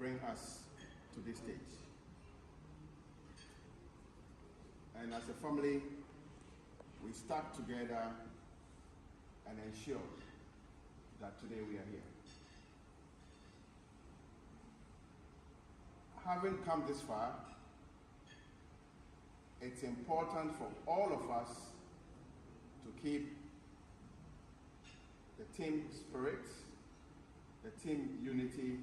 bring us to this stage. And as a family, we stuck together and ensured that today we are here. Having come this far, it's important for all of us to keep the team spirit, the team unity,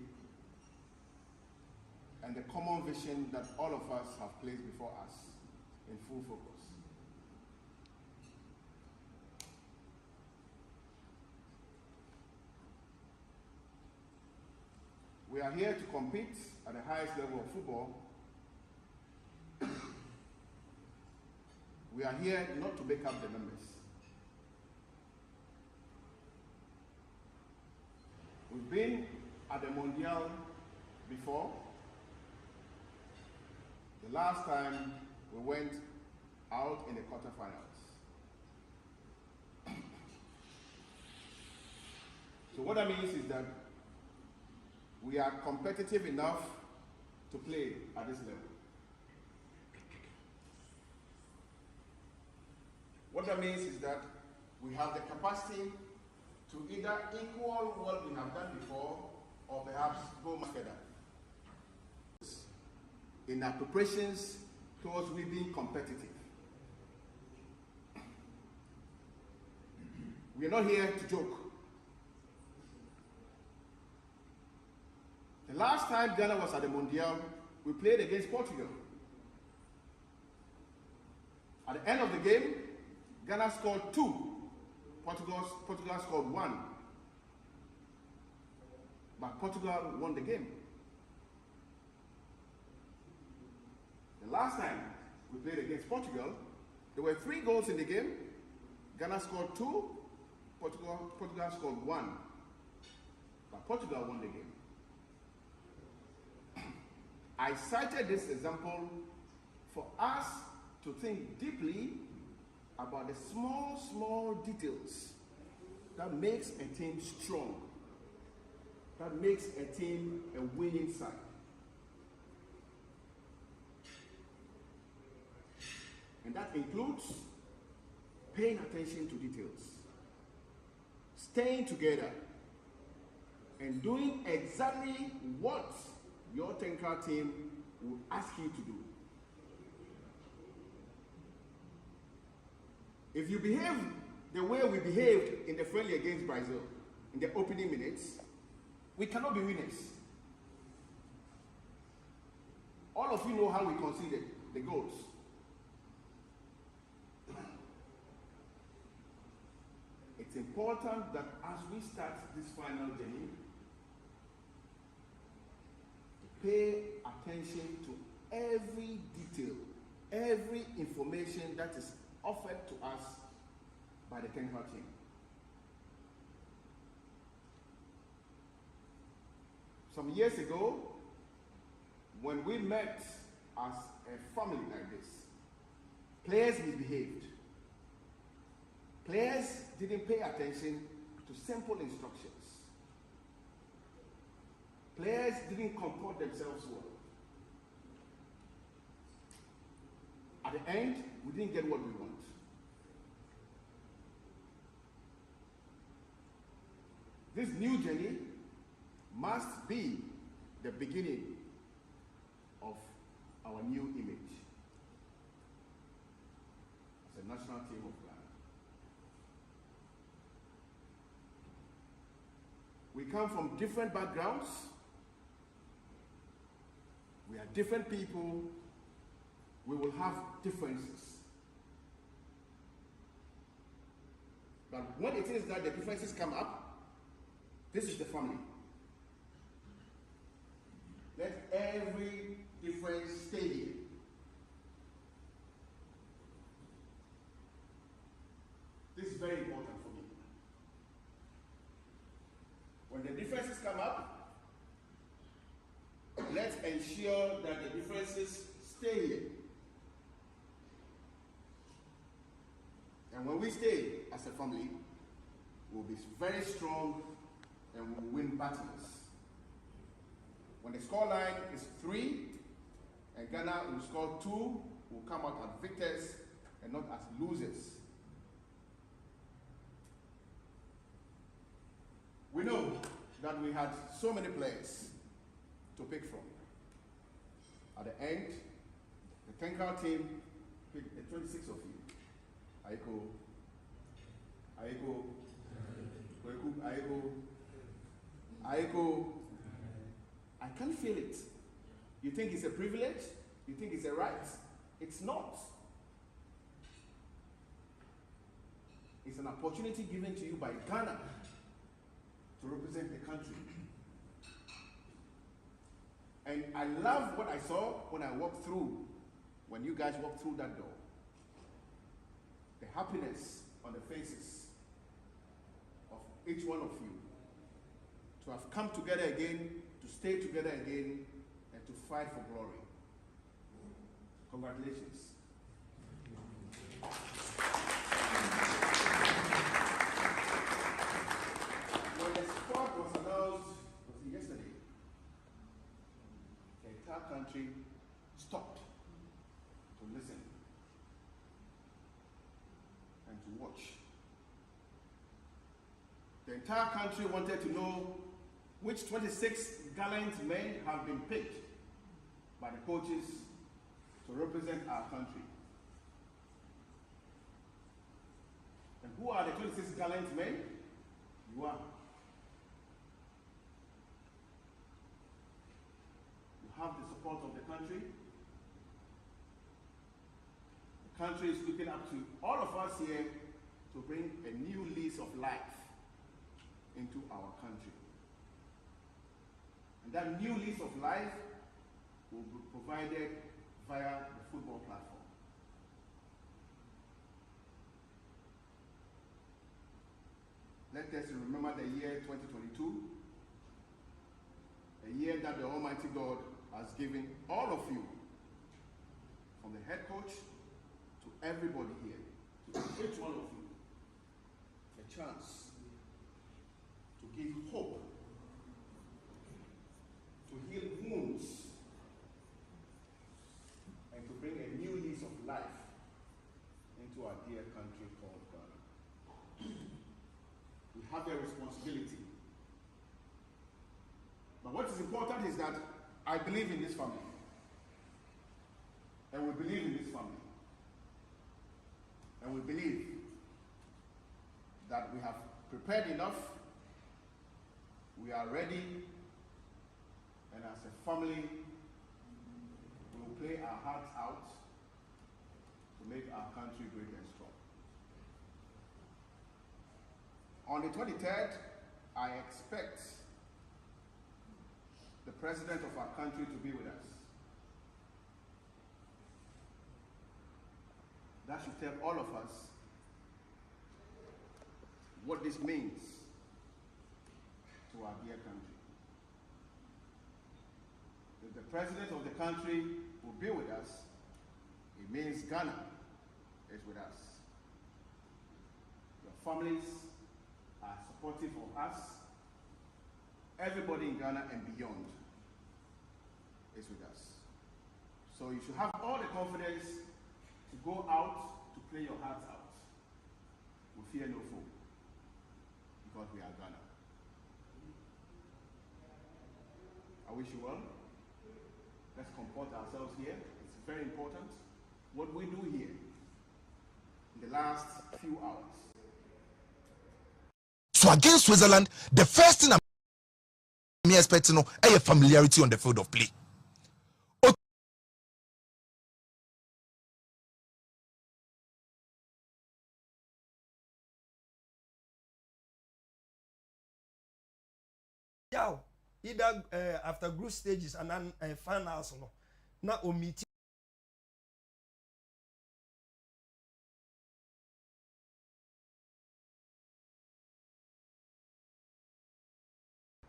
and the common vision that all of us have placed before us in full focus. We are here to compete at the highest level of football. We are here not to make up the numbers. We've been at the Mondial before. The last time we went out in the quarterfinals. So what that means is that we are competitive enough to play at this level. What that means is that we have the capacity to either equal what we have done before or perhaps go much further in our preparations towards we being competitive. We are not here to joke. The last time Ghana was at the Mondial, we played against Portugal. At the end of the game, Ghana scored 2. Portugal scored 1. But Portugal won the game. The last time we played against Portugal, there were 3 goals in the game. Ghana scored 2, Portugal scored 1. But Portugal won the game. I cited this example for us to think deeply about the small details that makes a team strong, that makes a team a winning side. And that includes paying attention to details, staying together, and doing exactly what your technical team will ask you to do. If you behave the way we behaved in the friendly against Brazil in the opening minutes, we cannot be winners. All of you know how we conceded the goals. It's important that as we start this final journey, pay attention to every detail, every information that is offered to us by the technical team. Some years ago, when we met as a family like this, players misbehaved. Players didn't pay attention to simple instructions. Players didn't comport themselves well. At the end, we didn't get what we want. This new journey must be the beginning of our new image as a national team of Ghana. We come from different backgrounds. We are different people. We will have differences. But when it is that the differences come up, this is the family. Let every difference stay here. This is very important for me. When the differences come up, let's ensure that the differences stay here. And when we stay as a family, we'll be very strong and we'll win battles. When When the score line is 3, and Ghana will score 2, will come out as victors and not as losers. We know that we had so many players to pick from. At the end, the Tenkal team picked the 26 of you. Aiko, I can feel it. You think it's a privilege? You think it's a right? It's not. It's an opportunity given to you by Ghana to represent the country. And I love what I saw when I walked through, when you guys walked through that door. The happiness on the faces of each one of you to have come together again, to stay together again, and to fight for glory. Congratulations. When the squad was announced, was it yesterday? The entire country stopped to listen and to watch. The entire country wanted to know which 26 gallant men have been picked by the coaches to represent our country. And who are the 26 gallant men? You are. You have the support of the country. The country is looking up to all of us here to bring a new lease of life into our country. And that new lease of life will be provided via the football platform. Let us remember the year 2022, a year that the Almighty God has given all of you, from the head coach to everybody here, to each one of you, a chance to give hope, to heal wounds, and to bring a new lease of life into our dear country called Ghana. We have a responsibility. But what is important is that I believe in this family. And we believe in this family. And we believe that we have prepared enough, we are ready, and as a family, we will play our hearts out to make our country great and strong. On the 23rd, I expect the president of our country to be with us. That should tell all of us what this means to our dear country. If the president of the country will be with us, it means Ghana is with us. Your families are supportive of us. Everybody in Ghana and beyond is with us. So you should have all the confidence to go out to play your hearts out. We fear no foe, because we are Ghana. I wish you well. Let's comport ourselves here. It's very important what we do here in the last few hours. So against Switzerland, the first thing I'm expecting is a familiarity on the field of play. Yeah, either after group stages and then finals, no, not meeting.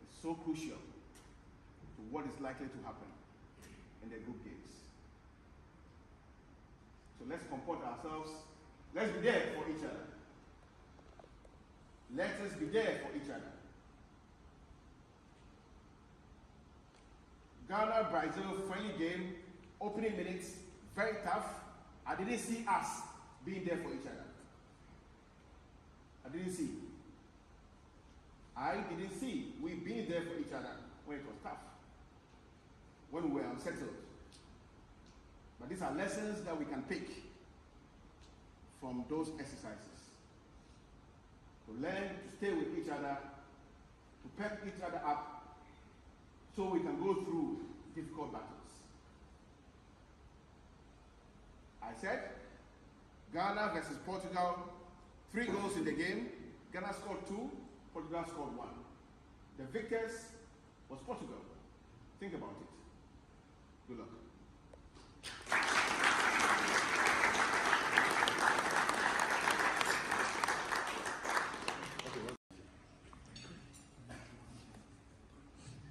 It's so crucial to what is likely to happen in the group games. So let's comport ourselves. Let's be there for each other. Let us be there for each other. Ghana Brazil friendly game, opening minutes, very tough. I didn't see us being there for each other. I didn't see we being there for each other when it was tough, when we were unsettled. But these are lessons that we can pick from those exercises. To learn to stay with each other, to pep each other up, so we can go through difficult battles. I said, Ghana versus Portugal, 3 goals in the game. Ghana scored 2, Portugal scored 1. The victors was Portugal. Think about it. Good luck.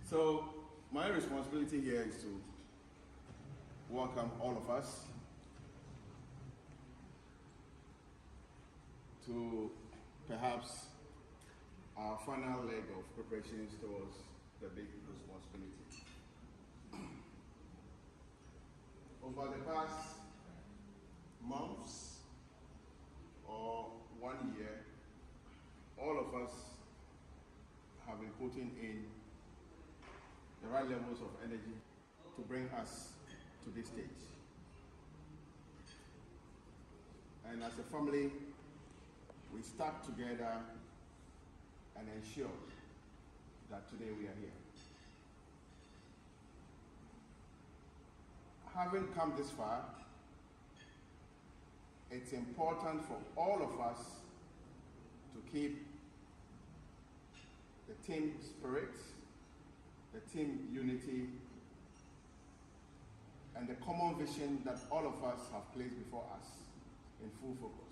So, my responsibility here is to welcome all of us to perhaps our final leg of preparations towards the big responsibility. Over the past months or 1 year, all of us have been putting in the right levels of energy to bring us to this stage. And as a family, we stuck together and ensure that today we are here. Having come this far, it's important for all of us to keep the team spirit, the team unity, and the common vision that all of us have placed before us in full focus.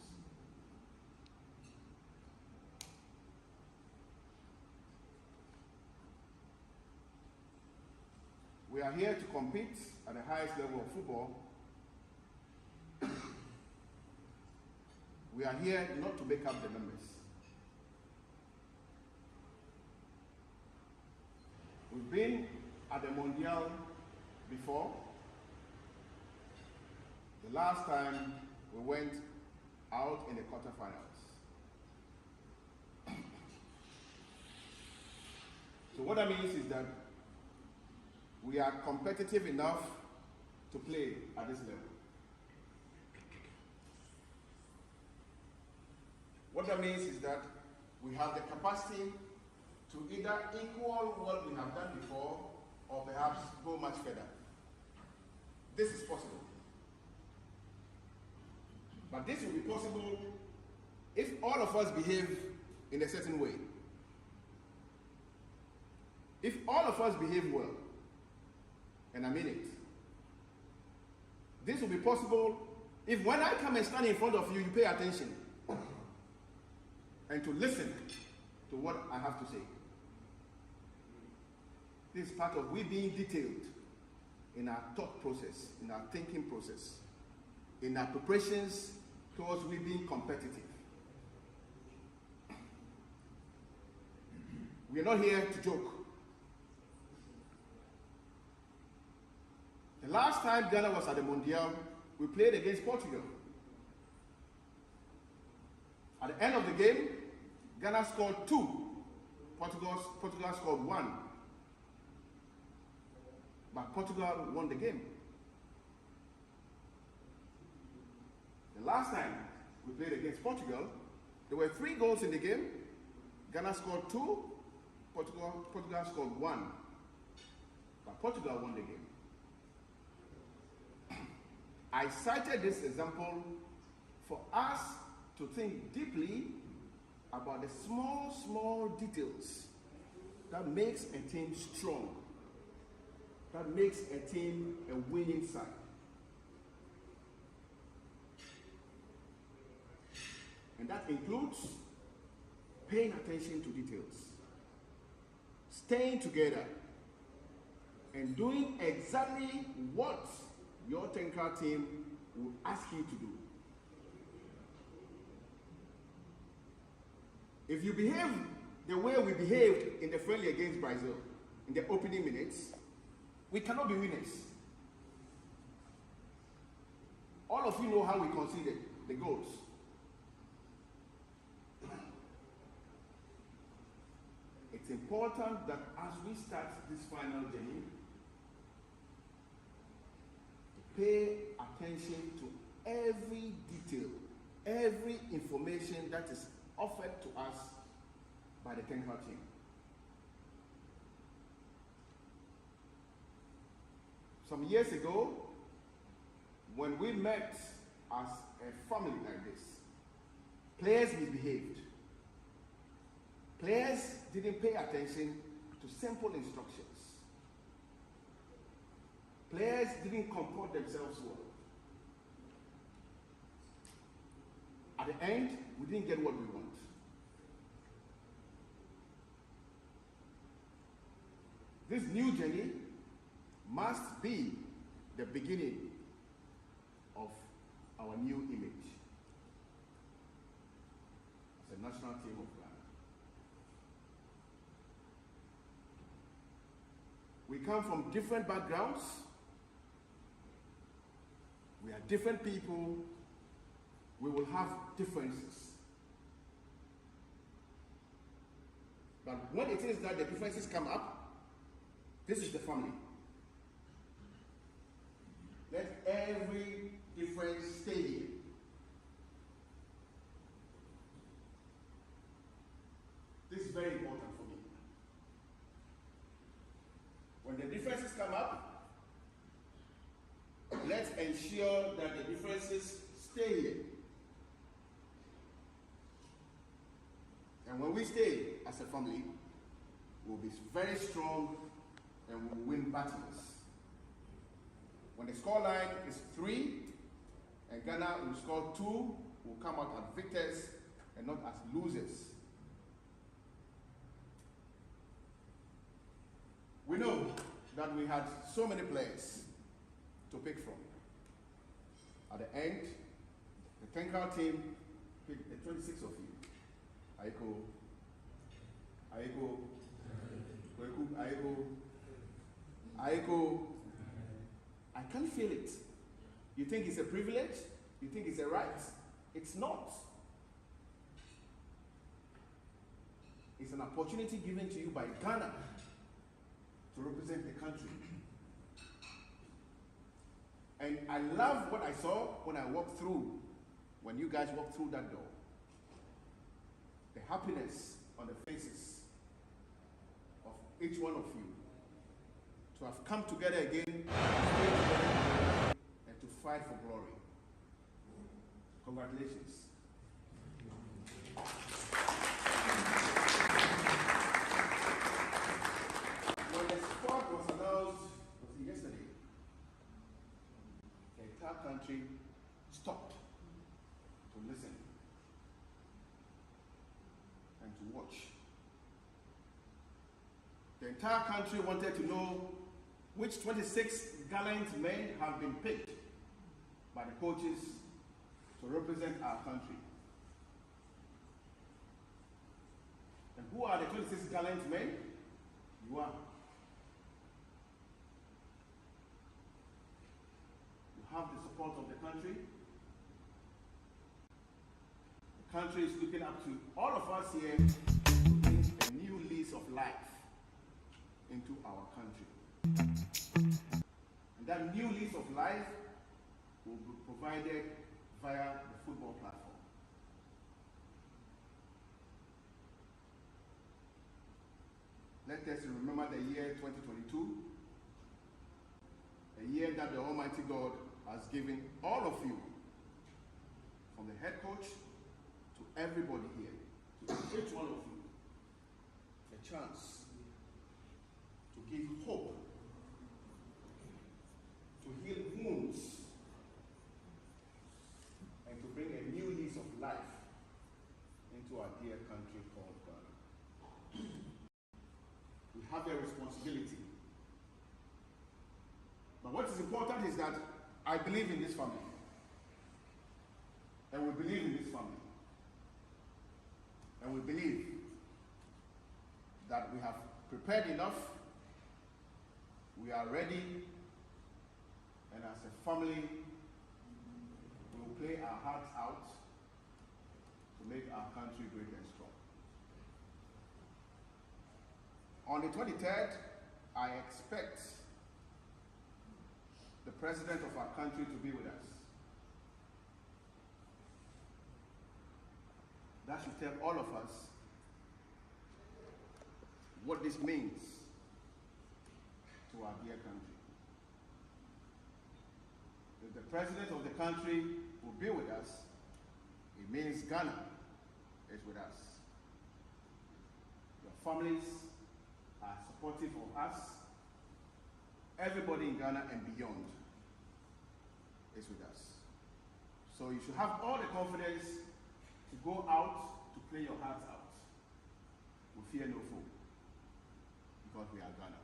We are here to compete at the highest level of football. We are here not to make up the numbers. We've been at the Mondial before. The last time we went out in the quarterfinals. So what that means is that we are competitive enough to play at this level. What that means is that we have the capacity to either equal what we have done before or perhaps go much further. This is possible. But this will be possible if all of us behave in a certain way. If all of us behave well, and I mean it. This will be possible if when I come and stand in front of you, you pay attention and to listen to what I have to say. This is part of we being detailed in our thought process, in our thinking process, in our preparations towards we being competitive. We are not here to joke. The last time Ghana was at the Mondial, we played against Portugal. At the end of the game, Ghana scored 2. Portugal scored 1. But Portugal won the game. The last time we played against Portugal, there were 3 goals in the game. Ghana scored 2, Portugal scored 1. But Portugal won the game. I cited this example for us to think deeply about the small details that makes a team strong, that makes a team a winning side. And that includes paying attention to details, staying together, and doing exactly what your technical team will ask you to do. If you behave the way we behaved in the friendly against Brazil, in the opening minutes, We cannot be winners. All of you know how we conceded the goals. It's important that as we start this final journey, to pay attention to every detail, every information that is offered to us by the technical team. Some years ago, when we met as a family like this, players misbehaved. Players didn't pay attention to simple instructions. Players didn't comport themselves well. At the end, we didn't get what we want. This new journey must be the beginning of our new image as a national team of Ghana. We come from different backgrounds. We are different people. We will have differences. But when it is that the differences come up, this is the family. Let every difference stay here. This is very important for me. When the differences come up, let's ensure that the differences stay here. And when we stay as a family, we'll be very strong and we'll win battles. When the scoreline is 3 and Ghana will score 2, we'll come out as victors and not as losers. We know that we had so many players to pick from. At the end, the technical team picked the 26 of you. Aiko, I can feel it. You think it's a privilege? You think it's a right? It's not. It's an opportunity given to you by Ghana to represent the country. And I love what I saw when I walked through, when you guys walked through that door. The happiness on the faces of each one of you to have come together again, to stay together, and to fight for glory. Congratulations. When the sport was announced, was it yesterday? The entire country stopped to listen and to watch. The entire country wanted to know which 26 gallant men have been picked by the coaches to represent our country. And who are the 26 gallant men? You are. You have the support of the country. The country is looking up to all of us here to bring a new lease of life into our country. And that new lease of life will be provided via the football platform. Let us remember the year 2022, a year that the Almighty God has given all of you, from the head coach to everybody here, to each one of you, a chance to give hope, to heal wounds, and to bring a new lease of life into our dear country called Ghana. We have a responsibility. But what is important is that I believe in this family. And we believe in this family. And we believe that we have prepared enough, We are ready, and as a family, we will play our hearts out to make our country great and strong. On the 23rd, I expect the president of our country to be with us. That should tell all of us what this means to our dear country. If the president of the country will be with us, it means Ghana is with us. Your families are supportive of us. Everybody in Ghana and beyond is with us. So you should have all the confidence to go out to play your hearts out. We fear no foe, because we are Ghana.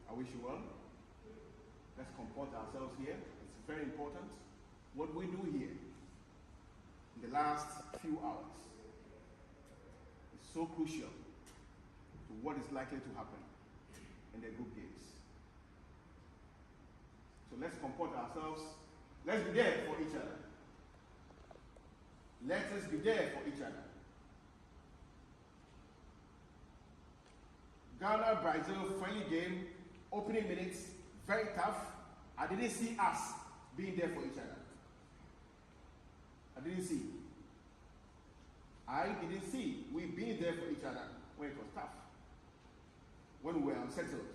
I wish you well. Let's comport ourselves here. It's very important. What we do here in the last few hours is so crucial to what is likely to happen in the group games. So let's comport ourselves. Let's be there for each other. Let us be there for each other. Ghana, Brazil, friendly game, opening minutes, very tough. I didn't see us being there for each other. I didn't see we being there for each other when it was tough, when we were unsettled.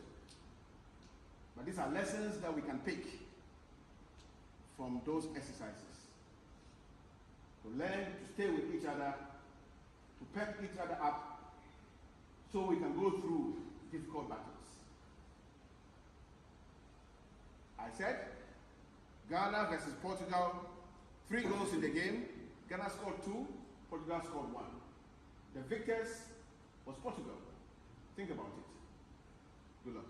But these are lessons that we can pick from those exercises. To learn to stay with each other, to pep each other up, so we can go through difficult battles. I said, Ghana versus Portugal, 3 goals in the game. Ghana scored 2, Portugal scored 1. The victors was Portugal. Think about it. Good luck.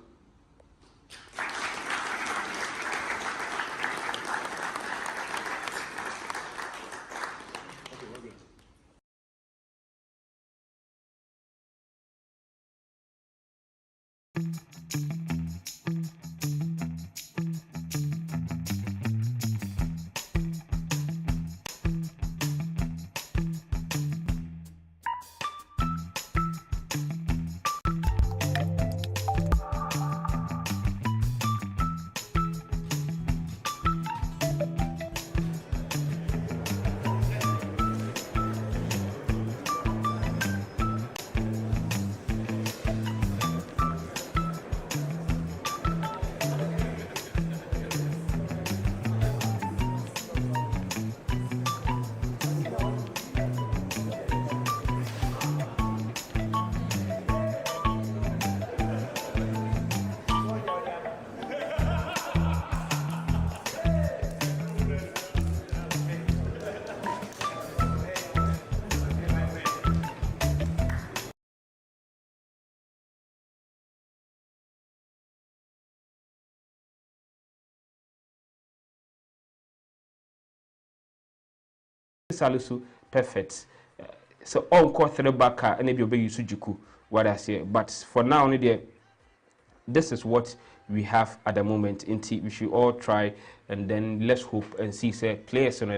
Okay, we're good. Salisu perfect. So all core three back and maybe obey Sujuku what I say. But for now, this is what we have at the moment. We should all try and then let's hope and see say players on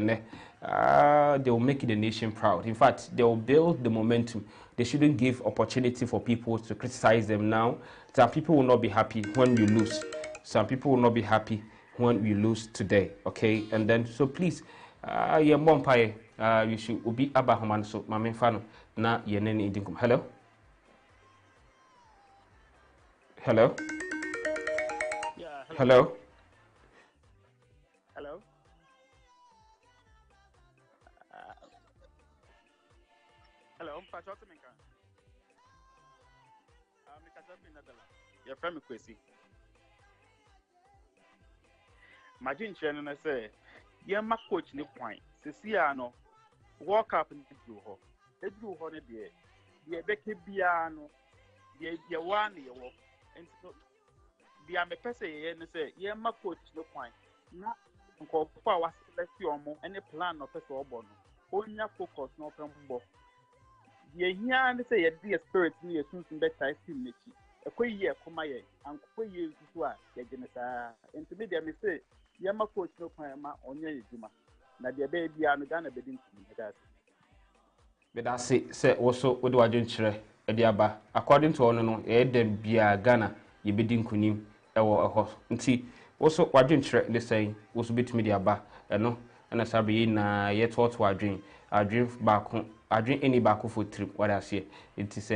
they will make the nation proud. In fact, they will build the momentum. They shouldn't give opportunity for people to criticize them now. Some people will not be happy when we lose. Some people will not be happy when we lose today. Okay, and then so please. Yeah, Mompaye, you should be Abahaman, so Mamma Fano, na Yenen Indincum. Hello? Hello? Yeah, Hello? Hello? Hello, Patrick Minka. Your friend Kwesi. Imagine Chen say, yeah, my coach ni point. Sisiano, walk up and do her. They do her, dear Becky Biano, dear one, your walk. And so, the I'm a person, and say, yeah, my coach no point. Not for was let's see any plan of a bono. Only focus, no problem. Yeah, here and say, a dear spirit near soon better, I see Mitchy. ekwe kuma ye ankwa ye so a ye gene saa enti me dia me say ye ma coach no kwan ma onye eduma na dia be bia no Ghana be din kum that but I say also what do I do chere ediaba according to ono no e dem bia Ghana ye be din kunim ewo eho nti also wadwen chere ne say also betimi dia ba eno na sabe na ye to adwen baako adwen any baako for trip what I say it is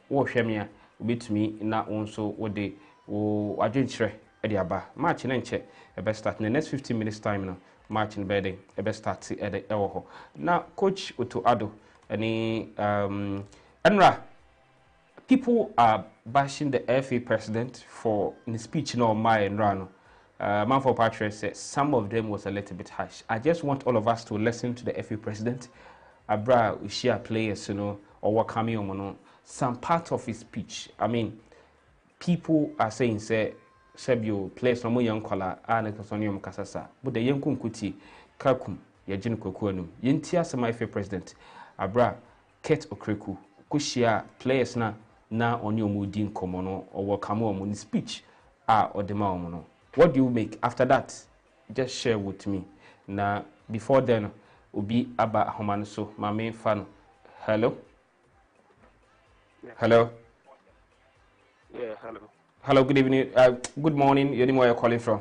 wo hweme a betimi na onso wo de wo adwen chere ediaba match na nche e be start in the next 15 minutes time no match in bedding e be start e ewo ho na coach Otto Addo any Enra, people are bashing the FA president for in the speech no my and Rano. Man for Patrick said some of them was a little bit harsh. I just want all of us to listen to the FA president. Abra we share players, or what coming on some part of his speech. I mean, people are saying say Sebio players from young color and Kasonium Kasasa, but the young Kuti Kakum Yajin Kokuanum. Yentia some FA president. Abra Ket Okreku kushia players na oni omudin komono or wakamo omuni speech or the maomono. What do you make after that? Just share with me. Na before then ubi aba homan so my main fan. Hello? Yeah. Hello? Yeah, hello. Hello, good evening. Good morning. You know where you're calling from?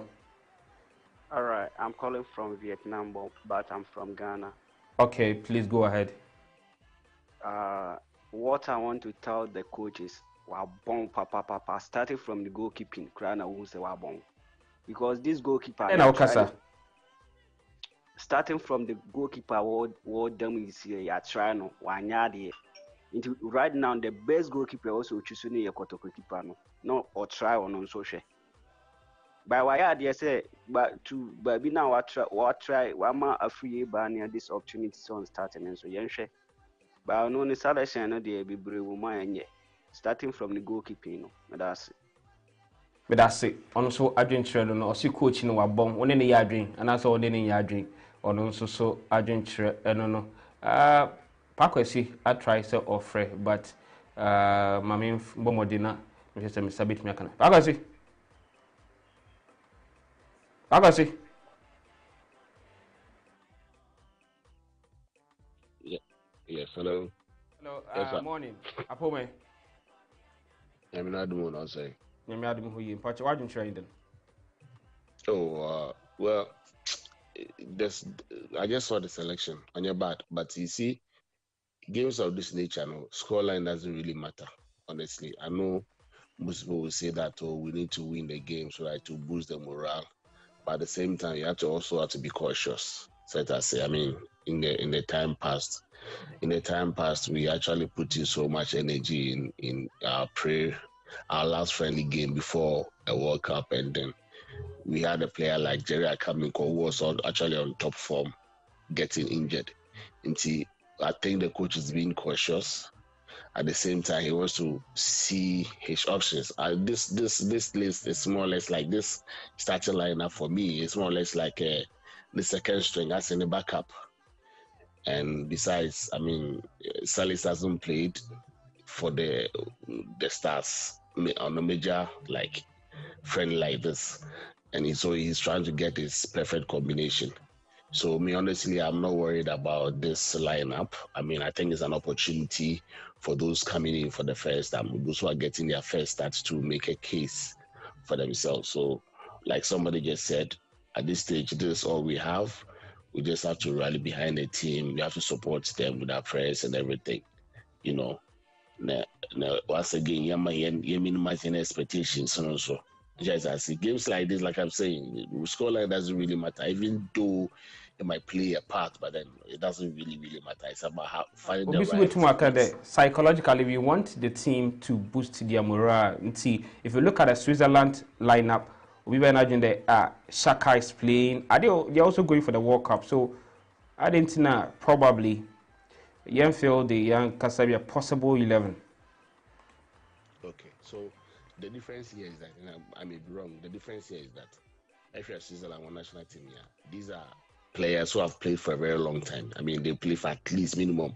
All right, I'm calling from Vietnam, but I'm from Ghana. Okay, please go ahead. What I want to tell the coaches, wabong papa, starting from the goalkeeping, Krana won't say wabong, because this goalkeeper. Starting from the goalkeeper, what them is here, you trying wanyadi. Right now, the best goalkeeper also choosing a Kotoko keeper, no or try on social. By why I say, but be now what try wama a free ban this opportunity on starting and so yenshe. But I know the selection no dey be brave woman starting from the goalkeeping that's it. But that's it. Also adwen chere no osi coach no wabon one ne ya adwen and also one ne ya adwen ono nso so adwen chere eno no pakwesi I try to offer but mami mbomodina me say me sabit me kana pakwesi Yes, hello. Hello, Yes, morning. Apome. I'm not doing what I say. Nyame adum ho yi. Mpacho wadun train then. Oh, well, I just saw the selection on your bat, but you see, games of this nature, scoreline doesn't really matter, honestly. I know most people will say that, we need to win the game so that to boost the morale, but at the same time, you have to be cautious. So I say, I mean, in the time past, we actually put in so much energy in our last friendly game before a World Cup, and then we had a player like Jerry Akaminko who was actually on top form, getting injured. And I think the coach is being cautious. At the same time, he wants to see his options. This list is more or less like this starting lineup for me. It's more or less like the second string as in the backup. And besides, I mean, Salis hasn't played for the Stars on a major like friend like this, and so he's trying to get his perfect combination. So me honestly, I'm not worried about this lineup. I mean, I think it's an opportunity for those coming in for the first time, those who are getting their first start to make a case for themselves. So, like somebody just said, at this stage, this is all we have. We just have to rally behind the team. We have to support them with our prayers and everything, you know. Now, once again, you're minimizing expectations and also. Just I see games like this, like I'm saying, scoreline doesn't really matter, even though it might play a part, but then it doesn't really matter. It's about finding the right. Psychologically, we want the team to boost their morale. And see, if you look at the Switzerland lineup, we were imagining that Shaka is playing. They're also going for the World Cup. So Argentina probably young feel the young Kasabia possible 11. Okay, so the difference here is that, I may be wrong, the difference here is that if you're Switzerland one national team here, these are players who have played for a very long time. I mean, they play for at least minimum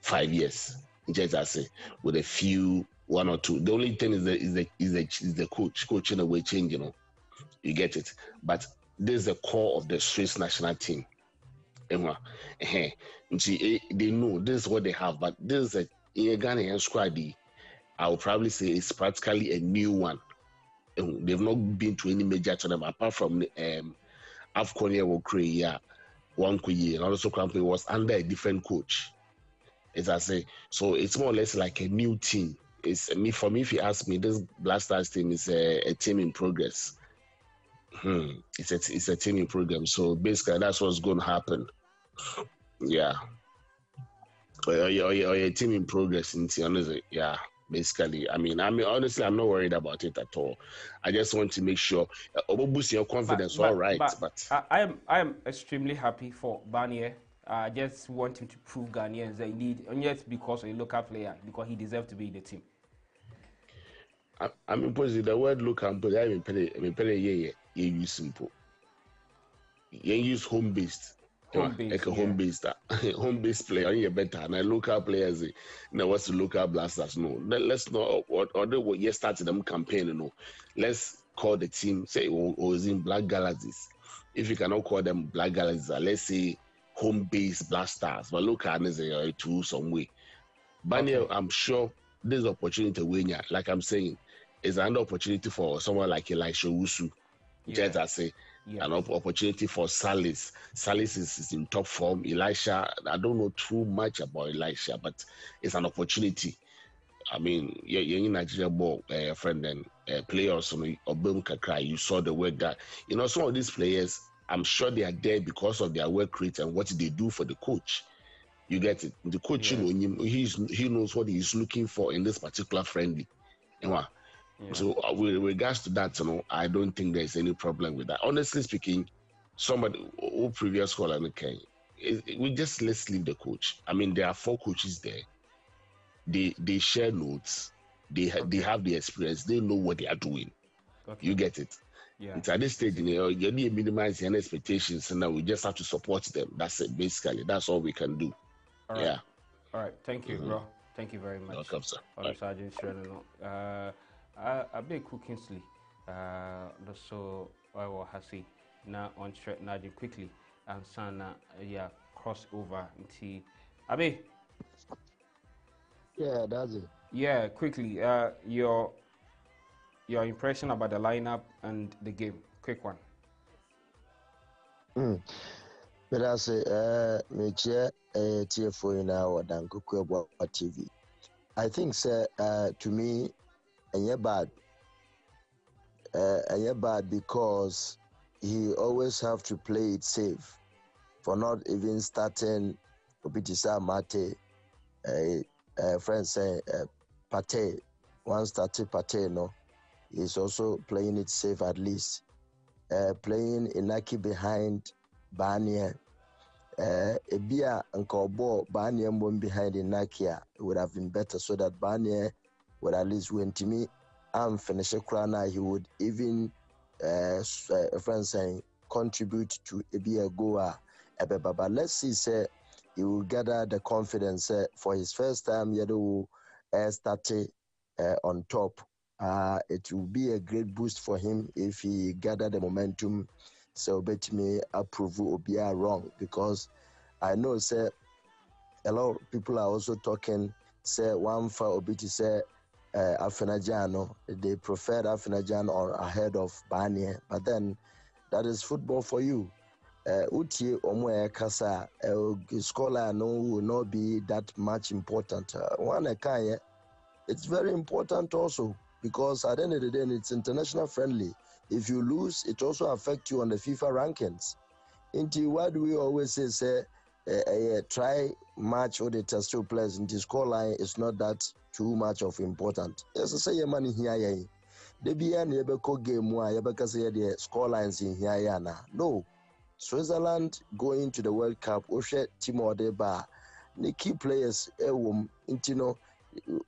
5 years. Just I say, with a few one or two. The only thing is the coach in a way change, you get it. But this is the core of the Swiss national team. They know this is what they have, but this is a Ghanaian squad. I would probably say it's practically a new one. They've not been to any major tournament apart from AFCON or Korea, one year, and also Cramping was under a different coach. As I say, so it's more or less like a new team. For me, if you ask me, this Black Stars team is a team in progress. It's a team in progress. So basically, that's what's going to happen. Yeah. Or a team in progress. Yeah. Basically, I mean, honestly, I'm not worried about it at all. I just want to make sure boost your confidence. But I am extremely happy for Barnier. I just want him to prove Ghanaians that indeed, and yet because of a local player, because he deserves to be in the team. I mean, the word local, but I mean, you simple. You use home based. Home-based player, you're better. And a local players, what's the local blasters? No, let's not. Or you started them campaign. Let's call the team. Say, is in Black Galaxies. If you cannot call them Black Galaxies, let's say home-based blasters. But local is a tool some way. But I'm sure this opportunity win. Like I'm saying, is an opportunity for someone like Elisha Wusu. Just I say. Yeah. An opportunity for Salis. Salis is in top form. Elisha, I don't know too much about Elisha, but it's an opportunity. I mean, you're in Nigeria ball, friend, and players on Obum Kakra. You saw the work that some of these players. I'm sure they are there because of their work rate and what they do for the coach. You get it. The coach, he knows what he's looking for in this particular friendly. Yeah. So with regards to that, I don't think there's any problem with that. Honestly speaking, somebody who previous caller, let's leave the coach. I mean, there are 4 coaches there. They share notes. They have the experience. They know what they are doing. Okay. You get it. Yeah. It's at this stage, you need to minimize your expectations, and now we just have to support them. That's it. Basically, that's all we can do. All right. Yeah. All right. Thank you, bro. Thank you very much. Welcome, sir. Sergeant Sherano. A big Kingsley, so I will hasi now on straight now quickly and sana cross over into Abe. Yeah, that's it. Yeah, quickly. Your impression about the lineup and the game. Quick one. But I say, me chair TFO in our Danko TV. I think, sir, to me. And you're bad because he always have to play it safe for not even starting Obitisa Mate, friend say Pate, once started Pate, no, he's also playing it safe at least. Playing Inaki behind Barnier. Ebia and Kobo, Barnier behind Inaki, it would have been better so that Barnier would at least win to me and finish a crana, he would even friend saying contribute to be a goer. But let's see, say he will gather the confidence for his first time. Yedo started on top. It will be a great boost for him if he gather the momentum. So bet me approve will be wrong because I know say a lot of people are also talking say one for Obiti say. Afenajano, they preferred Afenajano ahead of Barnier, but then that is football for you. Uti Omwe Kasa, scholar no will not be that much important. It's very important also because at the end of the day, it's international friendly. If you lose, it also affects you on the FIFA rankings. Into what do we always say try match or the test your players in the scoreline is not that too much of important. Yes, I say your money here. The BN Yebeko game why Yebeka say the scorelines in here. No. Switzerland going to the World Cup, Oshe Timo Deba, the key players intino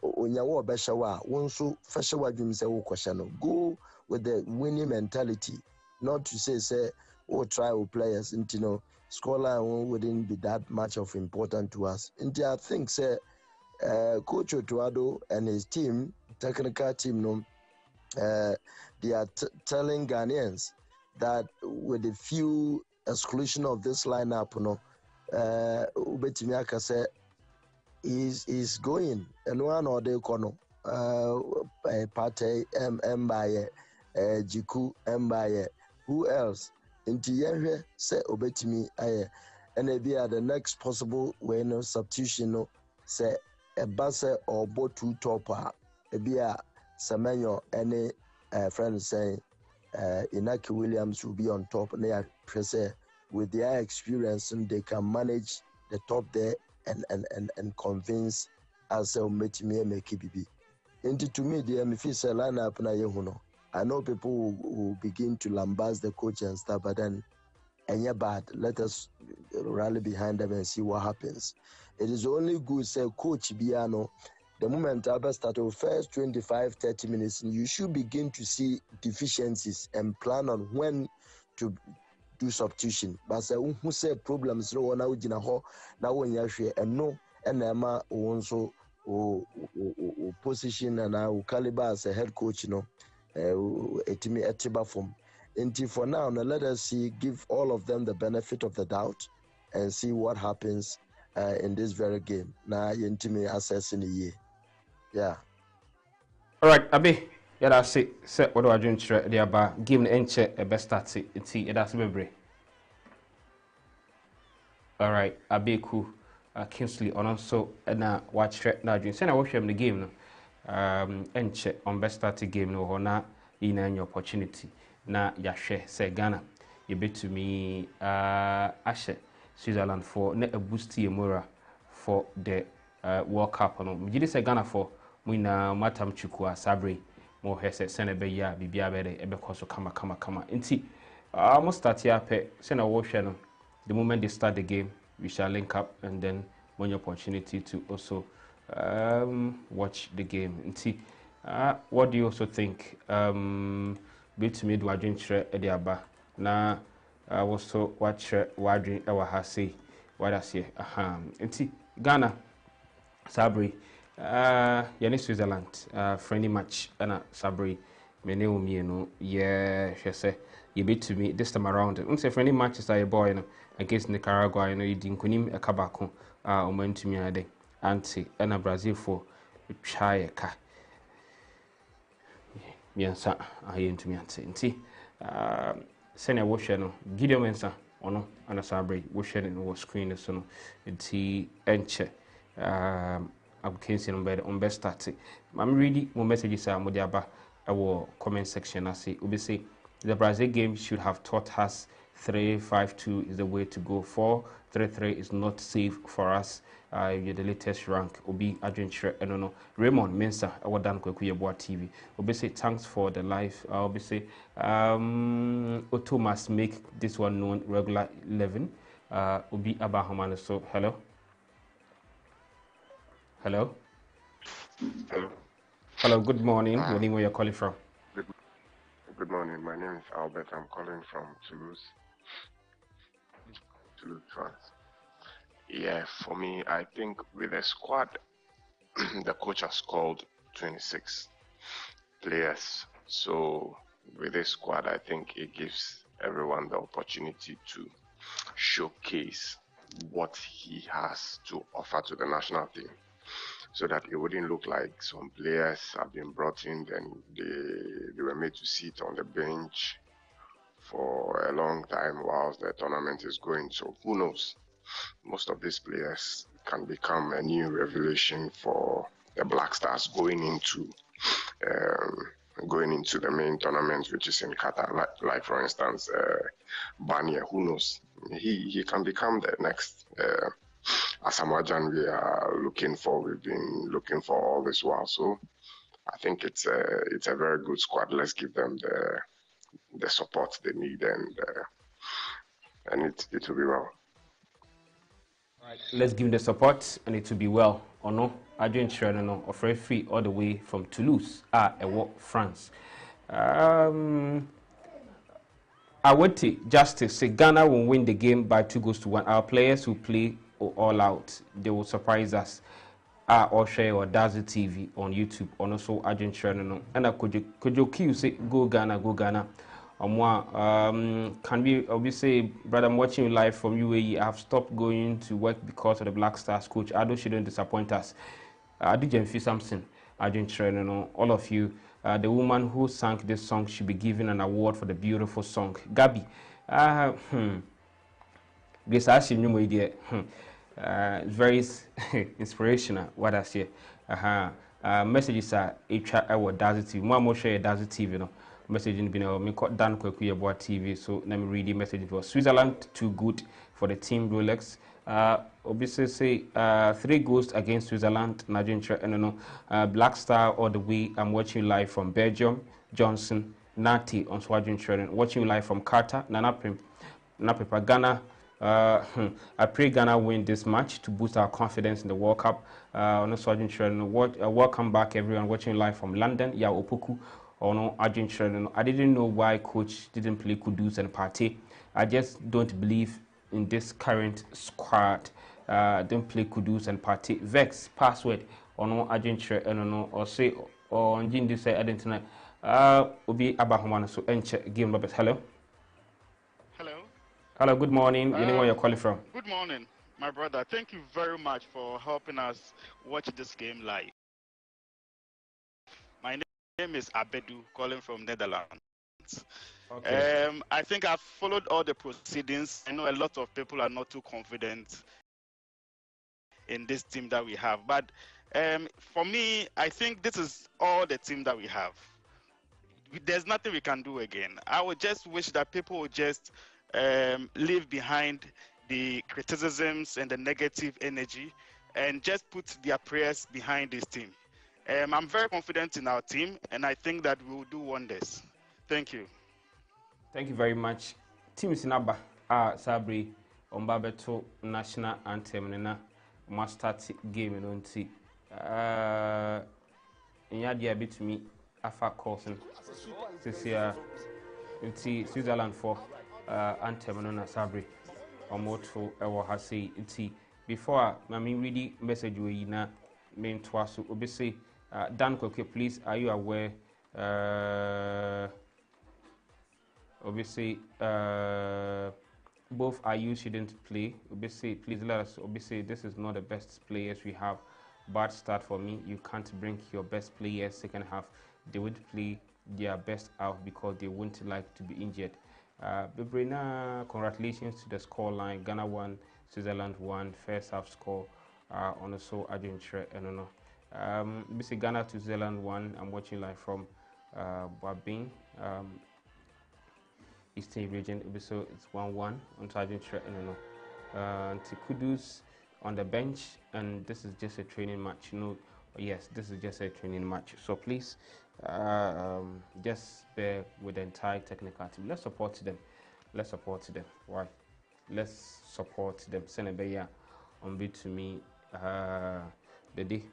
Onyawa Beshawa, Wonsu Feshawa Jimse Kwashano. Go with the winning mentality, not to say trial players intino scoreline wouldn't be that much of important to us. And I think Coach Otuado and his team, technical team, they are telling Ghanaians that with a few exclusion of this lineup, Ubetimi Akase is going, and one or the kono, Pate Mbaye, Jiku Mbaye, who else? Inti Yahwe say Ubetimi Aye, and maybe at the next possible way no substitution no say a basse or botu topper, a beer Semenyo any friend saying Inaki Williams will be on top. And they are with their experience and they can manage the top there and convince us to make KBB. Into to me, the MFC lineup na yehuno. I know people will begin to lambast the coach and stuff, but then and yeah, bad. Let us rally behind them and see what happens. It is only good, say Coach Biano. The moment Albert started first 25-30 minutes, you should begin to see deficiencies and plan on when to do substitution. But say who say problems no now jina ho na won yahwe and no and ema also position and caliber as a head coach etimi etiba form. Until for now, let us see, give all of them the benefit of the doubt and see what happens in this very game. Now, intimi assess in a year. Yeah. All right, Abi. Yeah, that's it. So, what do I do the about game enche a best start it that's memory. All right, Abi ku Kingsley on also na watch na dream. Say na watch the game no. Enche on best start game no hona in any opportunity. Na yahwe say Ghana you bet to me ashe Switzerland for na a boost morale for the World Cup no me say Ghana for Muina Matam Chukua Sabre mo hese senebe ya bibia bere ebe koso kama nti almost start here pe say na wo hwe no the moment they start the game we shall link up and then one opportunity to also watch the game nti what do you also think bit me do adwentre e de aba na also watch wadwen e wa ha say what I say nti Ghana Sabri yani Switzerland friendly match na Sabri mene omienu yeah hwese you bit to me this time around say friendly matches are boy no against Nicaragua you know you din kunim e kabako omantumi ade anti na Brazil for try ka miensa ayentumi ante nti sene wo hwe no Gideon Mensah ono ana Sabri wo hwe no wo screen so no nti enche application on best start. I'm reading more messages Modiaba our comment section. I say we say the Brazil game should have taught us 3-5-2 is the way to go. 4-3-3 is not safe for us. You're the latest rank. Obi Adventure and no Raymond Mensah our Dan Kwekuyeboa TV. Obi say thanks for the live. Obi say Otto must make this one known regular 11. Obi Abahamana so hello. Hello. Hello. Hello, good morning. Where are you calling from? Good morning. My name is Albert. I'm calling from Toulouse, France. Yeah, for me, I think with the squad, the coach has called 26 players. So with this squad, I think it gives everyone the opportunity to showcase what he has to offer to the national team, so that it wouldn't look like some players have been brought in and they were made to sit on the bench for a long time whilst the tournament is going. So who knows? Most of these players can become a new revelation for the Black Stars going into the main tournament, which is in Qatar. Like for instance, Bania, who knows? He can become the next Asamoah Gyan we are looking for. We've been looking for all this while. So I think it's a very good squad. Let's give them the support they need, and it will be well. All right, let's give them the support and it will be well. Or no, I don't share no of referee all the way from Toulouse, France. I would take justice. Say Ghana will win the game by 2-1. Our players who play all out, they will surprise us. or share or Dazzle TV on YouTube or also Agent Channel. And I could you Q say go Ghana, go Ghana. Can we say, brother, I'm watching you live from UAE. I have stopped going to work because of the Black Stars coach. I don't shouldn't disappoint us. I did feel something. Agent Channel, all of you. The woman who sang this song should be given an award for the beautiful song. Gabi, this idea. It's very inspirational. What I say, messages are our Dazzle TV. More share Dazzle TV, no message in me called Dan Kweku about TV. So let me read the message for Switzerland. Too good for the team Rolex. Obviously say 3 goals against Switzerland. Nigeria, Black Star all the way. I'm watching live from Belgium. Johnson Nati on Swajin Training. Watching live from Qatar. Napepa Ghana. I pray Ghana win this match to boost our confidence in the World Cup. On Swajin Training. Welcome back everyone watching live from London. Ya Opoku. No, Argentina. I didn't know why coach didn't play Kudus and Partey. I just don't believe in this current squad. Don't play Kudus and Partey. Vex password or no Argentina no or say or on this Argentina. Obi Abahumana so enche game Robert. Hello. Hello. Good morning. You know where you're calling from? Good morning, my brother. Thank you very much for helping us watch this game live. My name is Abedu, calling from Netherlands. Okay. I think I've followed all the proceedings. I know a lot of people are not too confident in this team that we have. But for me, I think this is all the team that we have. There's nothing we can do again. I would just wish that people would just leave behind the criticisms and the negative energy and just put their prayers behind this team. I'm very confident in our team, and I think that we will do wonders. Thank you. Thank you very much. Team Sinaba, Sabri, Ombabeto National Anthem, Nena, must start game in Unti. Inyadia bit me, Afa Corson, this year, Switzerland for Anthem, Nena Sabri, Omoto, Ewa Hasi, Inti. Before I really message you, na main twice, obviously. Dan Koke, please, are you aware? Obviously, both you shouldn't play. Obviously, please let us. Obviously, this is not the best players we have. Bad start for me. You can't bring your best players second half. They would play their best out because they wouldn't like to be injured. Bebrina, congratulations to the score line. Ghana 1, Switzerland 1. First half score. On also Argentina. I don't know. Bisi Ghana to Zealand 1. I'm watching live from Babing, Eastern region. So it's 1-1 on Argentina. I don't know. Kudus on the bench, and this is just a training match. No, yes, this is just a training match. So please, just bear with the entire technical team. Let's support them. Let's support them. Why? Let's support them. Senebeya on bid to me. The day.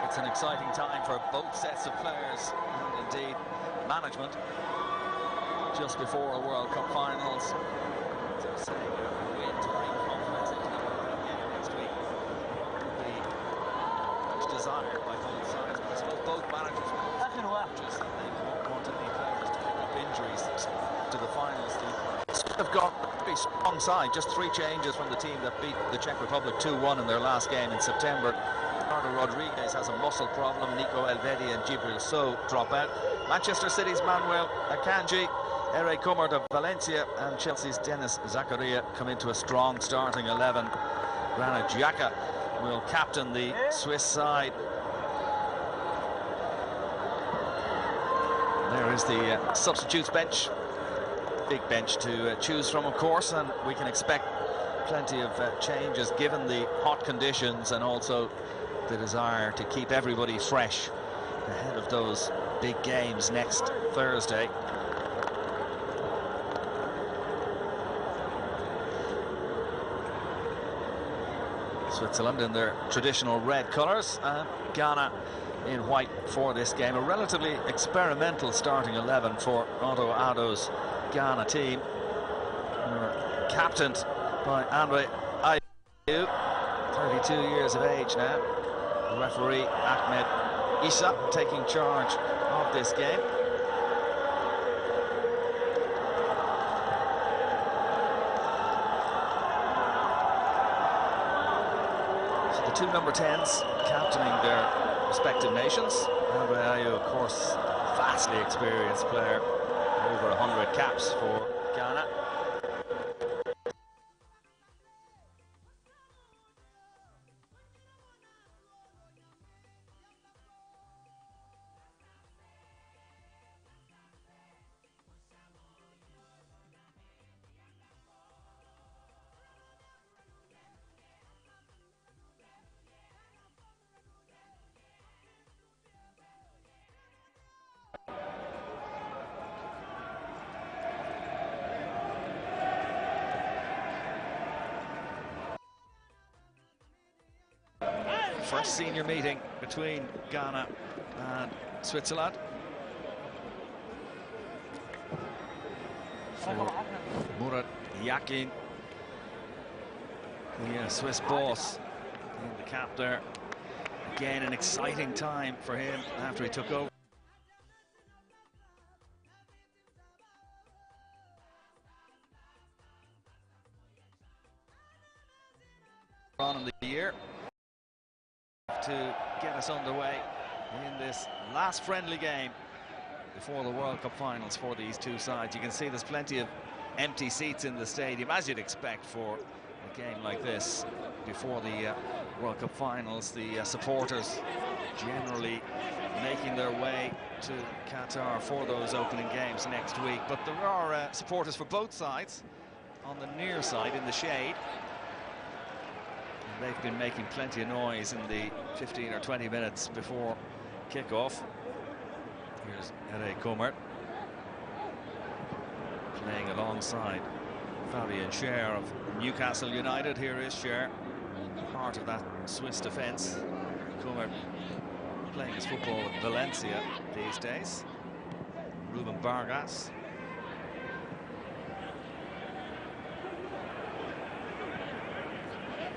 It's an exciting time for both sets of players and indeed management just before a World Cup finals. As I say, win to bring confidence into the World Cup game next week would be much desired by both sides. But I suppose both managers just want any players to pick up injuries to the finals. They've got a pretty strong side, just 3 changes from the team that beat the Czech Republic 2-1 in their last game in September. Ricardo Rodriguez has a muscle problem. Nico Elvedi and Djibril Sow drop out. Manchester City's Manuel Akanji, Ere Kumar of Valencia, and Chelsea's Dennis Zakaria come into a strong starting 11. Granit Xhaka will captain the Swiss side. There is the substitutes bench. Big bench to choose from, of course, and we can expect plenty of changes given the hot conditions and also the desire to keep everybody fresh ahead of those big games next Thursday. Switzerland in their traditional red colours and Ghana in white for this game. A relatively experimental starting 11 for Otto Addo's Ghana team, captained by Andre Ayew, 32 years of age now. The referee Ahmed Issa taking charge of this game. So the two number 10s captaining their respective nations. Andre Ayew, of course, vastly experienced player, over 100 caps for Ghana. First senior meeting between Ghana and Switzerland. For Murat Yakin, the Swiss boss in the cap there. Again, an exciting time for him after he took over. On in the year to get us underway in this last friendly game before the World Cup finals for these two sides. You can see there's plenty of empty seats in the stadium, as you'd expect for a game like this before the World Cup finals. The supporters generally making their way to Qatar for those opening games next week. But there are supporters for both sides on the near side in the shade. They've been making plenty of noise in the 15 or 20 minutes before kickoff. Here's Ere Komert playing alongside Fabian Schär of Newcastle United. Here is Schär, part of that Swiss defence. Komert playing his football with Valencia these days. Ruben Vargas.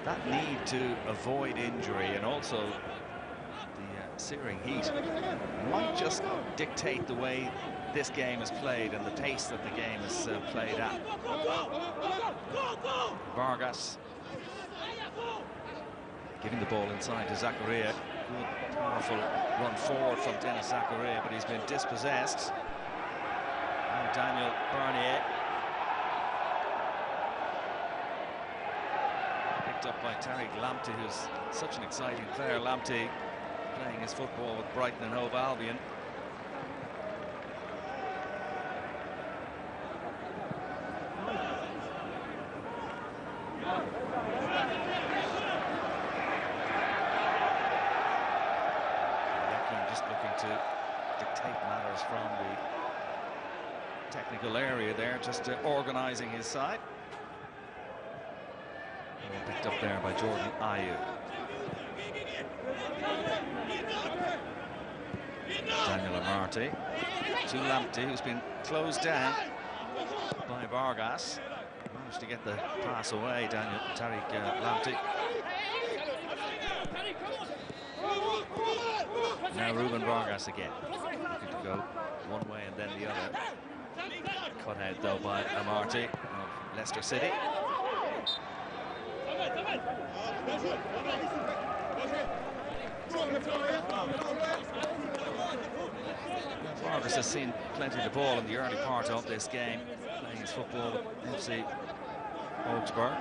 That need to avoid injury and also the searing heat might just dictate the way this game is played and the pace that the game is played at. Vargas giving the ball inside to Zakaria. Good, powerful run forward from Denis Zakaria, but he's been dispossessed. Now Daniel Barnier. Up by Tariq Lamptey, who's such an exciting player. Lamptey playing his football with Brighton and Hove Albion. Yakin just looking to dictate matters from the technical area there, just organising his side. Picked up there by Jordan Ayew. Daniel Amartey to Lamptey, who's been closed down by Vargas. Managed to get the pass away, Tariq Lamptey. Now Ruben Vargas again, looking to go one way and then the other. Cut out though by Amartey of Leicester City. Vargas has seen plenty of the ball in the early part of this game, playing his football with FC Augsburg.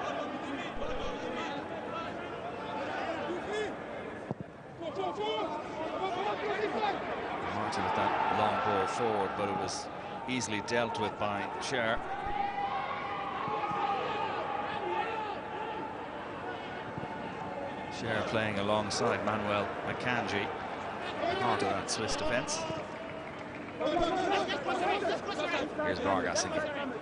Martin with that long ball forward, but it was easily dealt with by Sher. Sher playing alongside Manuel Akanji, part of that Swiss defence. Here's Vargas again.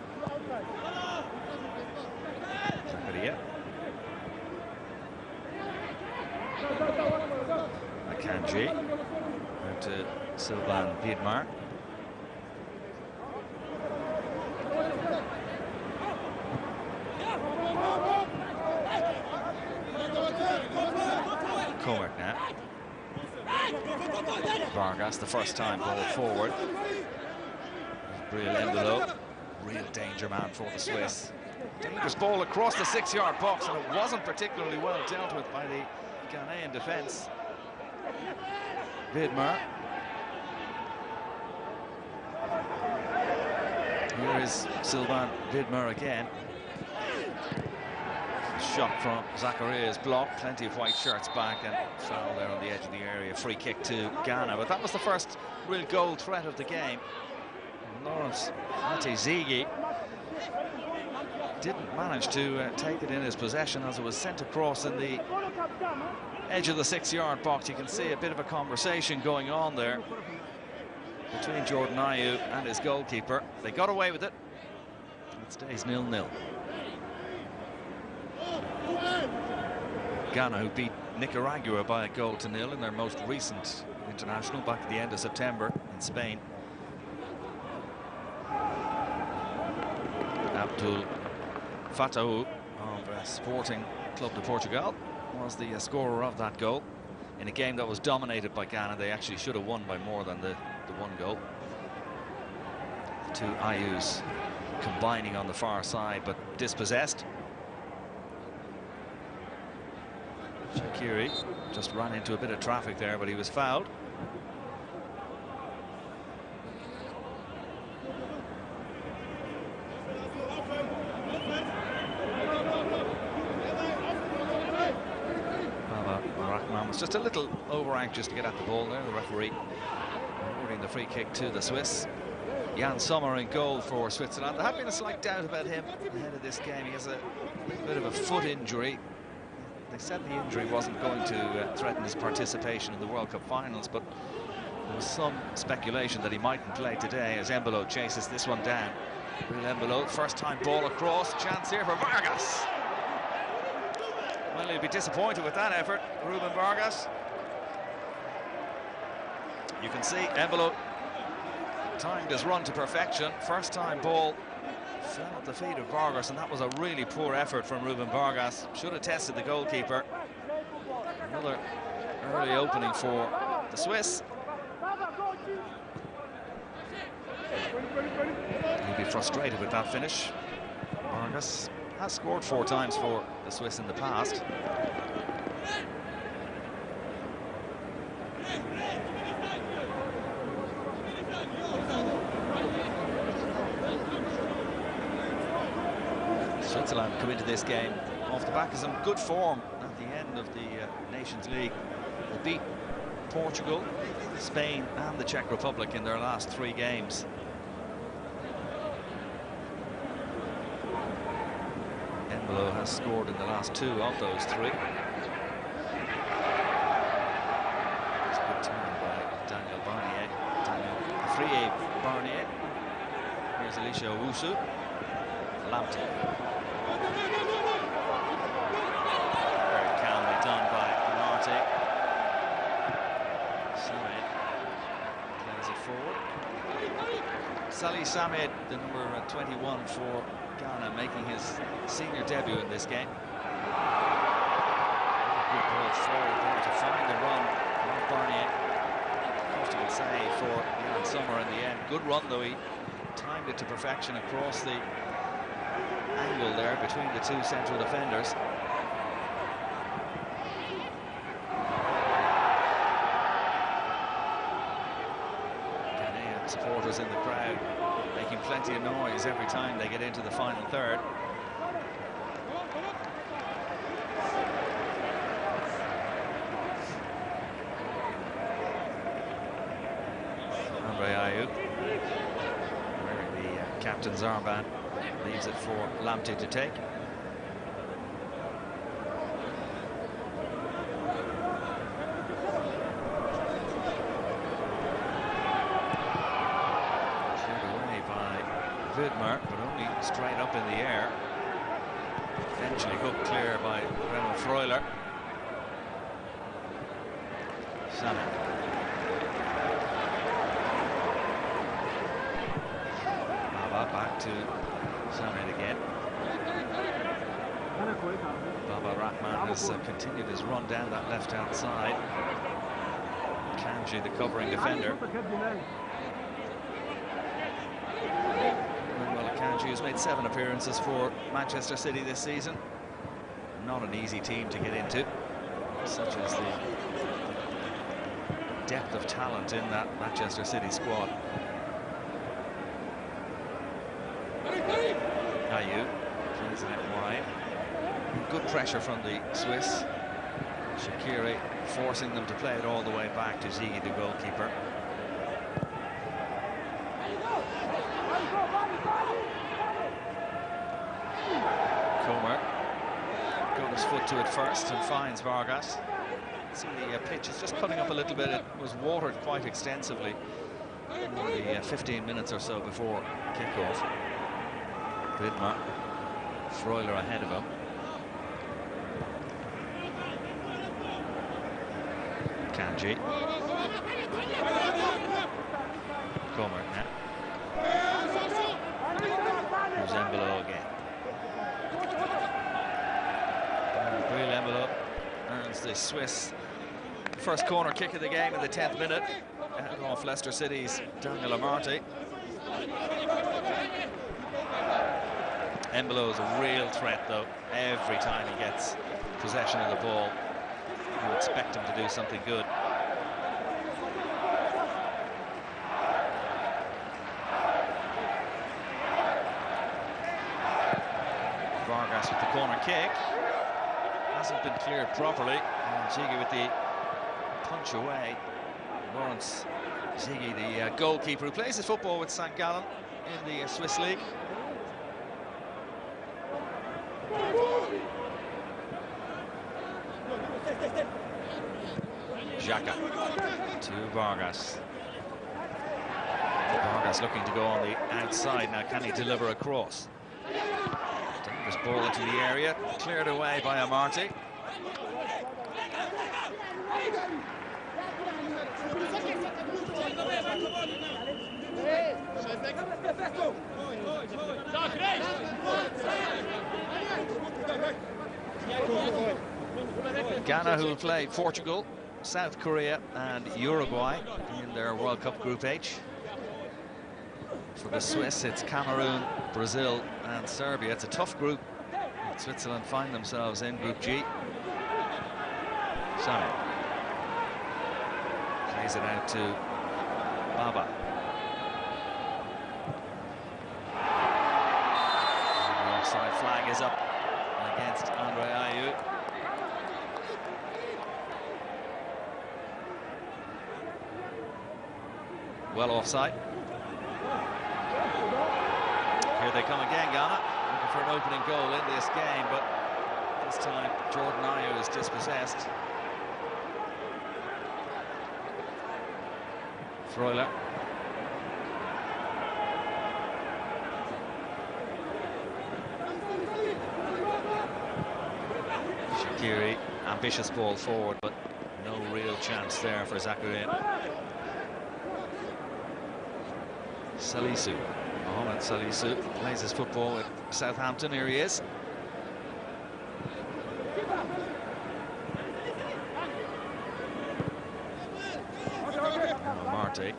Zakaria. Akanji. Out to Sylvain Wiedmar. Comarc now. Vargas, the first time ball forward. Breel Embolo, real danger man for the Swiss. Dangerous ball across the 6-yard box, and it wasn't particularly well dealt with by the Ghanaian defence. Wiedmer. Here is Sylvain Wiedmer again. Shot from Zacharia's block, plenty of white shirts back, and foul there on the edge of the area. Free kick to Ghana, but that was the first real goal threat of the game. Lawrence Atezigi didn't manage to take it in his possession as it was sent across in the edge of the 6-yard box. You can see a bit of a conversation going on there between Jordan Ayew and his goalkeeper. They got away with it. It stays 0-0. Ghana, who beat Nicaragua by 1-0 in their most recent international back at the end of September in Spain. Abdul Fatahu of Sporting Club de Portugal was the scorer of that goal in a game that was dominated by Ghana. They actually should have won by more than the one goal. The two Ayus combining on the far side, but dispossessed. Shaqiri just ran into a bit of traffic there, but he was fouled. Rahman was just a little over anxious to get at the ball there. The referee awarding the free kick to the Swiss. Jan Sommer in goal for Switzerland. There had been a slight doubt about him ahead of this game. He has a bit of a foot injury. They said the injury wasn't going to threaten his participation in the World Cup finals, but there was some speculation that he mightn't play today as Embolo chases this one down. Breel Embolo, first time ball across, chance here for Vargas. Well, he'll be disappointed with that effort, Ruben Vargas. You can see Embolo timed his run to perfection. First time ball fell at the feet of Vargas, and that was a really poor effort from Ruben Vargas. Should have tested the goalkeeper. Another early opening for the Swiss. He'll be frustrated with that finish. Vargas has scored 4 times for the Swiss in the past. Switzerland come into this game off the back of some good form at the end of the Nations League. They beat Portugal, Spain and the Czech Republic in their last 3 games. Embolo has scored in the last 2 of those 3. It's a good time by Daniel Barnier. Afriyie Barnier. Here's Elisha Owusu. Lamptey. Very calmly done by Marty. Samed plays it forward. Salih Samed, the number 21 for Ghana, making his senior debut in this game. Good ball forward there to find the run of Barnier. Comfortable save for Jan Sommer in the end. Good run though, he timed it to perfection across the angle there between the 2 central defenders. Ghanaian supporters in the crowd making plenty of noise every time they get into the final third. captain's armband. Leaves it for Lamptey to take. Cleared away by Vidmar, but only straight up in the air. Eventually hooked clear by Brennan Freuler. Samet. Baba back to Samet again. Baba Rahman has continued his run down that left-hand side. Kanji, the covering defender. Manuel Kanji, who's made 7 appearances for Manchester City this season. Not an easy team to get into, such as the depth of talent in that Manchester City squad. Ayew plays it out wide. Good pressure from the Swiss. Shaqiri forcing them to play it all the way back to Ziggy, the goalkeeper. Comer got his foot to it first and finds Vargas. See, the pitch is just cutting up a little bit. It was watered quite extensively in the 15 minutes or so before kickoff. Vidmar, Freuler ahead of him. Kanji. Comer now. Here's Embolo again. Breel Embolo earns the Swiss first corner kick of the game in the 10th minute. Out off Leicester City's Daniel Amartey. Embolo is a real threat, though. Every time he gets possession of the ball, you expect him to do something good. Vargas with the corner kick. Hasn't been cleared properly. And Ziggy with the punch away. Lawrence Ziggy, the goalkeeper who plays his football with St. Gallen in the Swiss League. Xhaka to Vargas. Vargas looking to go on the outside now. Can he deliver a cross? Dangerous ball into the area, cleared away by Amartey. Ghana, who will play Portugal, South Korea and Uruguay in their World Cup Group H. For the Swiss, it's Cameroon, Brazil and Serbia. It's a tough group. Switzerland find themselves in Group G. Samet plays it out to Baba. The offside flag is up against Andre Ayew. Well offside. Here they come again, Ghana, looking for an opening goal in this game, but this time Jordan Ayew is dispossessed. Freuler. Shaqiri, ambitious ball forward, but no real chance there for Zakarin. Salisu. Mohamed Salisu plays his football at Southampton. Here he is. Amartey.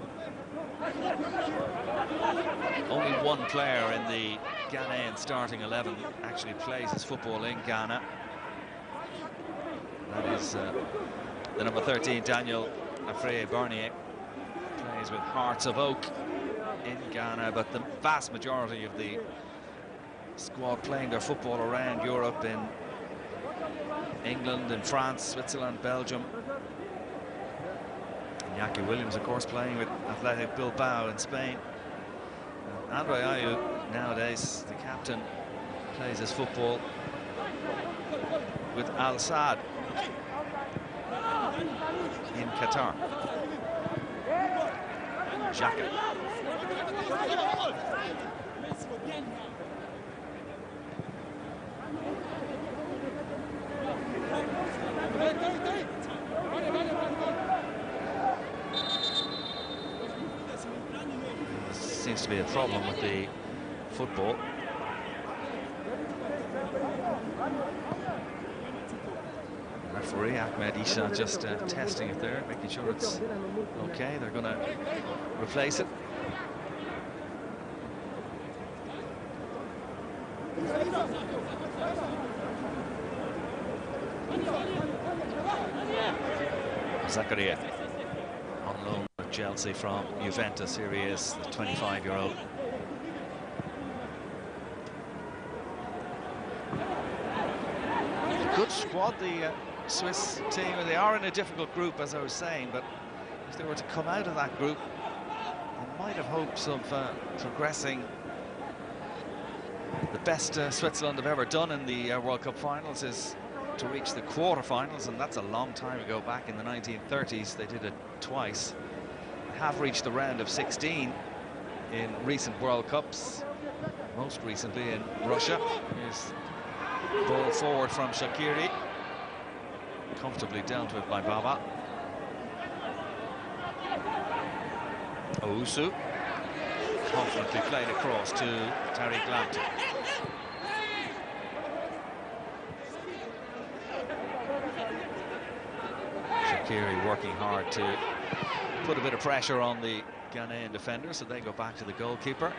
Only one player in the Ghanaian starting 11 actually plays his football in Ghana. That is the number 13, Daniel Afriyie Barnier. Plays with Hearts of Oak in Ghana, but the vast majority of the squad playing their football around Europe, in England, in France, Switzerland, Belgium. And Iñaki Williams, of course, playing with Athletic Bilbao in Spain. Andre Ayew nowadays the captain plays his football with Al Saad in Qatar. Xhaka. Seems to be a problem with the football. Referee Ahmed Isha just testing it there, making sure it's okay. They're going to replace it. Zakaria on loan with Chelsea from Juventus. Here he is, the 25-year-old. Good squad, the Swiss team. They are in a difficult group, as I was saying, but if they were to come out of that group, they might have hopes of progressing. The best Switzerland have ever done in the World Cup finals is to reach the quarter-finals, and that's a long time ago. Back in the 1930s, they did it twice. They have reached the round of 16 in recent World Cups, most recently in Russia. Here's ball forward from Shaqiri, comfortably dealt with by Baba. Owusu confidently played across to Tariq Lamptey. Shaqiri working hard to put a bit of pressure on the Ghanaian defender, so they go back to the goalkeeper.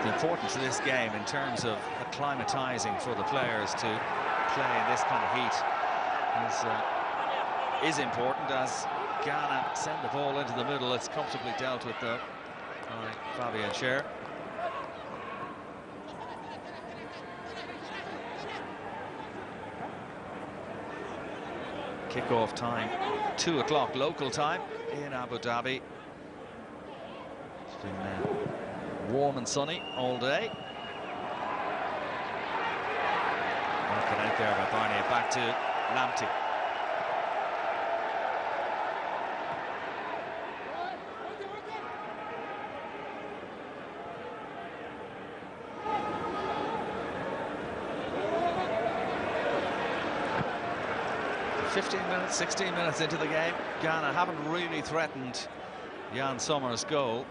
The importance of this game in terms of acclimatizing for the players to play in this kind of heat is important, as Ghana send the ball into the middle. It's comfortably dealt with though by Fabian Schär. Kick-off time, 2 o'clock local time in Abu Dhabi. It's been warm and sunny all day. Working out there by Barney, back to Lamptey. Minutes, 16 minutes into the game, Ghana haven't really threatened Jan Sommer's goal.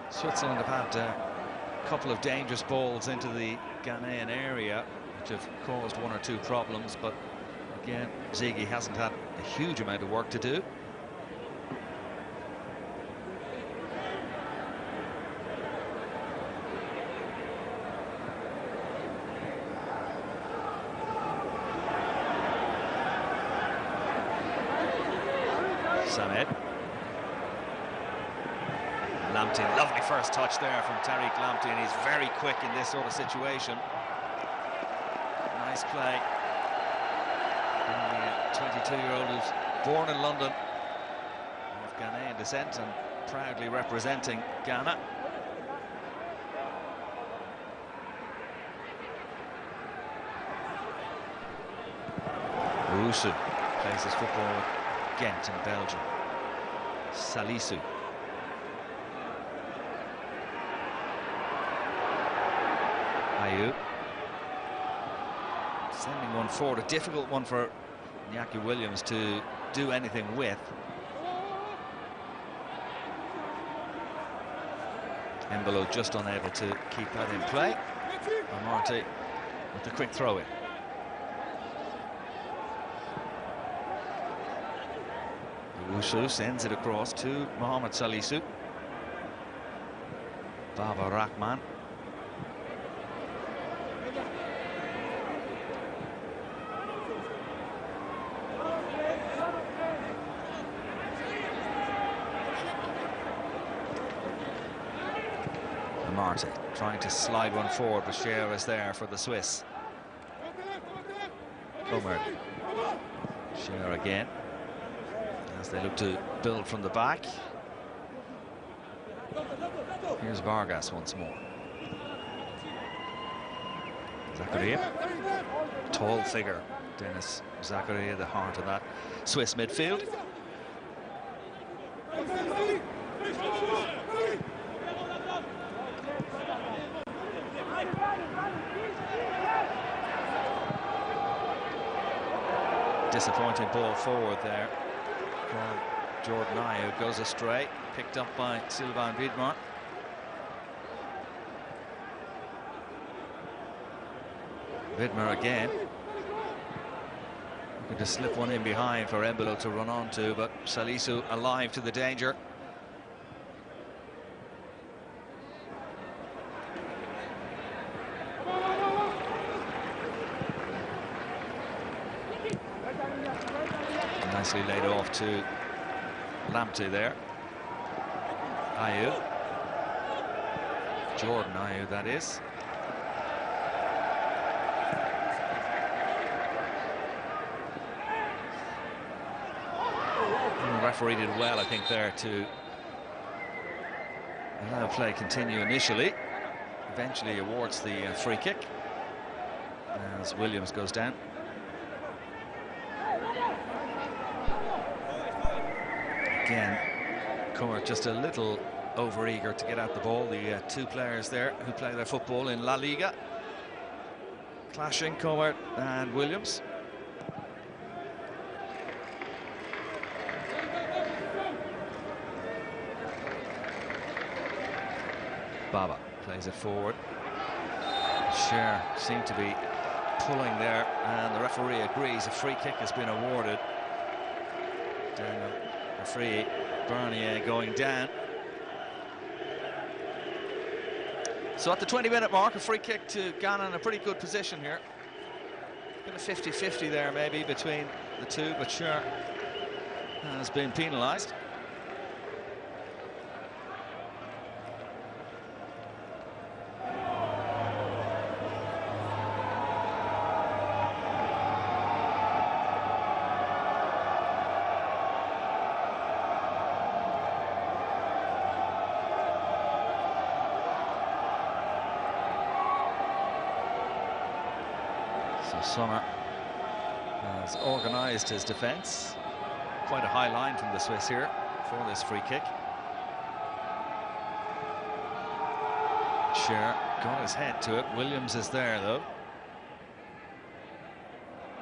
Switzerland have had a couple of dangerous balls into the Ghanaian area, which have caused 1 or 2 problems, but again, Ziggy hasn't had a huge amount of work to do. Samed. Lamptey, lovely first touch there from Tariq Lamptey, and he's very quick in this sort of situation. Nice play. The 22-year-old who's born in London, of Ghanaian descent, and proudly representing Ghana. Owusu plays his football with Ghent in Belgium. Salisu. Ayew. Sending one forward, a difficult one for Iñaki Williams to do anything with. Embolo just unable to keep that in play. Amartey with the quick throw in. Owusu sends it across to Mohamed Salisu. Baba Rahman. Amartey trying to slide one forward, but Schär is there for the Swiss. Comer. Share again as they look to build from the back. Here's Vargas once more. Zakaria, tall figure. Denis Zakaria, the heart of that Swiss midfield. Disappointing ball forward there from Jordan Ayew, goes astray, picked up by Sylvain Widmer. Widmer again. Looking to slip one in behind for Embolo to run onto, but Salisu alive to the danger. Nicely laid off to Lamptey there. Ayew. Jordan Ayew, that is. The referee did well, I think, there to allow play continue initially. Eventually awards the free kick as Williams goes down. Again, Comer just a little over-eager to get out the ball. The two players there who play their football in La Liga clashing, Comer and Williams. Baba plays it forward. Scher seemed to be pulling there, and the referee agrees a free kick has been awarded. Daniel Referee Bernier going down. So at the 20-minute mark, a free kick to Ghana in a pretty good position here. Been a 50-50 there maybe between the two, but Scher has been penalised. Sommer has organised his defence. Quite a high line from the Swiss here for this free kick. Scher got his head to it. Williams is there though.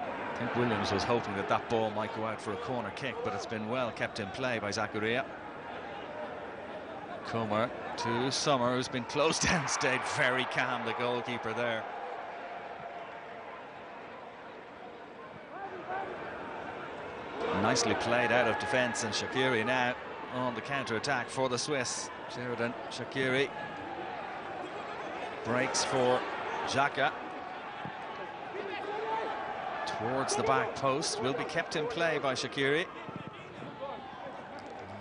I think Williams was hoping that that ball might go out for a corner kick, but it's been well kept in play by Zakaria. Comer to Sommer, who's been closed down, stayed very calm, the goalkeeper there. Nicely played out of defence, and Shaqiri now on the counter-attack for the Swiss. Sheridan Shaqiri breaks for Xhaka. Towards the back post, will be kept in play by Shaqiri.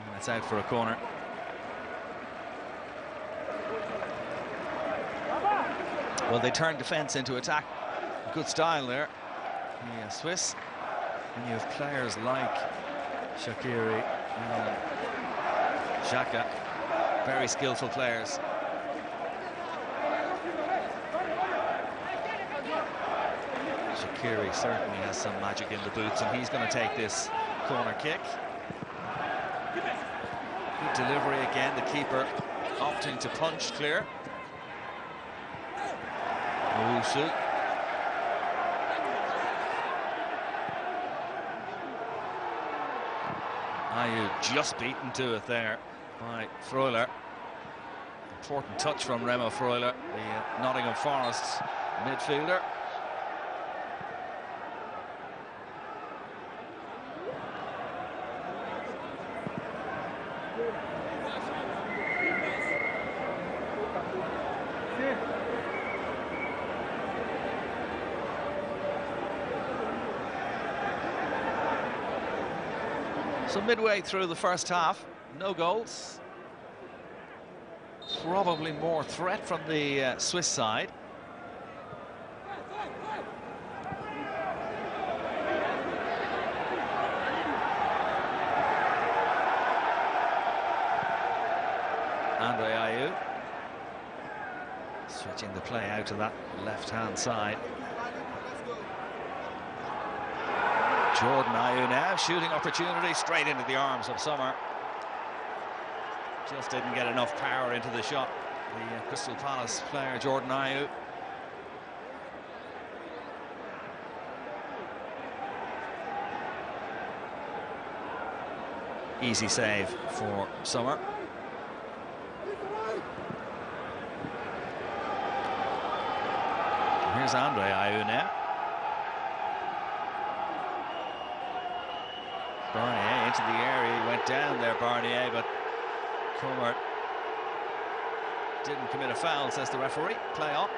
And it's out for a corner. Well, they turned defence into attack. Good style there. The Swiss. And you have players like Shaqiri and Xhaka, very skillful players. Shaqiri certainly has some magic in the boots, and he's going to take this corner kick. Good delivery again, the keeper opting to punch clear. Owusu. Ayew just beaten to it there by Freuler. Important touch from Remo Freuler, the Nottingham Forest midfielder. So midway through the first half, no goals. Probably more threat from the Swiss side. Andre Ayew. Switching the play out to that left-hand side. Jordan Ayew now, shooting opportunity straight into the arms of Summer. Just didn't get enough power into the shot. The Crystal Palace player, Jordan Ayew. Easy save for Summer. Here's Andre Ayew now. Barnier into the area. He went down there, Barnier, but Comer didn't commit a foul, says the referee. Play on.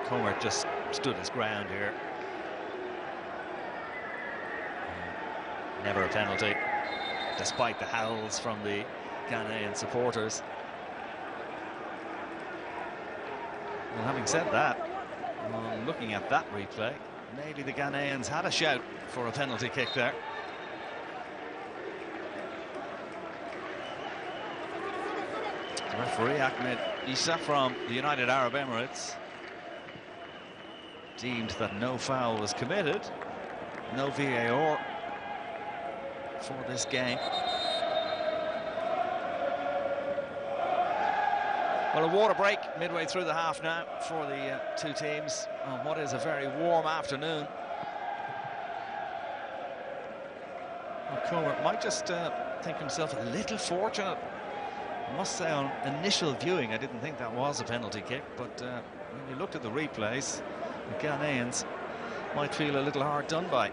Comer just stood his ground here. Never a penalty, despite the howls from the Ghanaian supporters. Well, having said that, looking at that replay, maybe the Ghanaians had a shout for a penalty kick there. The referee, Ahmed Issa from the United Arab Emirates, deemed that no foul was committed. No VAR for this game. Well, a water break midway through the half now for the two teams on what is a very warm afternoon. Well, Comer might just think himself a little fortunate. I must say, on initial viewing, I didn't think that was a penalty kick, but when you looked at the replays, the Ghanaians might feel a little hard done by.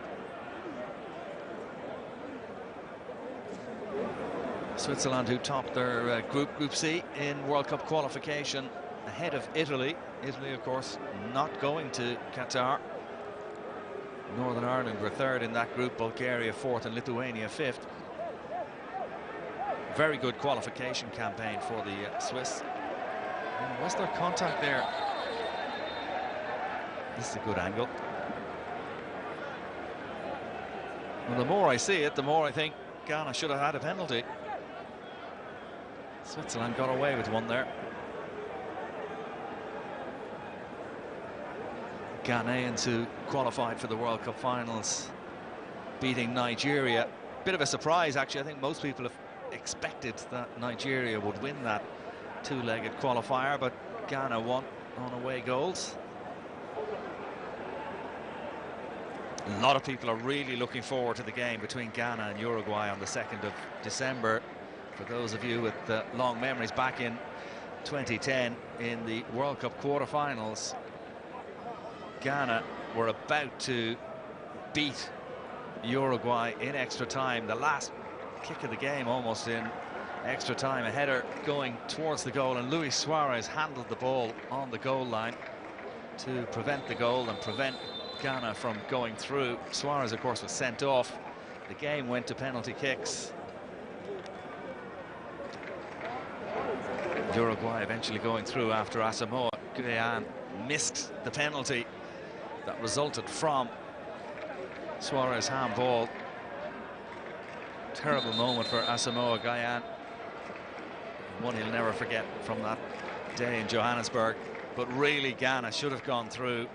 Switzerland, who topped their Group C in World Cup qualification ahead of Italy. Italy, of course, not going to Qatar. Northern Ireland were third in that group, Bulgaria fourth and Lithuania fifth. Very good qualification campaign for the Swiss. And was there contact there? This is a good angle. Well, the more I see it, the more I think Ghana should have had a penalty. Switzerland got away with one there. Ghanaians who qualified for the World Cup finals, beating Nigeria. Bit of a surprise, actually. I think most people have expected that Nigeria would win that two-legged qualifier, but Ghana won on away goals. A lot of people are really looking forward to the game between Ghana and Uruguay on the 2nd of December. For those of you with long memories, back in 2010 in the World Cup quarterfinals, Ghana were about to beat Uruguay in extra time. The last kick of the game, almost in extra time, a header going towards the goal, and Luis Suarez handled the ball on the goal line to prevent the goal and prevent Ghana from going through. Suarez, of course, was sent off. The game went to penalty kicks. Uruguay eventually going through after Asamoah Gyan missed the penalty that resulted from Suarez handball. Terrible moment for Asamoah Gyan. One he'll never forget from that day in Johannesburg. But really, Ghana should have gone through,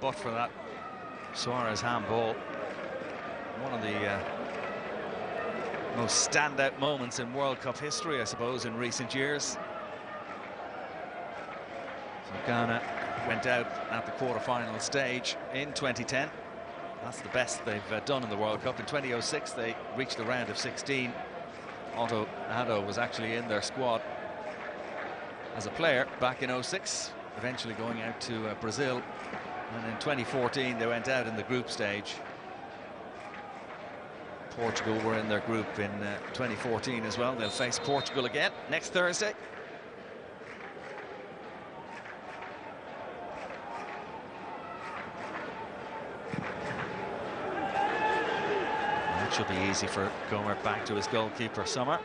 but for that Suarez handball. One of the most standout moments in World Cup history, I suppose, in recent years. So Ghana went out at the quarter-final stage in 2010. That's the best they've done in the World Cup. In 2006, they reached the round of 16. Otto Addo was actually in their squad as a player back in 06, eventually going out to Brazil. And in 2014, they went out in the group stage. Portugal were in their group in 2014 as well. They'll face Portugal again next Thursday. That should be easy for Gomer, back to his goalkeeper, Summer.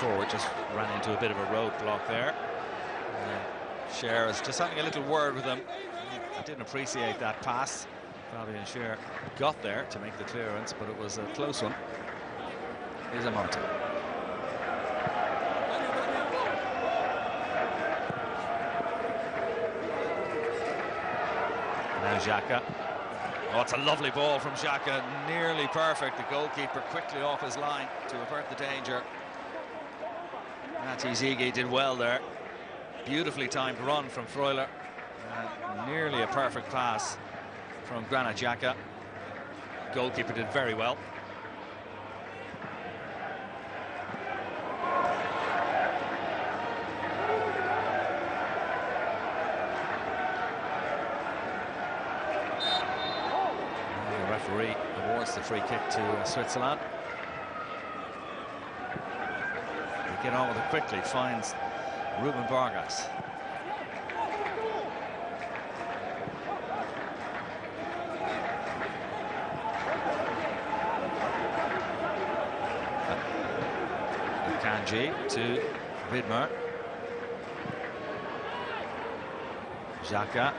forward, just ran into a bit of a roadblock there. Scher is just having a little word with him. I didn't appreciate that pass. Fabian Scher got there to make the clearance, but it was a close one. Here's Amarte. Now Xhaka. Oh, it's a lovely ball from Xhaka, nearly perfect. The goalkeeper quickly off his line to avert the danger. Mati Zigi did well there. Beautifully timed run from Freuler. Nearly a perfect pass from Granit Xhaka. Goalkeeper did very well. The referee awards the free kick to Switzerland. They get on with it quickly, finds Ruben Vargas. Kanji to Widmer. Xhaka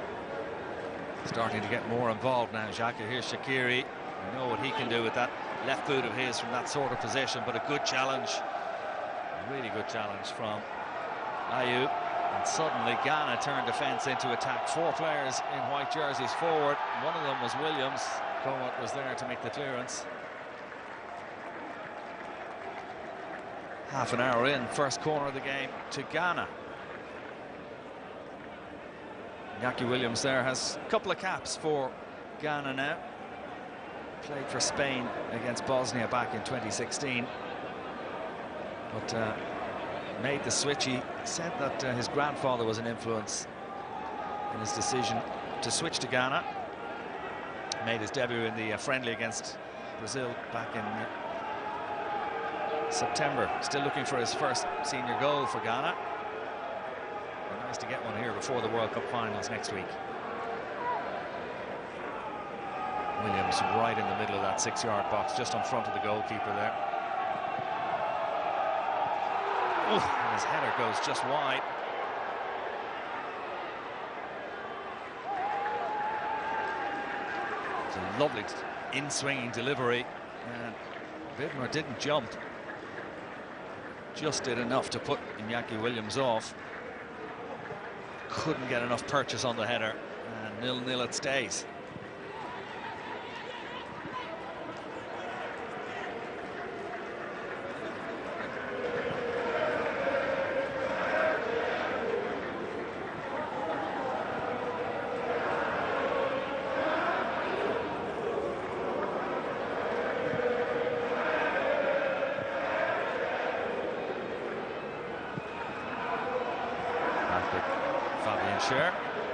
starting to get more involved now. Xhaka, here's Shaqiri. You know what he can do with that left boot of his from that sort of position, but a good challenge. A really good challenge from Ayew. And suddenly Ghana turned defence into attack. 4 players in white jerseys forward. One of them was Williams. Comet was there to make the clearance. Half an hour in, first corner of the game to Ghana. Iñaki Williams there has a couple of caps for Ghana now. Played for Spain against Bosnia back in 2016. But made the switch. He said that his grandfather was an influence in his decision to switch to Ghana. Made his debut in the friendly against Brazil back in September. Still looking for his first senior goal for Ghana. But nice to get one here before the World Cup finals next week. Williams right in the middle of that 6-yard box, just in front of the goalkeeper there. And his header goes just wide. It's a lovely in-swinging delivery, and Widmer didn't jump. Just did enough to put Iñaki Williams off. Couldn't get enough purchase on the header, and 0-0 it stays.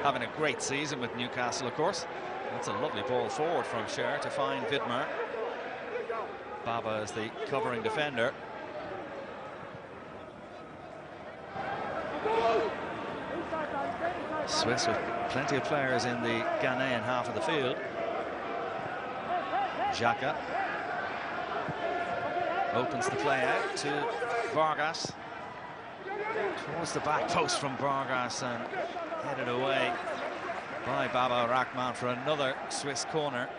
Having a great season with Newcastle, of course. That's a lovely ball forward from Scher to find Widmer. Baba is the covering defender. Swiss with plenty of players in the Ghanaian half of the field. Xhaka opens the play out to Vargas. Towards the back post from Vargas and headed away by Baba Rahman for another Swiss corner.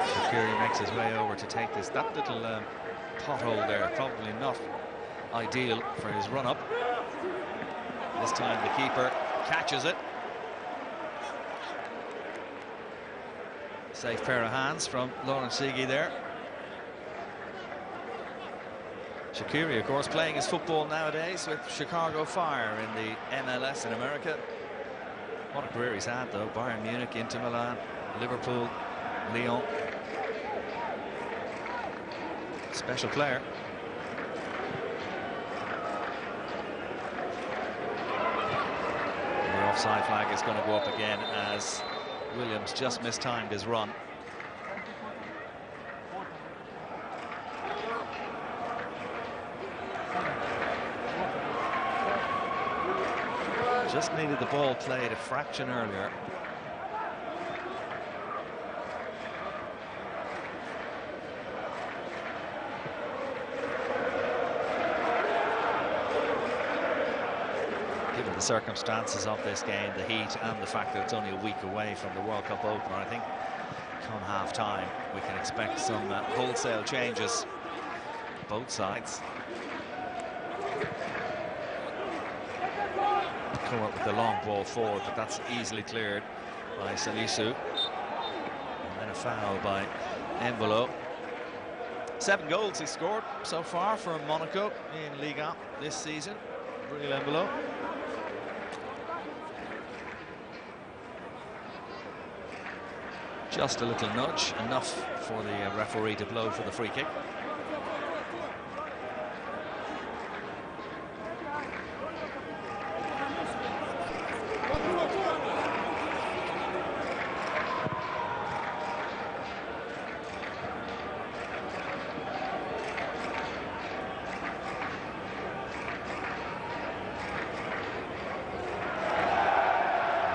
Shaqiri makes his way over to take this. That little pothole there, probably not ideal for his run-up. This time the keeper catches it. Safe pair of hands from Lawrence Sigi there. Shaqiri, of course, playing his football nowadays with Chicago Fire in the MLS in America. What a career he's had, though. Bayern Munich, Inter Milan, Liverpool, Lyon. Special player. And the offside flag is going to go up again as Williams just mistimed his run. Just needed the ball played a fraction earlier. Given the circumstances of this game, the heat, and the fact that it's only a week away from the World Cup opener, I think come half-time we can expect some wholesale changes both sides. Come up with the long ball forward, but that's easily cleared by Salisu. And then a foul by Embolo. 7 goals he scored so far for Monaco in Liga this season. Breel Embolo. Just a little nudge, enough for the referee to blow for the free kick.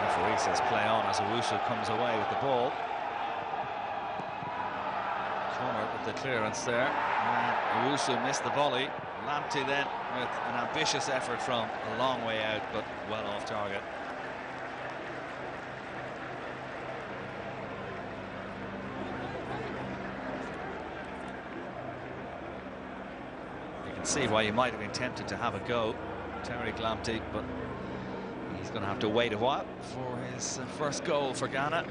Referee says play on as Owusu comes away with the ball. With the clearance there, and Owusu missed the volley. Lamptey then with an ambitious effort from a long way out, but well off target. You can see why you might have been tempted to have a go, Tariq Lamptey, but he's going to have to wait a while for his first goal for Ghana.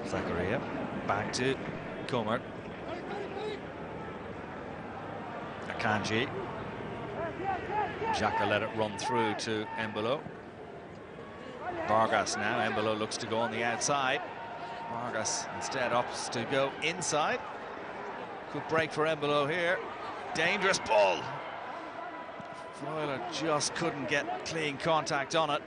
Zakaria back to Comer. Akanji. Xhaka let it run through to Embolo. Vargas now. Embolo looks to go on the outside. Vargas instead opts to go inside. Good break for Embolo here. Dangerous ball. Freuler just couldn't get clean contact on it.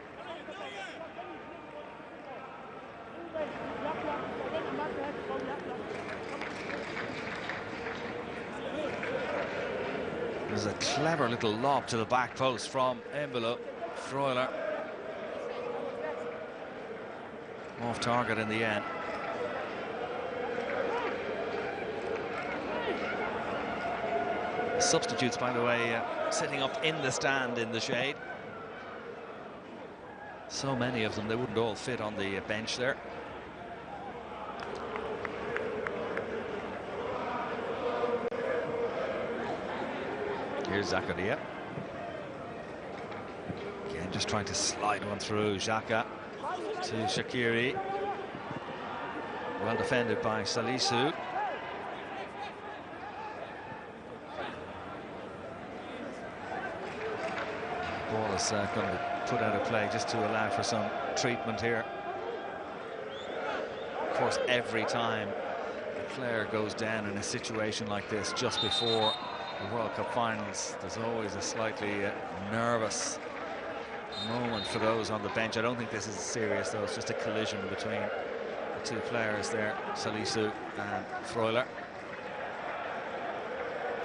There's a clever little lob to the back post from Embolo. Freuler off target in the end. Substitutes, by the way, sitting up in the stand in the shade. So many of them, they wouldn't all fit on the bench there. Here's Zakaria. Again, just trying to slide one through. Xhaka to Shaqiri. Well defended by Salisu. Ball is going to be put out of play just to allow for some treatment here. Of course, every time a player goes down in a situation like this just before the World Cup finals, there's always a slightly nervous moment for those on the bench. I don't think this is serious, though. It's just a collision between the two players there, Salisu and Freuler.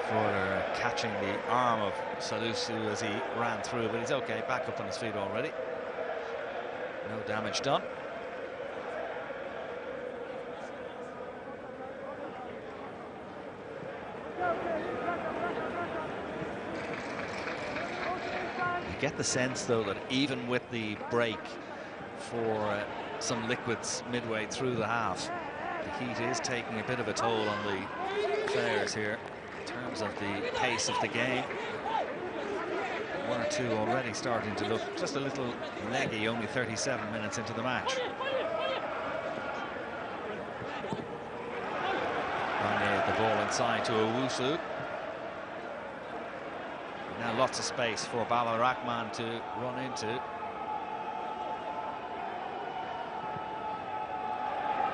Freuler catching the arm of Salisu as he ran through, but he's okay, back up on his feet already. No damage done. You get the sense, though, that even with the break for some liquids midway through the half, the heat is taking a bit of a toll on the players here in terms of the pace of the game. One or two already starting to look just a little leggy, only 37 minutes into the match. The ball inside to Owusu. Now lots of space for Baba Rahman to run into.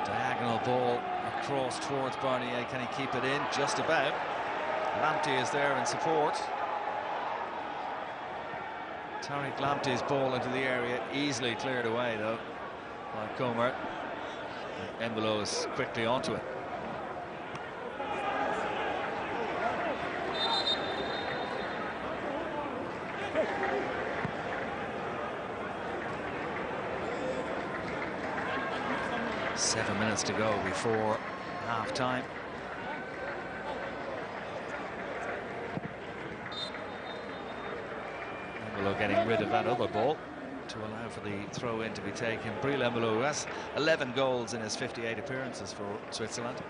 Diagonal ball across towards Barnier. Can he keep it in? Just about. Lamptey is there in support. Tariq Lamptey's ball into the area, easily cleared away though by Comer. Embolo is quickly onto it. Seven minutes to go before half-time. Embolo getting rid of that other ball to allow for the throw-in to be taken. Breel Embolo, who has 11 goals in his 58 appearances for Switzerland.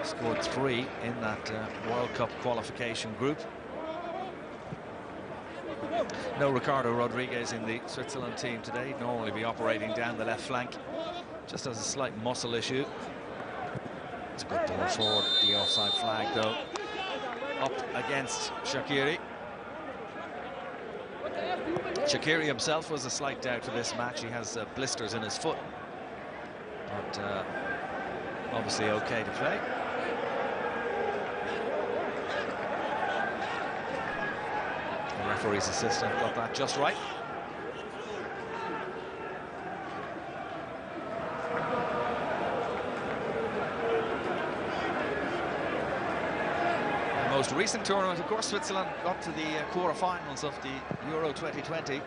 Scored 3 in that World Cup qualification group. No Ricardo Rodriguez in the Switzerland team today. He'd normally be operating down the left flank. Just has a slight muscle issue. It's a good ball forward. The offside flag, though, up against Shaqiri. Shaqiri himself was a slight doubt for this match. He has blisters in his foot, but obviously okay to play. The referee's assistant got that just right. Most recent tournament, of course, Switzerland got to the quarter-finals of the Euro 2020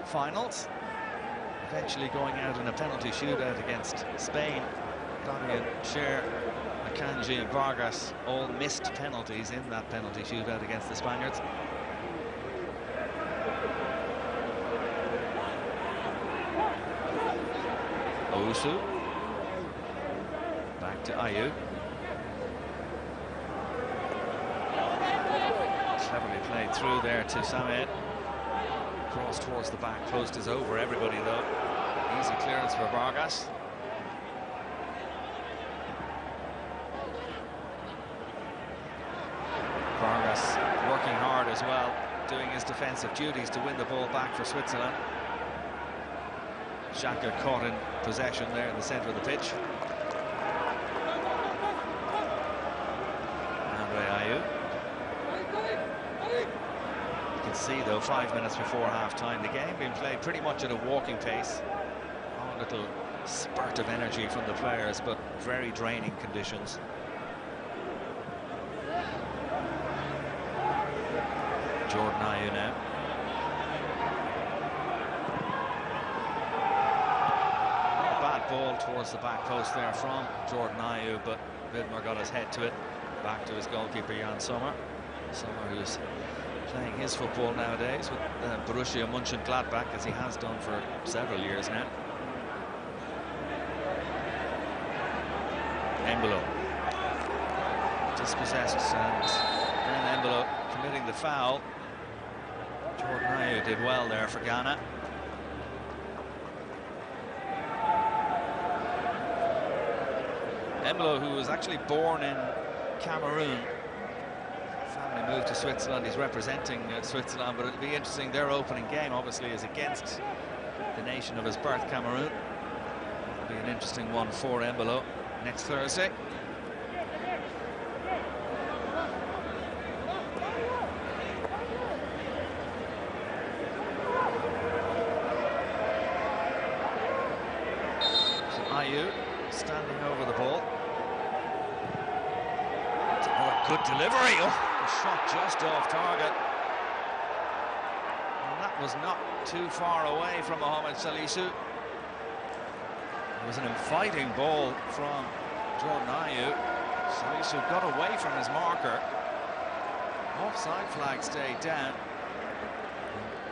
finals, eventually going out in a penalty shootout against Spain. Damian, Cher, Akanji and Vargas all missed penalties in that penalty shootout against the Spaniards. Owusu, back to Ayew. Cleverly played through there to Samed. Cross towards the back post is over everybody, though. Easy clearance for Vargas. Vargas working hard as well, doing his defensive duties to win the ball back for Switzerland. Xhaka caught in possession there in the centre of the pitch. Andre Ayew. You can see, though, 5 minutes before half-time, the game being played pretty much at a walking pace. A little spurt of energy from the players, but very draining conditions. Jordan Ayew now. A bad ball towards the back post there from Jordan Ayew, but Widmer got his head to it. Back to his goalkeeper, Jan Sommer. Sommer, who's playing his football nowadays with Borussia Mönchengladbach, as he has done for several years now. Embolo dispossessed, and then Embolo committing the foul. Jordan Ayew did well there for Ghana. Embolo, who was actually born in Cameroon, family moved to Switzerland. He's representing Switzerland, but it'll be interesting. Their opening game, obviously, is against the nation of his birth, Cameroon. It'll be an interesting one for Embolo next Thursday. So Ayew standing over the ball. Oh, good delivery. Oh, a shot just off target. And that was not too far away from Mohamed Salisu. It was an inviting ball from Jordan Ayew. Salisu got away from his marker. Offside flag stayed down.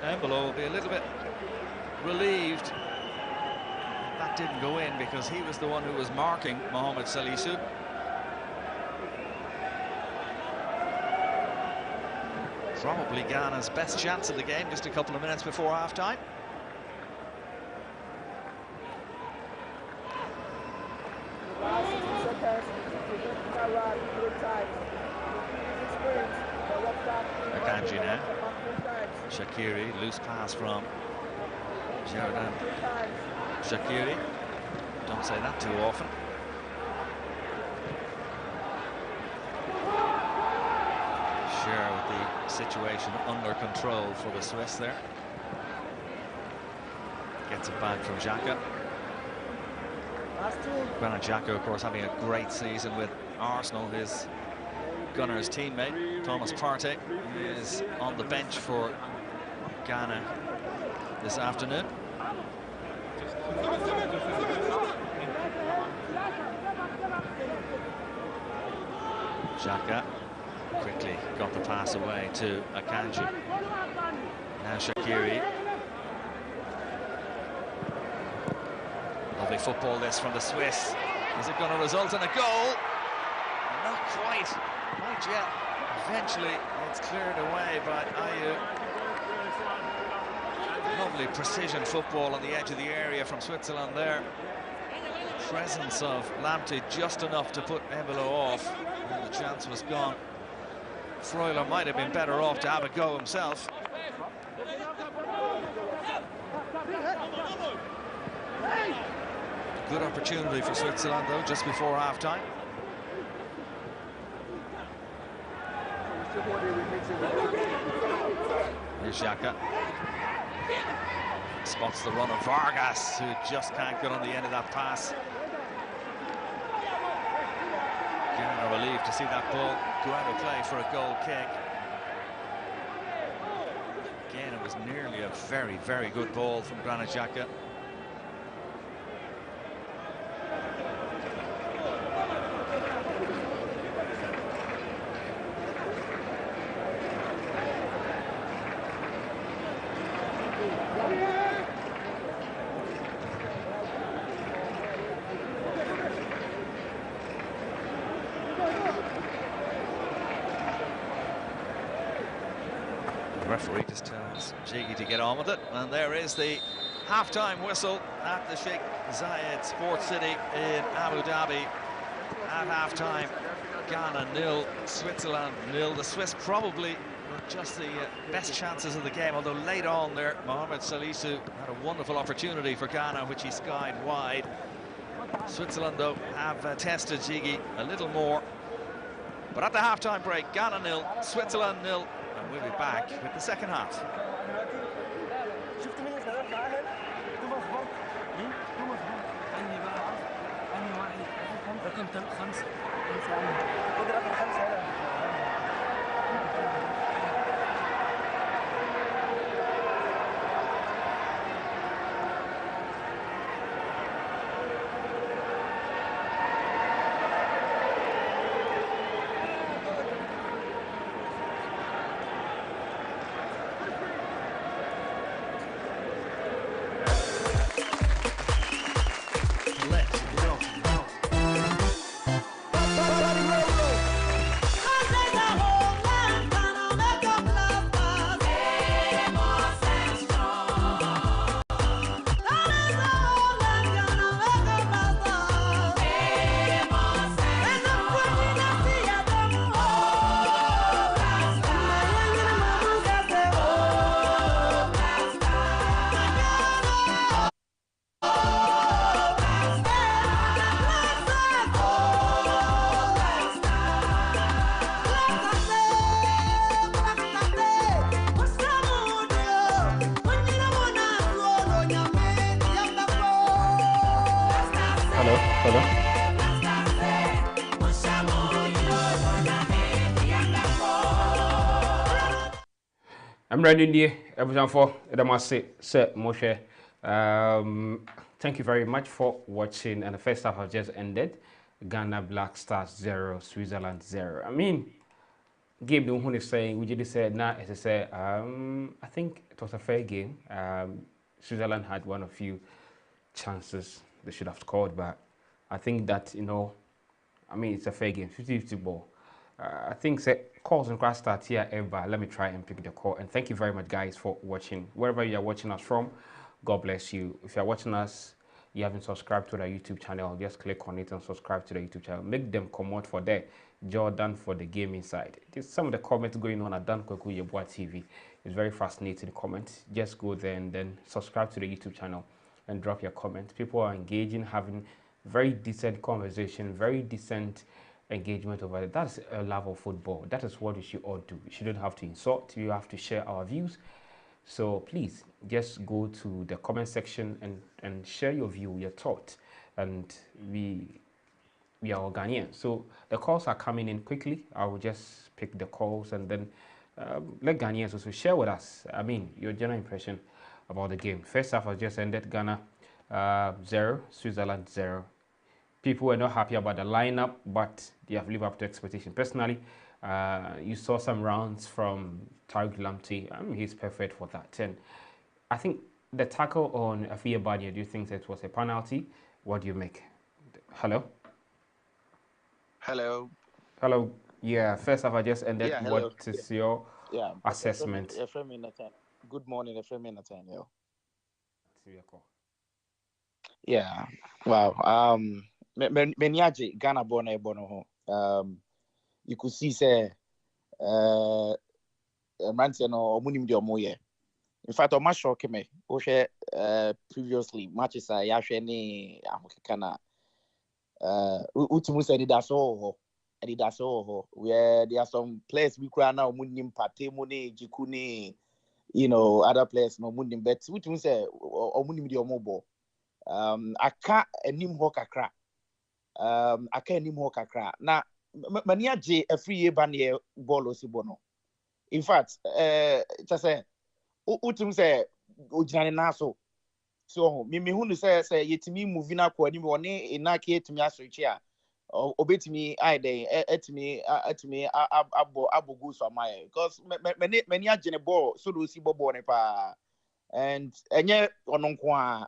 Embolo will be a little bit relieved that didn't go in, because he was the one who was marking Mohamed Salisu. Probably Ghana's best chance of the game, just a couple of minutes before half-time. Akanji now. Shaqiri, loose pass from Sheridan. Shaqiri, don't say that too often. Sher with the situation under control for the Swiss there. Gets it back from Xhaka. Granit Xhaka, of course, having a great season with Arsenal. His Gunners teammate, Thomas Partey, is on the bench for Ghana this afternoon. Xhaka quickly got the pass away to Akanji. Now Shaqiri. Lovely football this from the Swiss. Is it going to result in a goal? Not quite. Not yet. Eventually it's cleared away by Ayew. Lovely precision football on the edge of the area from Switzerland there. Presence of Lamptey just enough to put Embolo off, and the chance was gone. Freuler might have been better off to have a go himself. Good opportunity for Switzerland though, just before half-time. Here's Xhaka. Spots the run of Vargas, who just can't get on the end of that pass. Ghana relieved to see that ball go out of play for a goal kick. Again, it was nearly a very, very good ball from Granit Xhaka. Referee just tells Jiggy to get on with it, and there is the half-time whistle at the Sheikh Zayed Sports City in Abu Dhabi. At half-time, Ghana 0, Switzerland 0. The Swiss probably with just the best chances of the game, although late on there, Mohamed Salisu had a wonderful opportunity for Ghana, which he skied wide. Switzerland, though, have tested Jiggy a little more. But at the half-time break, Ghana 0, Switzerland 0. And we'll be back with the second half. I'm ready, dear. Everyone for Edamase, Sir Moshe. Thank you very much for watching. And the first half has just ended. Ghana Black Stars 0, Switzerland 0. I mean, game the one is saying, we just said, nah, as I said, I think it was a fair game. Switzerland had one of few chances they should have scored, but I think that, you know, I mean, it's a fair game, 50-50 ball. I think calls and crash start here ever. Let me try and pick the call. And thank you very much, guys, for watching. Wherever you are watching us from, God bless you. If you are watching us, you haven't subscribed to the YouTube channel, just click on it and subscribe to the YouTube channel. Make them come out for the Jordan for the game inside. There's some of the comments going on at Dan Kweku Yeboah TV. It's very fascinating comments. Just go there and then subscribe to the YouTube channel and drop your comments. People are engaging, having very decent conversation, very decent engagement over it. That's a love of football. That is what we should all do. You shouldn't have to insult. You have to share our views. So please just go to the comment section and share your view, your thought. and we are all Ghanaians. So the calls are coming in quickly. I will just pick the calls and then let Ghanaians also share with us, I mean, your general impression about the game. First half has just ended. Ghana 0, Switzerland 0. People were not happy about the lineup, but they have lived up to expectation. Personally, you saw some rounds from Tariq Lamptey. I mean, he's perfect for that. And I think the tackle on Afia Banya, do you think that was a penalty? What do you make? Hello? Hello. Hello. Yeah, first half I just ended. Yeah, hello. What is your Yeah, assessment? Efremi Nathan. Good morning, Efremi Nathaniel. Yeah. Wow. Menyaji Ghana born a bono. You could see say Mantiano or Munim de Omoye. In fact, on my show came previously matches I Yasheni Amokana Utimu said that's all. That's all. Where there are some players we cry now Munim Pate Mone Jikuni, other players no Munim bet Utimu say or Munim de Omobo. I can't nim hokakra. I can't nim hokakra. Now mania J a free banner ball osibono. In fact, just say Utum say Ujani Naso. So me who say yetimi moving up kwa nimi one inaki etimi asrichia. Obetimi aide etimi abo go so amaye. Because many agene ball so do si bobo ne pa. And enye ononkwa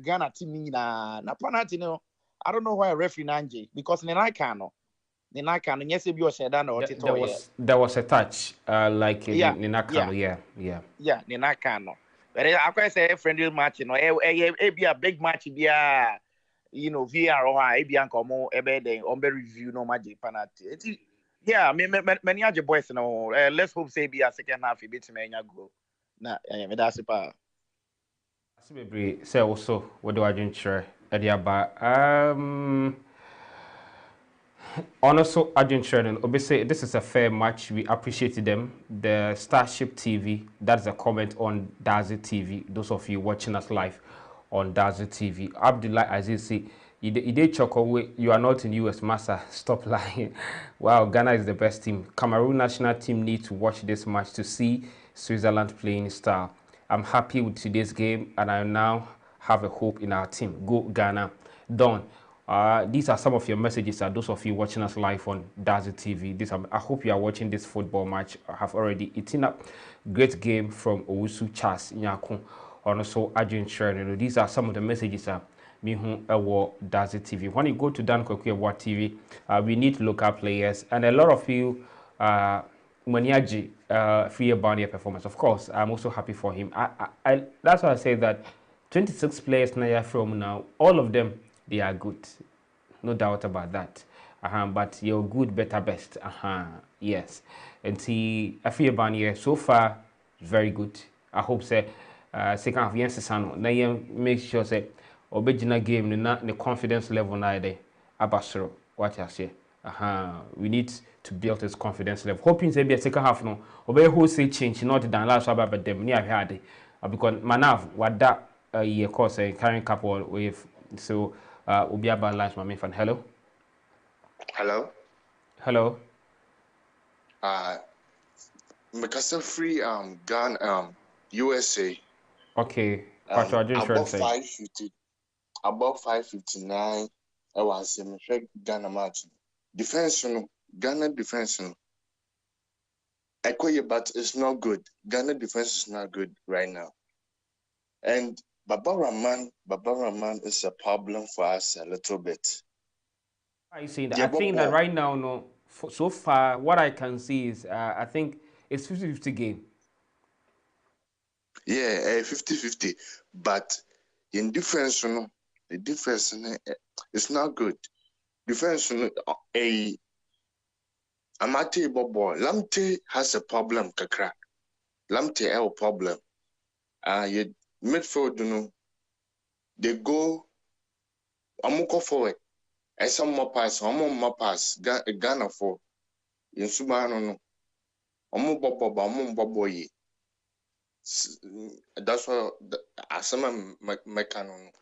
Ghana team na penalty no. I don't know why referee nanje because there was a touch like yeah, Ninakano, yeah. Ninakano. But I quite say friendly match, be a big match be a VR or be ankomo ebe review no magic penalty. Yeah, many other boys let's hope say be a second half a bit go. Na that's it pa. Say also what do I share also, Adrian Sheridan, obviously, this is a fair match. We appreciated them. The Starship TV, that's a comment on Dazi TV. Those of you watching us live on Dazi TV. Abdullah Aziz, you are not in US, Massa. Stop lying. Wow, Ghana is the best team. Cameroon national team need to watch this match to see Switzerland playing style. I'm happy with today's game, and I now have a hope in our team. Go Ghana. Done. These are some of your messages, those of you watching us live on Dazi TV. I hope you are watching this football match. I have already eaten up. Great game from Owusu Charles Nyakun, and also Adrian Sheridan. These are some of the messages me who Dazi TV. When you go to Dan Kwekwe TV, we need local players, and a lot of you Maniaji Free Barnier performance. Of course, I'm also happy for him. That's why I say that 26 players now from now, all of them. They are good, no doubt about that. But you're good, better, best. Yes. And see, Afia Barnier so far very good. I hope say second half yes sano. Na make sure say original game the confidence level na there. Abasro, what I say. We need to build this confidence level. Hoping say be a second half no. Obey who say change not than last about them near had because Manav what that year course carrying couple with so. Ubi about lunch, my fan. Hello. Hello. Mikasa free Ghana USA. Okay. Above 550. Above 559. I was in Ghana match. Defense, Ghana defense. But it's not good. Ghana defense is not good right now. And Baba Rahman is a problem for us a little bit. I see that. I think that right now, no. So far, what I can see is, I think it's 50-50 game. Yeah, 50-50. But in defense, the defense is not good. Defense, Amate Bobo, Lamptey has a problem, Kakra. Lamptey has a problem. Midfield, they go, I'm go forward. And some more pass, Ghana for in Subano. Boy. That's what I some mechanic.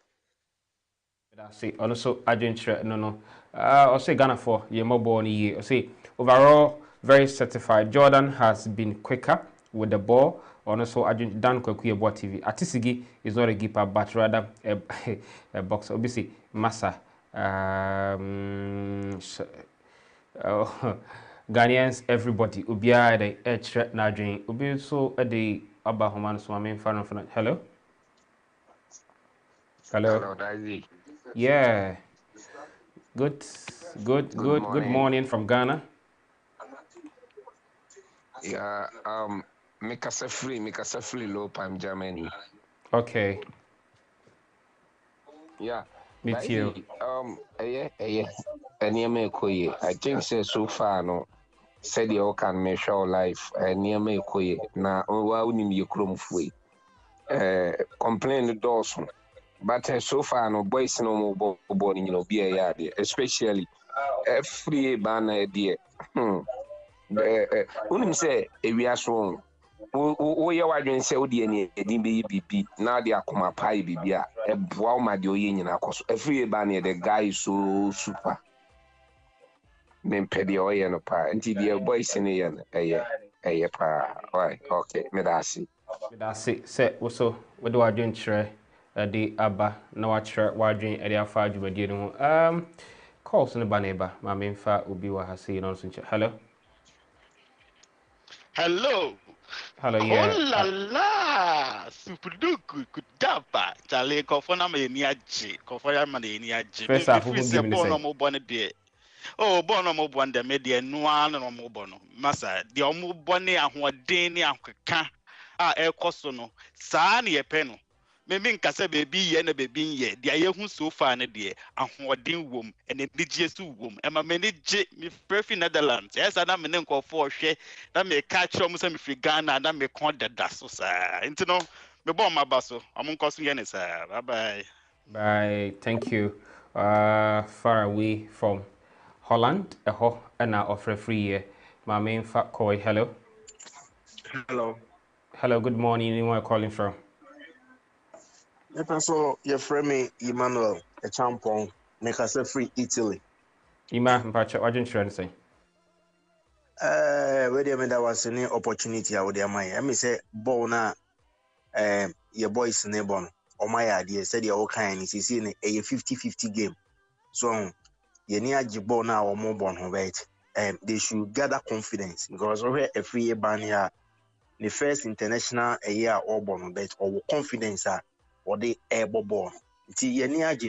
See, also agent no. I say Ghana for your mobile year. I say overall very certified. Jordan has been quicker with the ball. Also, agent Dan Kwaku Eboa TV. Atisigi is not a keeper, but rather a boxer. Obviously, Massa. Ghanaians, everybody. Ubia the edge na dream. Ubi so a day about Homan Swami fan. Hello. Hello, Daisy. Yeah. Good morning from Ghana. Yeah, Mikasa free low time Germany. Okay. Yeah. Me too. I think so far no said you can measure life near me koye na wa unim ye krom fue complain Dawson. But so far, no boys no more born, you know, be a yard, especially free banner dear. Unim say, if we are strong, we are doing so DNA, DBB, now they are come pie, Bibia, a bow my doing in a course. A free banner, the guy is so super. Men pedi oil and a pie, and TB boys in a pa. Right, okay, Medasi. Medasi, say, also, what do I do in Tre? The Abba, no, I try warding at the Alpha Jumadino. Calls in the Baneba, my main fat will be what I see on Sunche. Hello. Hello. Yeah. Oh la la. Superduku could dapa. Tale Kofona Maniaji. Kofaya Maniaji. First half, who give me the bonnet dear. Oh, Bono Mobon, the media, Nuan and Mobono. Massa, the Omo Bonnie and Huadini and Kaka. El Cosono. Sani a peno. Maybe nkasa baby ye na baby ye dia ye hu so far na de ahoden wom ene digye so wom e ma me ne je me prefi Netherlands yes na me ne nkofo hwe na me ka kiro mo se me fi Ghana na me kon dada so sa nti no me bo ma ba so am nkoso ye ne sa bye thank you far away from Holland na offer free here my main fat call hello good morning where are you calling from? So your friend Emmanuel, a champion, make us free Italy. What you trying to say? Where there was any opportunity out there, my I say, Bona, your boys neighbor, or my idea said you're all kind. Is in a 50-50 game. So you near Jibona or more born, right? They should gather confidence because over a free year ban here, the first international a year or born, bet or confidence or the airborne.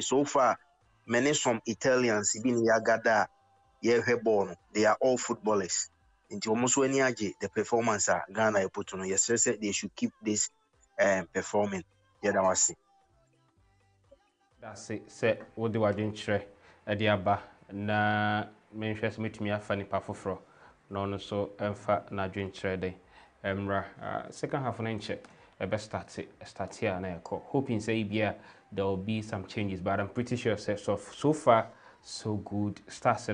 So far, many some Italians been yagada born. They are all footballers. Into almost when the performance Ghana put on yes, they should keep this performing. Yeah, that was it. That's it. Say what do I do try Adiaba na mentions me to me a funny pafofro. No so na drink trade. Second half of an inch. Best start here and I call. Hoping say there will be some changes, but I'm pretty sure so far so good. Starts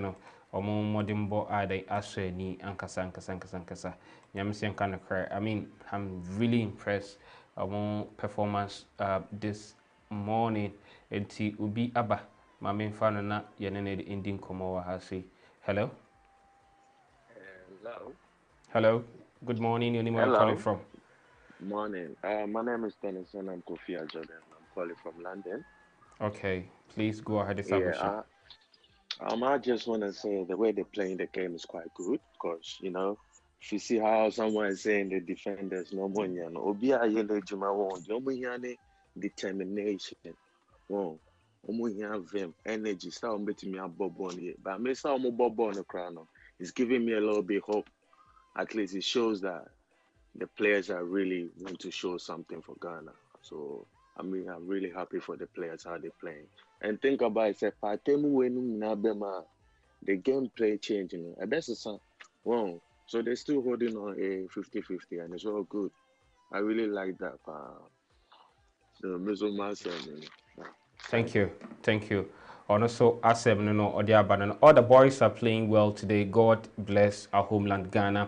omo modern bo ade aswe ni ankasa. Nyamisi kind cry. I mean, I'm really impressed performance this morning. Enti ubi aba my main fan na yenene ending komo wa ha say hello. Hello. Good morning. Your name where calling from? Morning. My name is Dennis and I'm Kofi Jordan. I'm calling from London. Okay, please go ahead. I just want to say the way they're playing the game is quite good because, you know, if you see how someone is saying the defenders, no more, you know, Obia Yele Juma won't, no more determination. Won't, have them energy. Start making me a bob on it. But I may start more bob on the crown. It's giving me a little bit hope. At least it shows that the players are really want to show something for Ghana. So, I mean, I'm really happy for the players, how they're playing. And think about it, the gameplay changing. I bet it's wrong. So they're still holding on a 50-50 and it's all good. I really like that. Thank you. Also, Asem no Odiaba, all the boys are playing well today. God bless our homeland, Ghana.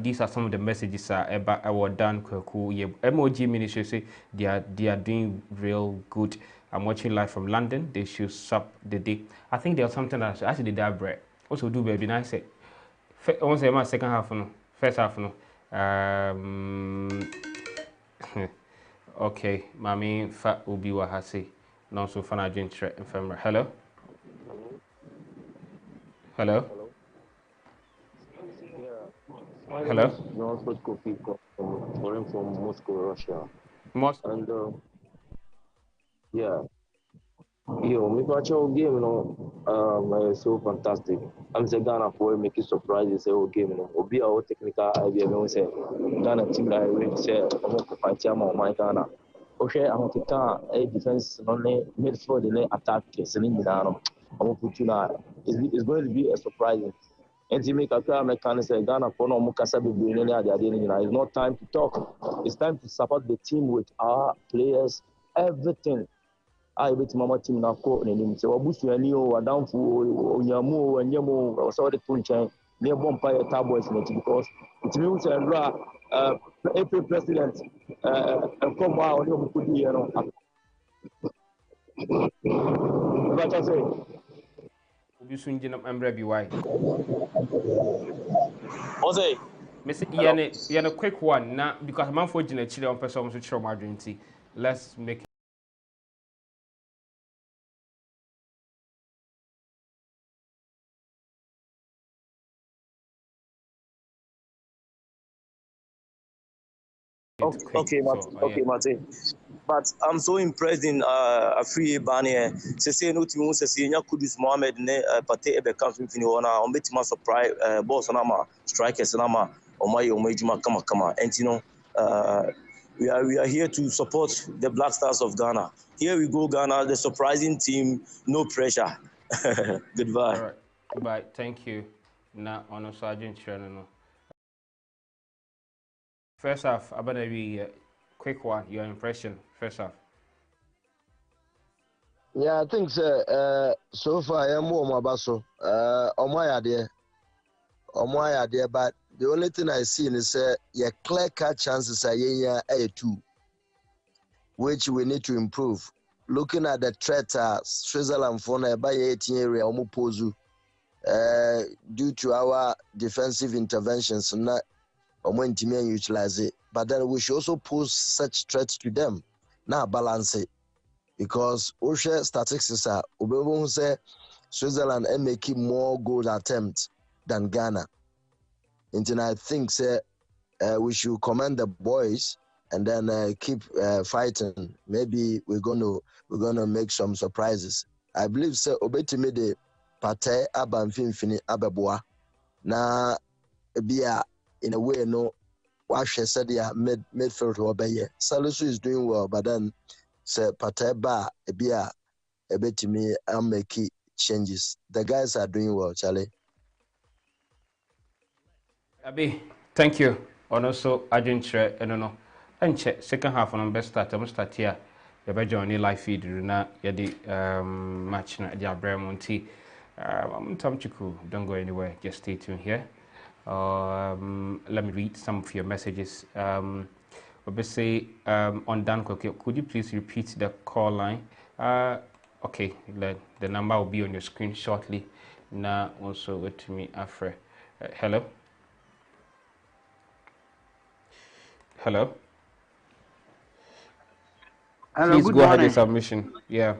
These are some of the messages about our Dan Kweku MOG ministry say they are doing real good. I'm watching live from London. They should sub the day. I think there was something that I actually did that bread. Also do baby. Nice. I want to say my second half no, first half no. Okay, Mami fa ubi wa hasi. Non so fana drink infirmary. Hello. Hello. Hello. Foreign from Moscow, Russia. Moscow. And yeah. Yo, me watch our game, you know, it's so fantastic. I'm saying Ghana for making surprises, say whole game, you know. Obi our technical idea, we say Ghana team that I really say I'm going to fight him on my Ghana. Okay, I'm going to a defense, not midfield, the attack, sending it down. I'm going to put you now. It's going to be a surprise. And to make a clear mechanism, Ghana for no Mukasa be bringing there. It's not time to talk. It's time to support the team with our players, everything. I bet mama team na ko nenim se wabusu ani o adamfu onyamu anyamo o so de tunchan ne bompa ya Cowboys net because it means April president come out on you could you know what I say obisu njina embre bi why Jose Miss Yana quick one now because man for jina chile on person so chiro madrinti let's make Okay, Mate. But I'm so impressed in Afriye Bane. Say no to me say nya Kudus Mohammed ne Pate ebe kan fini wona on betima surprise boss na ma strikers na ma omajuma kama and you know we are here to support the Black Stars of Ghana. Here we go Ghana, the surprising team, no pressure. Goodbye. All right. Goodbye. Thank you. Na ono Sergeant Cherno. First half, I'm going to be quick one, your impression, first half. Yeah, I think so far I'm more basso. On my idea, but the only thing I see is your clear cut chances are A2, which we need to improve. Looking at the threat, Switzerland for by 18 area, Omupozu, due to our defensive interventions, not utilize it, but then we should also pose such threats to them. Now balance it, because OSHA statistics are say Switzerland are making more goal attempts than Ghana. And I think we should commend the boys and then keep fighting. Maybe we're gonna make some surprises. I believe obetime de Pate Abamfini Ababwa na bia. In a way, no, Washa said, yeah, midfield to obey. Salisu is doing well, but then say Pateba, a beer, a bit to me, I'll make changes. The guys are doing well, Charlie. Abi, thank you. And also, I didn't share, no. And check second half on best start. I'm start here. The better on the live feed, na yadi match na the Abramonti. I'm Tom Chiku. Don't go anywhere. Just stay tuned here. Let me read some of your messages. Obviously, on Dan, could you please repeat the call line? Okay, the number will be on your screen shortly. Now, also go to me after. Hello? Hello? Hello, please go ahead with submission. Yeah.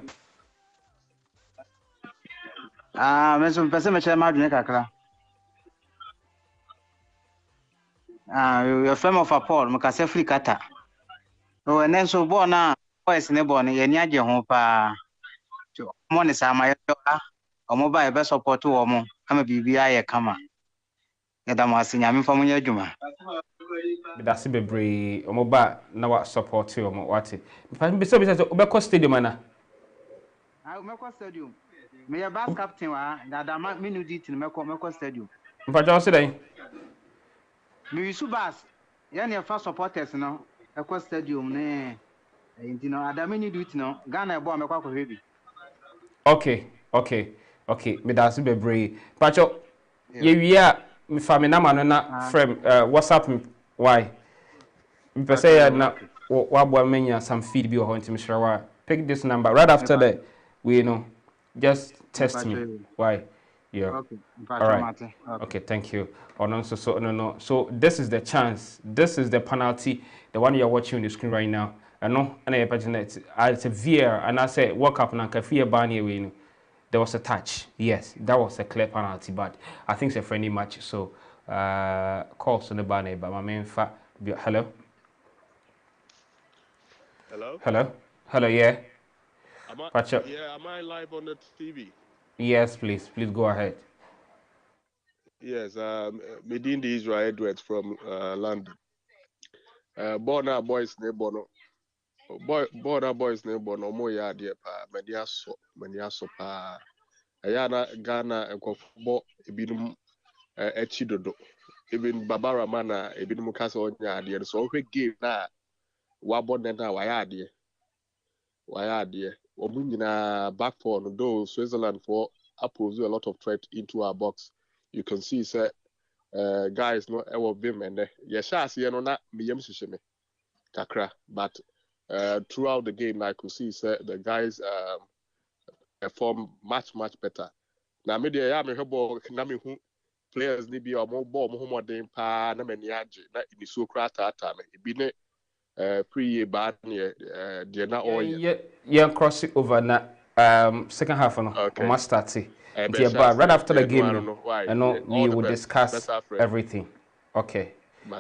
Your firm of a Paul, Macassa Free Kata. Oh, and then so born now, boys in the born, and Yaja Hopa. Monisa, my or mobile best support to or more. I'm a BBI, come on. Yadamas, I'm from Yajuma. That's a bit brave. Or mobile, now what support to or what it. Besides, Obeko Stadium, Anna. I will make stadium. May a bass captain, that I might mean to Meko Stadium. But just today. Me subas ya ne fa supporters no ekwa stadium ne enti no adamini do it no Ghana ebo amekwa ko hwebi. Okay me da se bebre pacho ye wia me fa me na ma no na frame WhatsApp me why me pese ya na wa bo menya some feed bi ho enti me hwera wa Pick this number right after that. We just test me. Why? Yeah. Okay. All right. Okay. Thank you. Oh no. No. So this is the chance. This is the penalty. The one you're watching on the screen right now. I know. And it's a VAR. And I say walk up and Kafia Barney we there was a touch. Yes, that was a clear penalty. But I think it's a friendly match. So calls on the Barney. But my main fact. Hello. Hello. Yeah. Am I live on the TV? Yes, please go ahead. Yes, Medindi Israel Edwards from London. Born boys neighbor no. Boys neighbor no more ya dear pa mediaso pa. Ayana Ghana and Kofbo ebinum echidodo. Even Babara mana ebinum kasa onya dear so we game na wabon na why dear. Omunyina back for though Switzerland for pose a lot of threat into our box. You can see say guys no ever vim and yes you know not me kakra but throughout the game I could see say the guys perform much better. Now media ya me hebo na me hu players ni bi o mo ball mo homoden pa na mani age na ni so kra ta me bi ne pre bad near na all yeah cross it over na second half no almost started but right after the game I know we will discuss everything. Okay,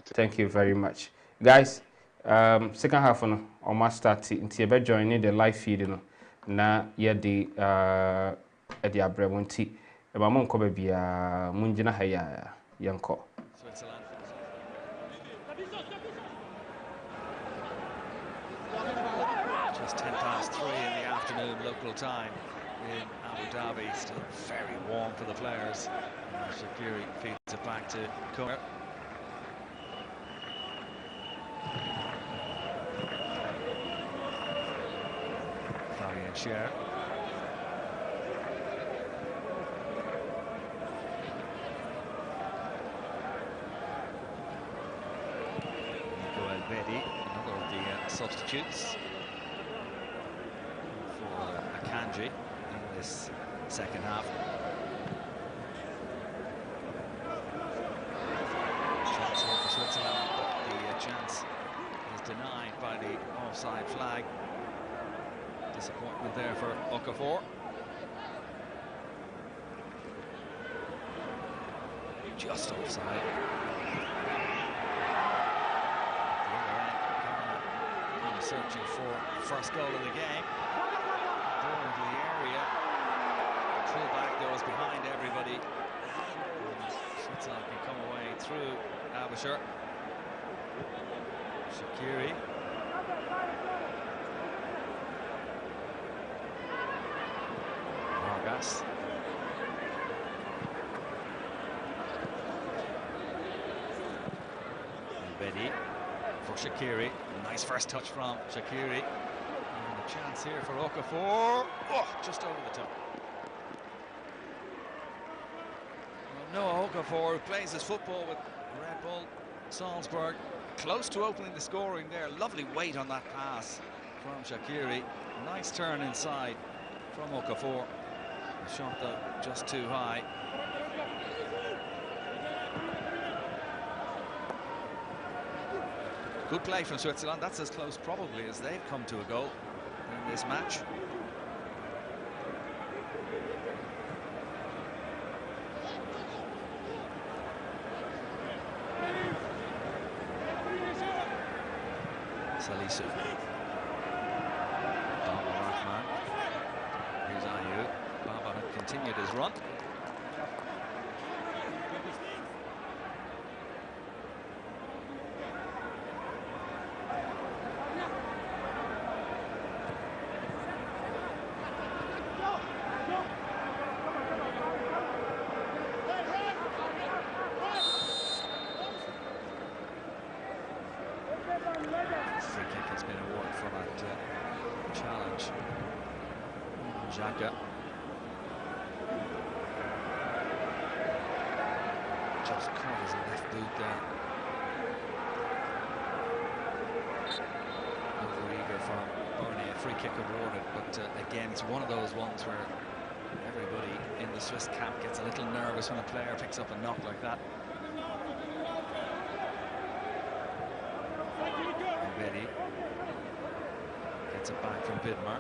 thank you very much guys. Second half no almost started until you joining the live feed no na yeah the abrabonti e ba mon ko ba bia mun gina ha ya yanko Switzerland. Just 3:10 in the afternoon local time in Abu Dhabi. Still very warm for the players. Shaqiri feeds it back to Kumar. Fabian Schär. Nico Elvedi, another of the substitutes for Akanji in this second half. Chance here for Switzerland, but the chance is denied by the offside flag. Disappointment there for Okafor. Just offside. The other end, Ghana searching for first goal of the game. Door into the area. Full back goes behind everybody. Switzerland can come away through Abusher. Shaqiri. Vargas. Elvedi for Shaqiri. Nice first touch from Shaqiri. And a chance here for Okafor. Oh, just over the top. Well, Noah Okafor, who plays his football with Red Bull Salzburg, close to opening the scoring there. Lovely weight on that pass from Shaqiri. Nice turn inside from Okafor. The shot though just too high. Good play from Switzerland. That's as close probably as they've come to a goal in this match. Salisu. Baba Rahman. Here's Ayew. Baba had continued his run. Free kick has been awarded for that challenge. Xhaka. Just caught his left boot there. Over eager from Already a free kick awarded, but again, it's one of those ones where everybody in the Swiss camp gets a little nervous when a player picks up a knock like that. Elvedi gets it back from Vidmar.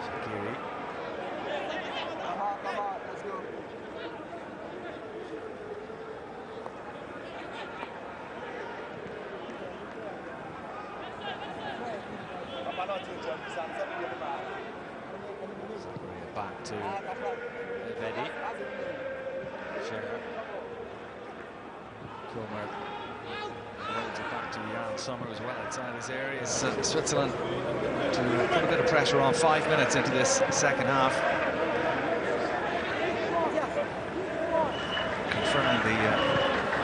Shaqiri. Back to Elvedi. Scherer. Kilmer rolls it back to Jan Sommer as well outside his area. Switzerland to put a bit of pressure on 5 minutes into this second half. Confirming the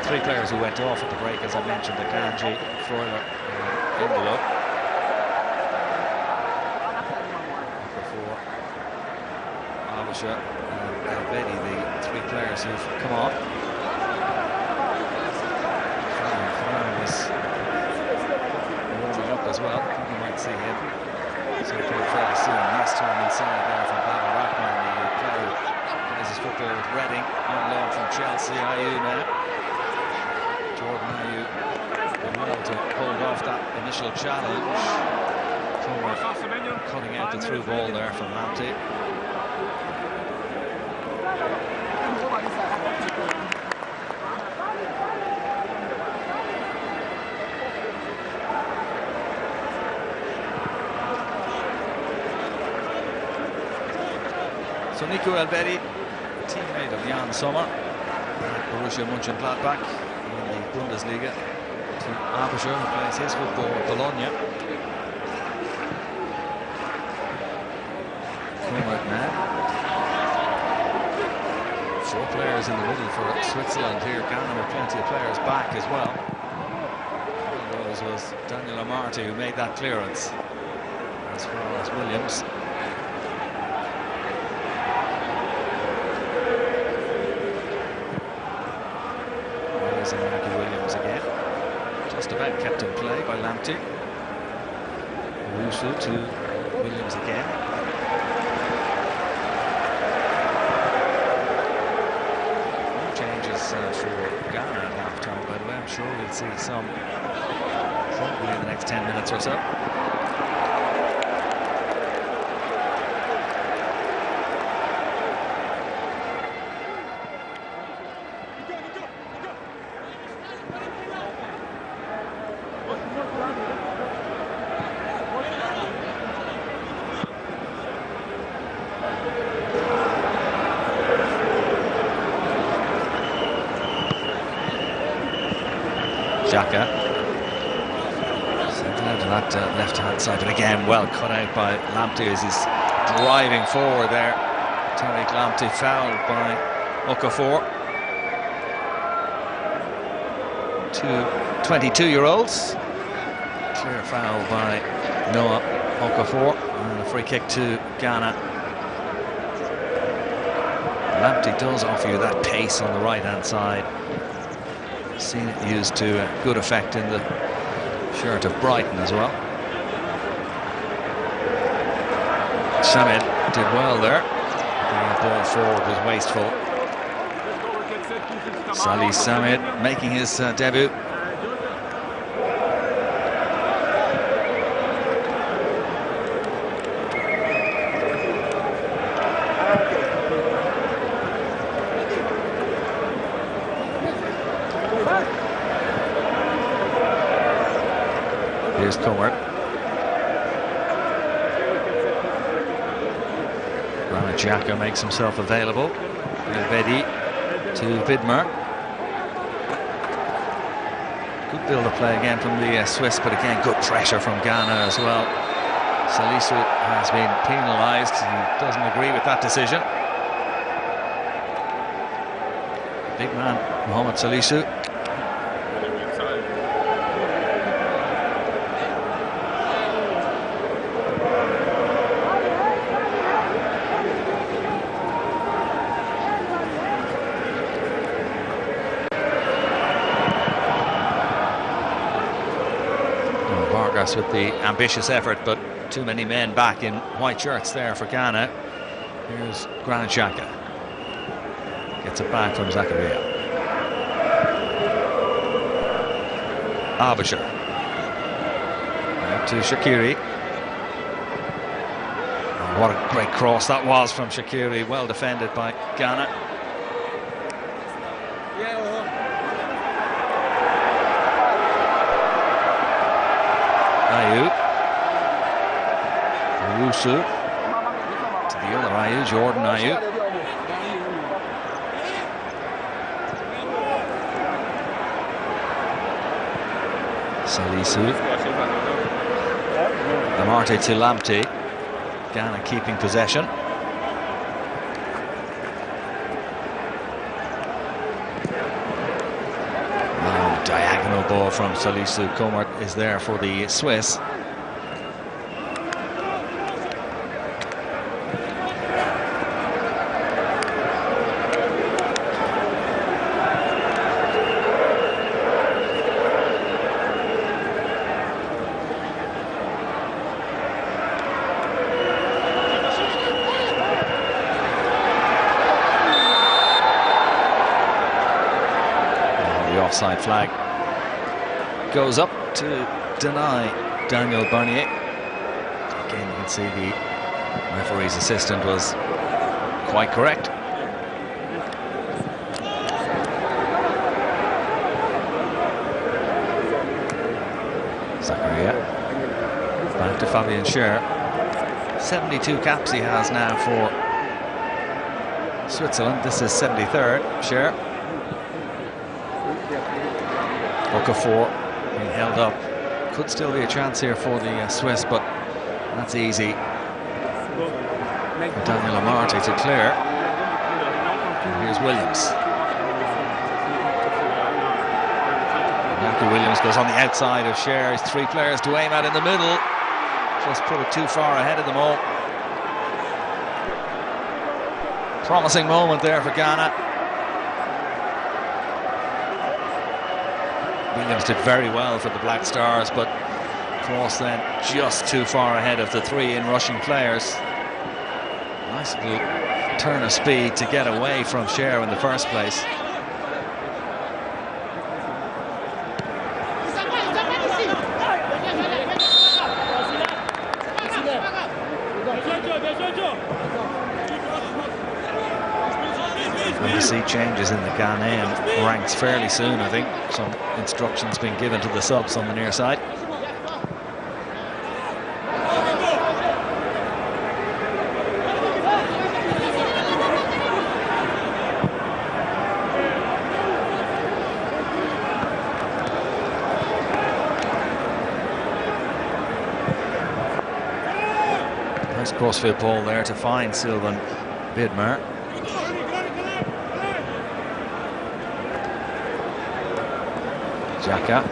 3 players who went off at the break, as I mentioned, Akanji, Freuler, and Indolo. And Elvedi, the 3 players who've come on. Farah was warming up as well. You might see him. So fairly soon. Nice turn inside there from Baba Rahman, the player who plays his football with Reading, on loan from Chelsea. Ayew now. Jordan Ayew been well to hold off that initial challenge. Cutting out the through ball there from Lamptey. So Nico Elvedi, teammate of Jan Sommer at Borussia Mönchengladbach in the Bundesliga, to Abischer, who plays his football at Bologna. Kumart now. 4 players in the middle for Switzerland here. Ghana with plenty of players back as well. One of those was Daniel Amarty, who made that clearance, as well as Williams. There's Iñaki Williams again. Just about kept in play by Lamptey. Owusu to Williams again. For Ghana at half-time, by the way. I'm sure we'll see some probably in the next 10 minutes or so. Xhaka sent out to that left-hand side, but again well cut out by Lamptey as he's driving forward there. Tariq Lamptey fouled by Okafor. 2 22-year-olds. Clear foul by Noah Okafor, and a free kick to Ghana. Lamptey does offer you that pace on the right-hand side. Seen it used to good effect in the shirt of Brighton as well. Samit did well there. The ball forward was wasteful. Salih Samit making his debut. Here's Kumart. Granit Xhaka makes himself available. Elvedi to Vidmar. Good build of play again from the Swiss, but again good pressure from Ghana as well. Salisu has been penalised. He doesn't agree with that decision. Big man, Mohamed Salisu. Squares with the ambitious effort, but too many men back in white shirts there for Ghana. Here's Granit Xhaka. Gets it back from Zakaria. Abisher. Back to Shaqiri. Oh, what a great cross that was from Shaqiri. Well defended by Ghana. Ayew. Owusu. To the other Ayew, Jordan Ayew. Salisu. Amartey to Lamptey. Ghana keeping possession. Long diagonal ball from Salisu. Komart is there for the Swiss. Offside flag goes up to deny Daniel Barnier. Again, you can see the referee's assistant was quite correct. Zakaria. Back to Fabian Schär. 72 caps he has now for Switzerland. This is 73rd. Schär. Okafor being held up. Could still be a chance here for the Swiss, but that's easy for Daniel Amartey to clear. And here's Williams. Michael Williams goes on the outside of Schär. He's three players to aim at in the middle. Just put it too far ahead of them all. Promising moment there for Ghana. Williams did very well for the Black Stars, but cross then just too far ahead of the three in-rushing players. Nice little turn of speed to get away from Schär in the first place. We'll see changes in the Ghanaian ranks fairly soon, I think. Some instructions being given to the subs on the near side. Nice crossfield ball there to find Sylvain Bidmer. Xhaka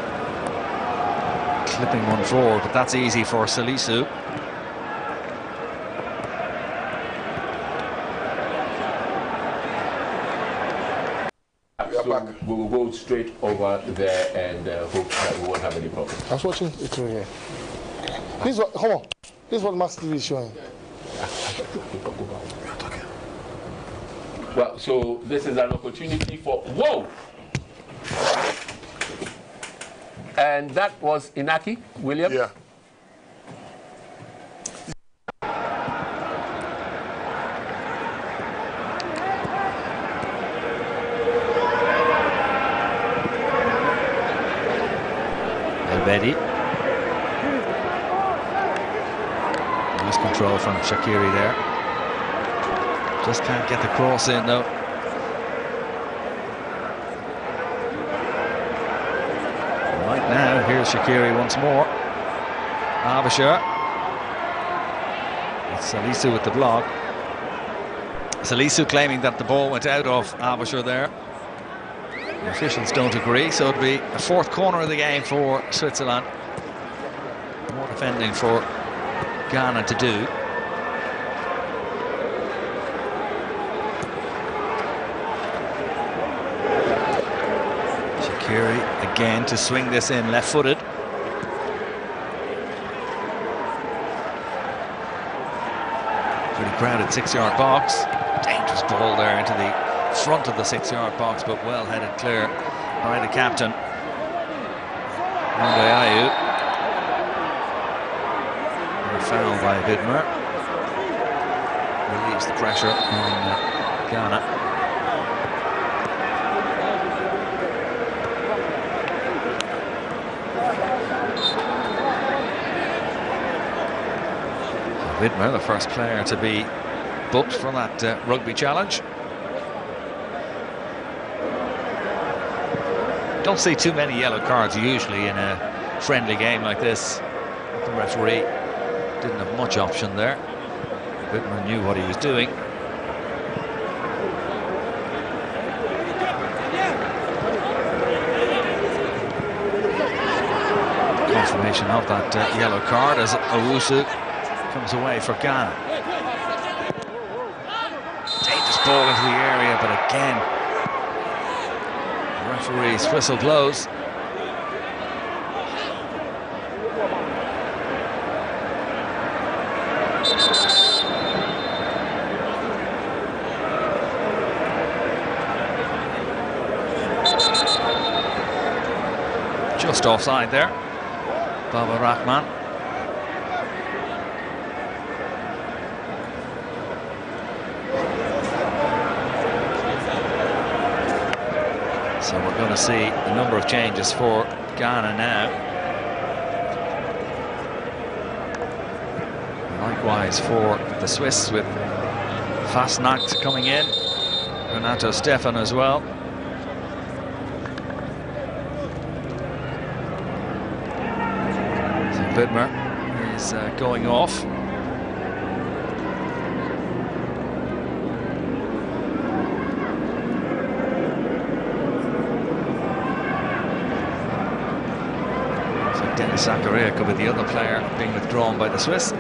clipping one forward, but that's easy for Salisu. So we will go straight over there and hope that we won't have any problems. I was watching it through here. This is what, come on. This is what Max TV is showing. Well, so this is an opportunity for whoa. And that was Inaki Williams. Yeah. Elvedi. Nice control from Shaqiri there. Just can't get the cross in though. Right now, here's Shaqiri once more. Abisher. It's Salisu with the block. Salisu claiming that the ball went out of Abisher there. The officials don't agree, so it'll be a fourth corner of the game for Switzerland. More defending for Ghana to do. Shaqiri again to swing this in left-footed. crowded 6-yard box. Dangerous ball there into the front of the 6-yard box, but well headed clear by the captain. Monday Ayew. Foul by Vidmer. Relieves the pressure on Ghana. Vidmer, the first player to be booked for that rugby challenge. Don't see too many yellow cards usually in a friendly game like this. The referee didn't have much option there. Vidmer knew what he was doing. Confirmation of that yellow card as Owusu comes away for Ghana. Dangerous ball into the area, but again, the referee's whistle blows. Just offside there, Baba Rahman. So we're going to see a number of changes for Ghana now. Likewise for the Swiss, with Fasnacht coming in, Renato Stefan as well. So Vidmer is going off. Dennis Zakaria could be the other player being withdrawn by the Swiss.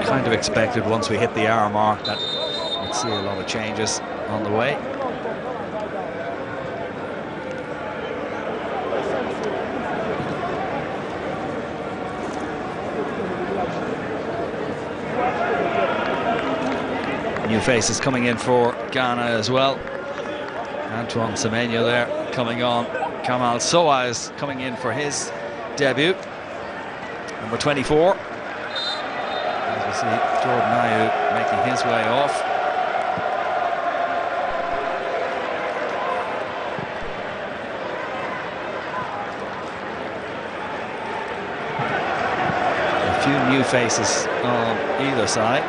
Kind of expected once we hit the hour mark that we'd see a lot of changes on the way. New faces coming in for Ghana as well. Antoine Semenyo there coming on. Kamal Soa is coming in for his debut. Number 24. As we see Jordan Ayew making his way off. A few new faces on either side.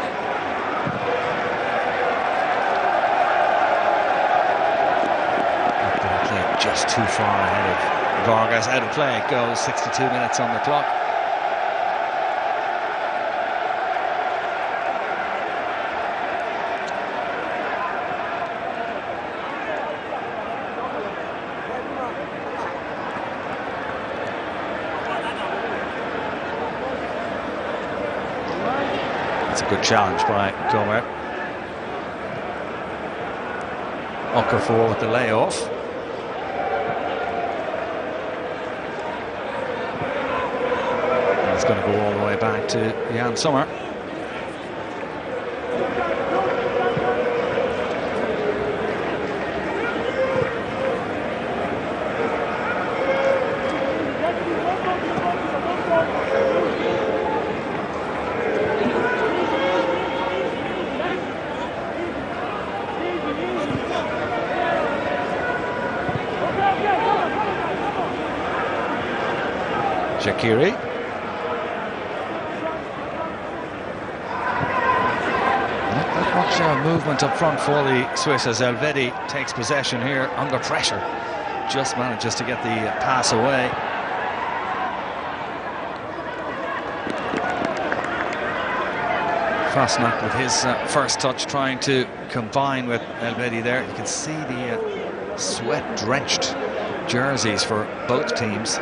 Just too far ahead of Vargas. Out of play it goes. 62 minutes on the clock. It's a good challenge by Gomer. Okafor with the layoff. It's going to go all the way back to Jan Sommer. Shaqiri. Movement up front for the Swiss as Elvedi takes possession here under pressure. Just manages to get the pass away. Fasnacht with his first touch, trying to combine with Elvedi there. You can see the sweat-drenched jerseys for both teams.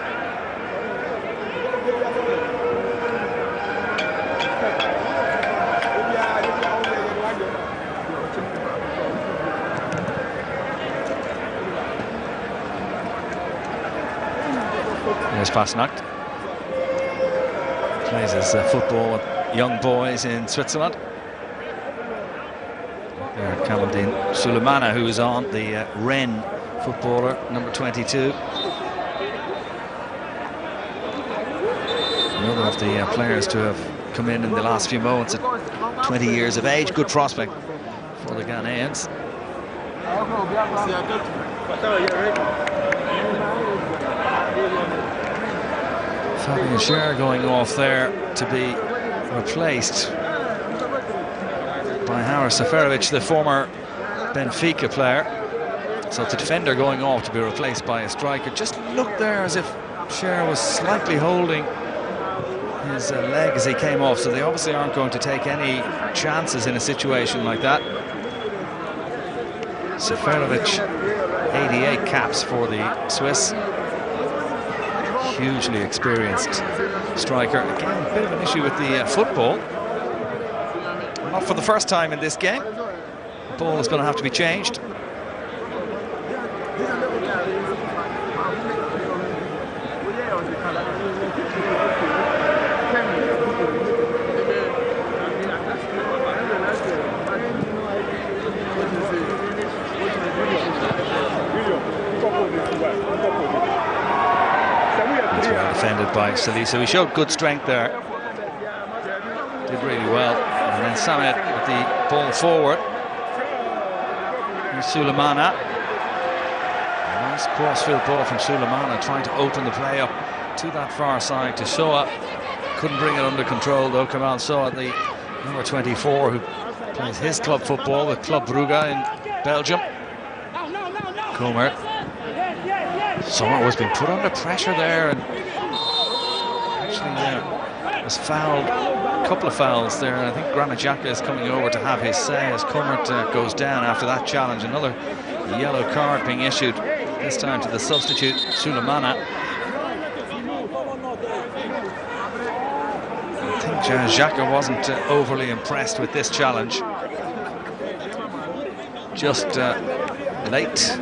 There's Fasnacht. Plays his football with young boys in Switzerland. There, Kamaldeen Sulemana, who is on, the Rennes footballer, number 22. Another of the players to have come in the last few moments at 20 years of age. Good prospect for the Ghanaians. Fabian Schär going off there to be replaced by Haris Seferovic, the former Benfica player. So the defender going off to be replaced by a striker. Just looked there as if Schär was slightly holding his leg as he came off, so they obviously aren't going to take any chances in a situation like that. Seferovic, 88 caps for the Swiss. Hugely experienced striker. Again, a bit of an issue with the football. Not for the first time in this game. The ball is going to have to be changed. Defended by Salisa. He showed good strength there. Did really well. And then Samet with the ball forward. Here's Sulemana. Nice crossfield ball from Sulemana, trying to open the play up to that far side to Soa. Couldn't bring it under control though. Kamal Soa, the number 24, who plays his club football with Club Brugge in Belgium. Comer. Soa was being put under pressure there, and actually was fouled, a couple of fouls there. I think Granit Xhaka is coming over to have his say as Comer goes down after that challenge. Another yellow card being issued, this time to the substitute, Sulemana. I think Xhaka wasn't overly impressed with this challenge. Just late.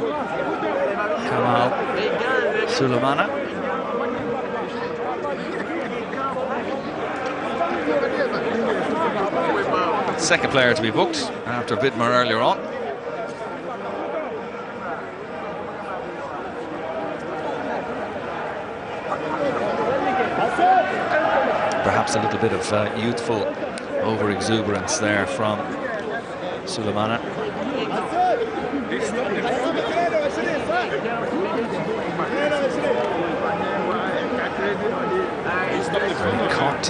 Kamal Sulemana. Second player to be booked after Vidmar earlier on. Perhaps a little bit of youthful over-exuberance there from Sulemana. He caught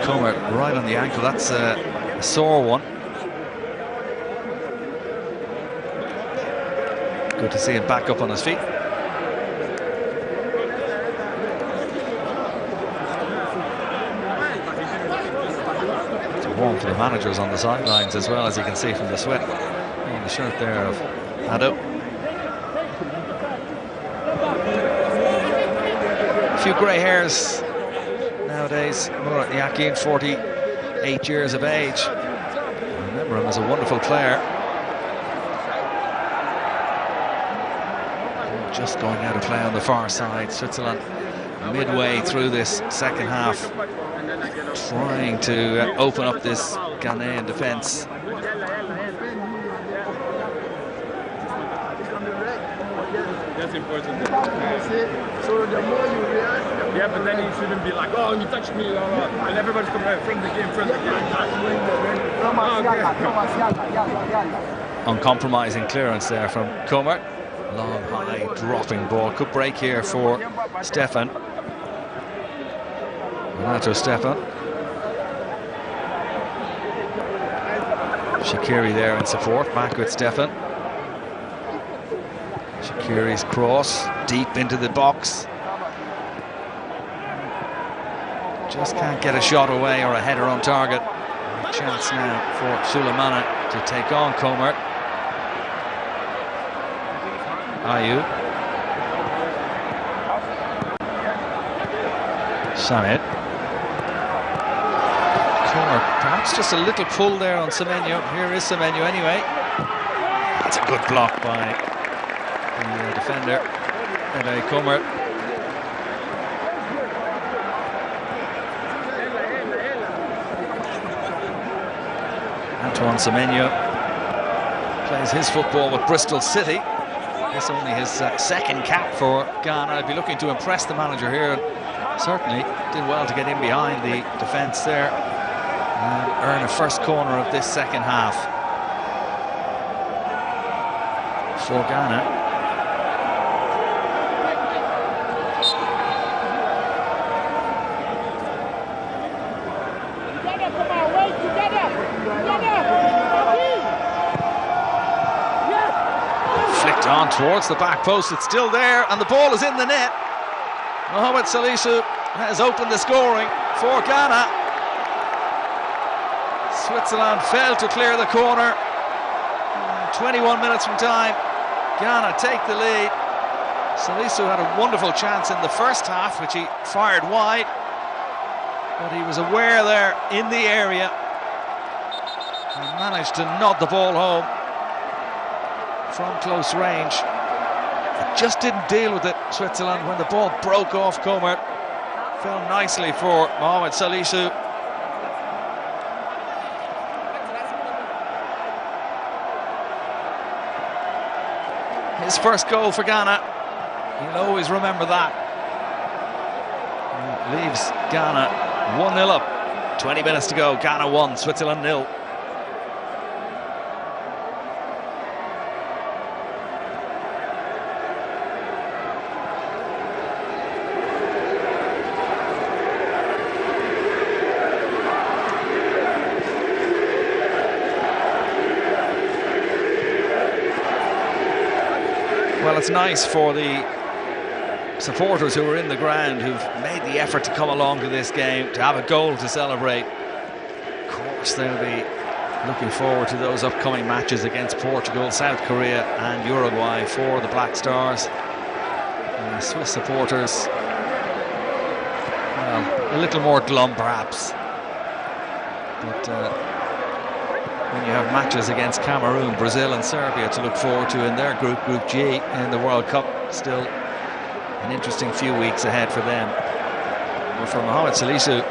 Comer right on the ankle. That's a sore one. Good to see him back up on his feet. It's warm for the managers on the sidelines as well, as you can see from the sweat on the shirt there of Ado. A few grey hairs nowadays. Murat Yakin, 48 years of age. I remember him as a wonderful player. Just going out of play on the far side. Switzerland midway through this second half, trying to open up this Ghanaian defence. That's important. So the more you react, yeah, but then you shouldn't be like, oh, you touched me, and everybody's coming out from the game, Uncompromising clearance there from Comer. Long, high, dropping ball. Could break here for Stefan. Renato Stefan. Shaqiri there in support, back with Stefan. Shaqiri's cross, deep into the box. Just can't get a shot away or a header on target. A chance now for Sulemana to take on Comer. Ayew. Samet. Comer, perhaps just a little pull there on Semenyo. Here is Semenyo anyway. That's a good block by the defender, Ede Comer. Antoine Semenyo plays his football with Bristol City. This only his second cap for Ghana. I'd be looking to impress the manager here. Certainly did well to get in behind the defence there and earn a first corner of this second half for Ghana. Flicked on towards the back post, it's still there, and the ball is in the net. Mohamed Salisu has opened the scoring for Ghana. Switzerland failed to clear the corner. 21 minutes from time, Ghana take the lead. Salisu had a wonderful chance in the first half, which he fired wide, but he was aware there in the area and managed to nod the ball home from close range. It just didn't deal with it, Switzerland, when the ball broke off Comert. Fell nicely for Mohamed Salisu. His first goal for Ghana. He'll always remember that. It leaves Ghana 1-0 up. 20 minutes to go. Ghana 1, Switzerland 0. Well, it's nice for the supporters who are in the ground, who've made the effort to come along to this game, to have a goal to celebrate. Of course, they'll be looking forward to those upcoming matches against Portugal, South Korea and Uruguay for the Black Stars. And the Swiss supporters, well, a little more glum perhaps. But when you have matches against Cameroon, Brazil and Serbia to look forward to in their group, Group G, in the World Cup, still an interesting few weeks ahead for them. But for Mohamed Salisu,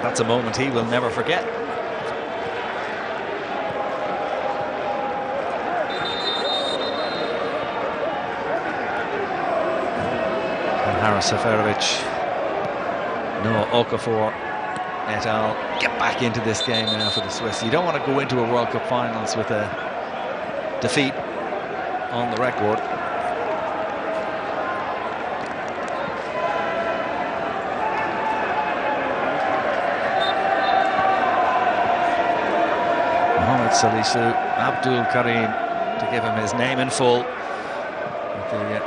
that's a moment he will never forget. And Haris Seferovic, Noah Okafor et al. Get back into this game now for the Swiss. You don't want to go into a World Cup finals with a defeat on the record. Mohamed Salisu, Abdul Karim to give him his name in full. With the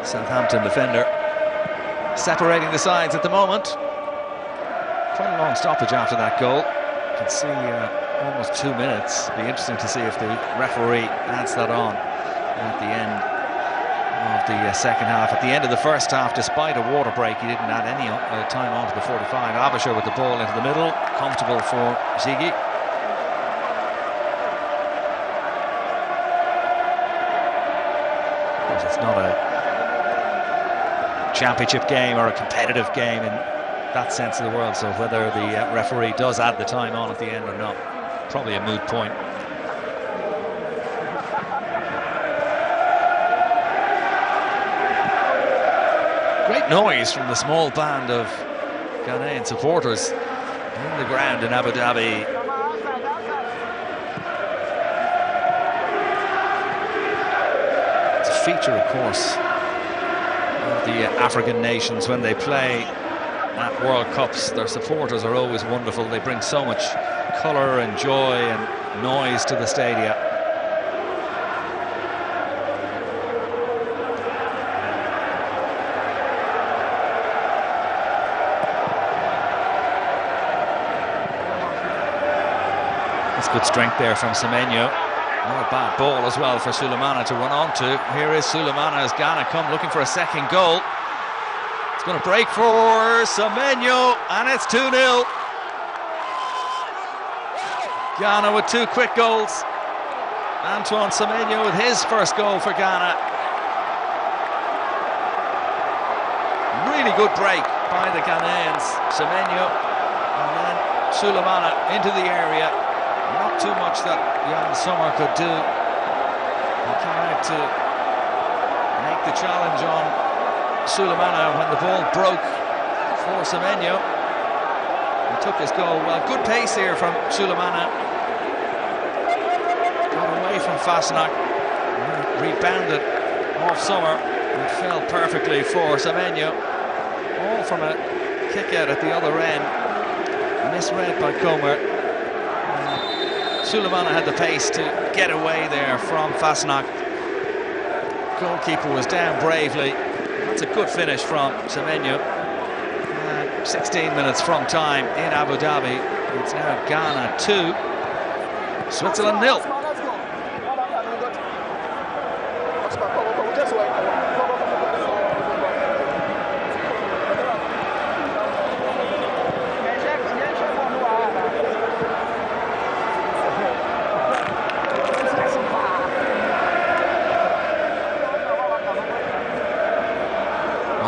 Southampton defender separating the sides at the moment. Quite a long stoppage after that goal. You can see almost 2 minutes. Be interesting to see if the referee adds that on at the end of the second half. At the end of the first half, despite a water break, he didn't add any time on to the 45. Abisher with the ball into the middle. Comfortable for Ziggy. But it's not a championship game or a competitive game in that sense of the world, so whether the referee does add the time on at the end or not, probably a moot point. Great noise from the small band of Ghanaian supporters in the ground in Abu Dhabi. It's a feature, of course, of the African nations when they play at World Cups. Their supporters are always wonderful. They bring so much colour and joy and noise to the stadia. That's good strength there from Semenyo. Not a bad ball as well for Sulemana to run onto. Here is Sulemana as Ghana come looking for a second goal. It's going to break for Semenyo, and it's 2-0. Ghana with 2 quick goals. Antoine Semenyo with his first goal for Ghana. Really good break by the Ghanaians. Semenyo and then Sulemana into the area. Not too much that Jan Sommer could do. He came out to make the challenge on Sulemana when the ball broke for Semenyo. He took his goal. Well, good pace here from Sulemana. Got away from Fasnacht. Rebounded off Sommer. It fell perfectly for Semenyo. All from a kick out at the other end. Misread by Comer. Sulemana had the pace to get away there from Fasnacht. Goalkeeper was down bravely. That's a good finish from Semenyo. 16 minutes from time in Abu Dhabi. It's now Ghana 2, Switzerland 0.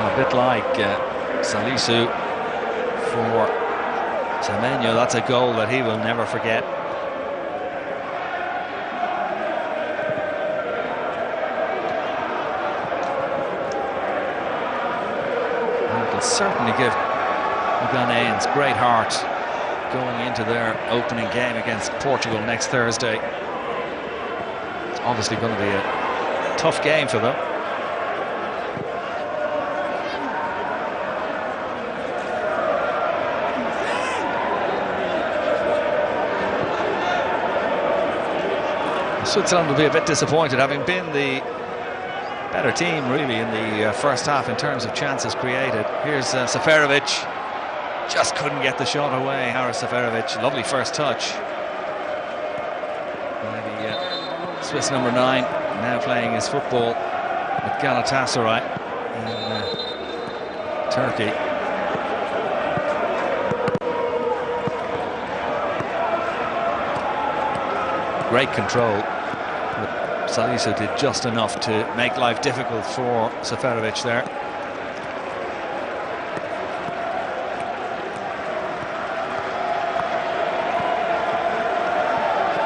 A bit like Salisu for Semenyo, that's a goal that he will never forget. And it will certainly give the Ghanaians great heart going into their opening game against Portugal next Thursday. It's obviously going to be a tough game for them. Switzerland will be a bit disappointed, having been the better team really in the first half in terms of chances created. Here's Seferovic, just couldn't get the shot away. Haris Seferovic, lovely first touch. Maybe Swiss number 9 now playing his football with Galatasaray in Turkey. Great control. Salisu did just enough to make life difficult for Seferovic there.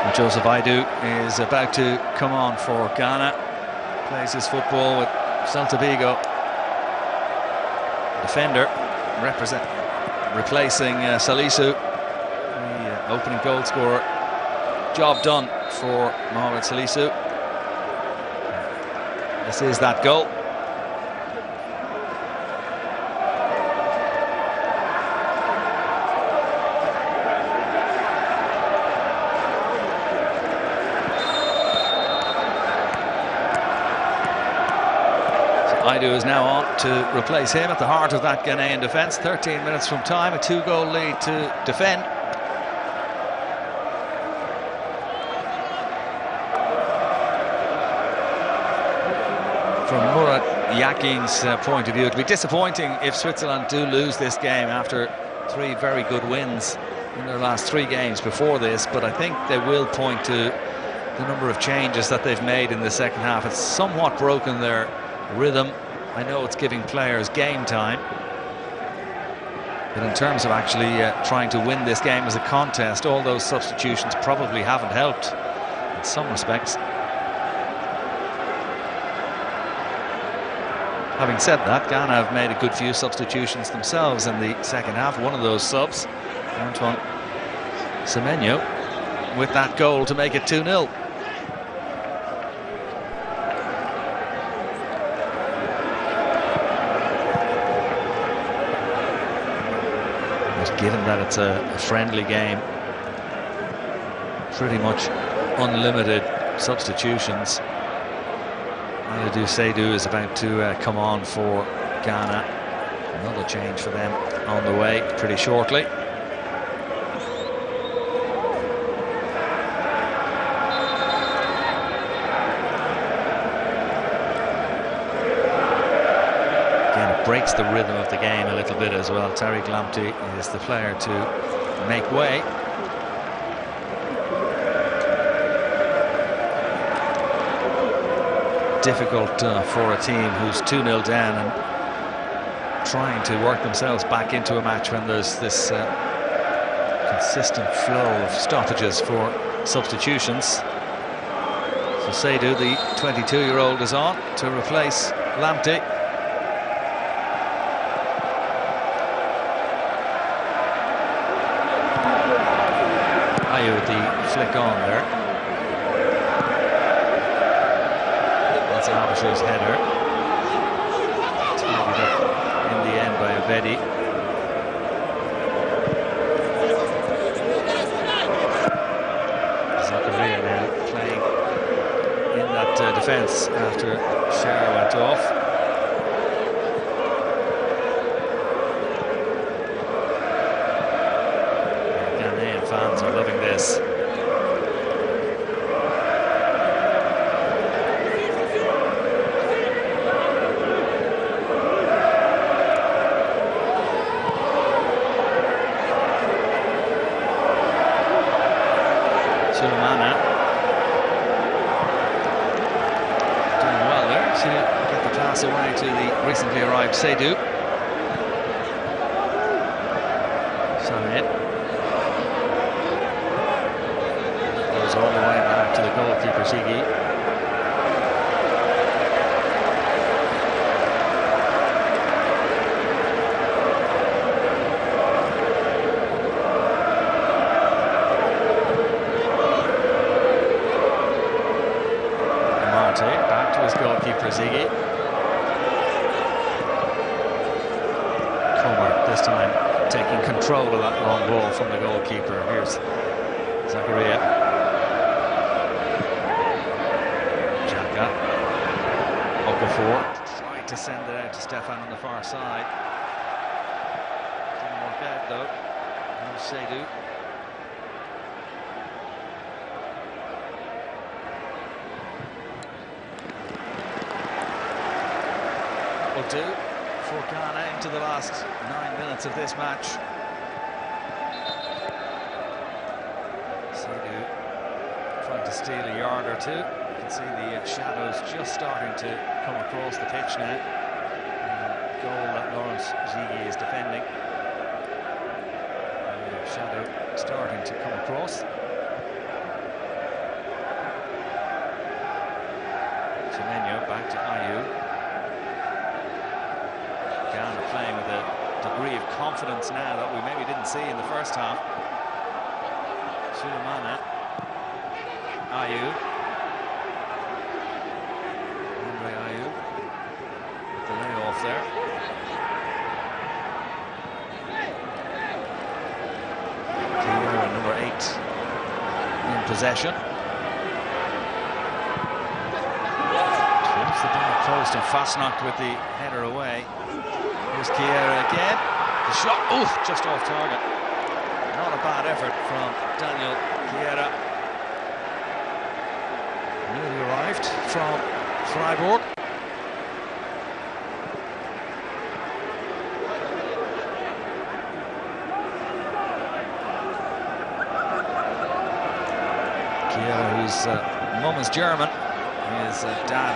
And Joseph Aidu is about to come on for Ghana. Plays his football with Celta Vigo. Defender replacing Salisu, the opening goal scorer. Job done for Mohamed Salisu. This is that goal. So Aidu is now on to replace him at the heart of that Ghanaian defence. 13 minutes from time, a 2-goal lead to defend. From Murat Yakin's point of view, it'll be disappointing if Switzerland do lose this game after 3 very good wins in their last 3 games before this, but I think they will point to the number of changes that they've made in the second half. It's somewhat broken their rhythm. I know it's giving players game time, but in terms of actually trying to win this game as a contest, all those substitutions probably haven't helped in some respects. Having said that, Ghana have made a good few substitutions themselves in the second half. One of those subs, Antoine Semenyo, with that goal to make it 2-0. But given that it's a friendly game, pretty much unlimited substitutions. Amadou Seydou is about to come on for Ghana. Another change for them on the way pretty shortly. Again, it breaks the rhythm of the game a little bit as well. Tariq Lamptey is the player to make way. Difficult for a team who's 2-0 down and trying to work themselves back into a match when there's this consistent flow of stoppages for substitutions. So Seydu, the 22-year-old, is on to replace Lamptey. Ayew with the flick on there. That's Abishu's header. Tidied up in the end by Abedi. Zakaria now playing in that defence after Shara went off. Ghanaian fans are loving this. Sulemana doing well there to get the pass away to the recently arrived Seydu. Sané goes all the way back to the goalkeeper Ziggy. Back to his goalkeeper Ziggy. Comer this time taking control of that long ball from the goalkeeper. Here's Zakaria. Xhaka. Okafor trying to send it out to Stefan on the far side. Didn't work out though. Here's Seydu. Will do for Ghana into the last 9 minutes of this match. Seydu trying to steal a yard or two. You can see the shadows just starting to come across the pitch now. The goal that Lawrence Ziggy is defending. The shadow starting to come across. Semenyo back to Ayew. Ghana playing with a degree of confidence now that we maybe didn't see in the first half. Sulemana. Ayew. Andre Ayew with the layoff there. Kiera, number 8 in possession. Towards the back post and Fasnacht with the header away. Here's Kiera again. The shot, oof, just off target. Not a bad effort from Daniel Kiera. Newly arrived from Freiburg. Kiera, whose mum is German, his dad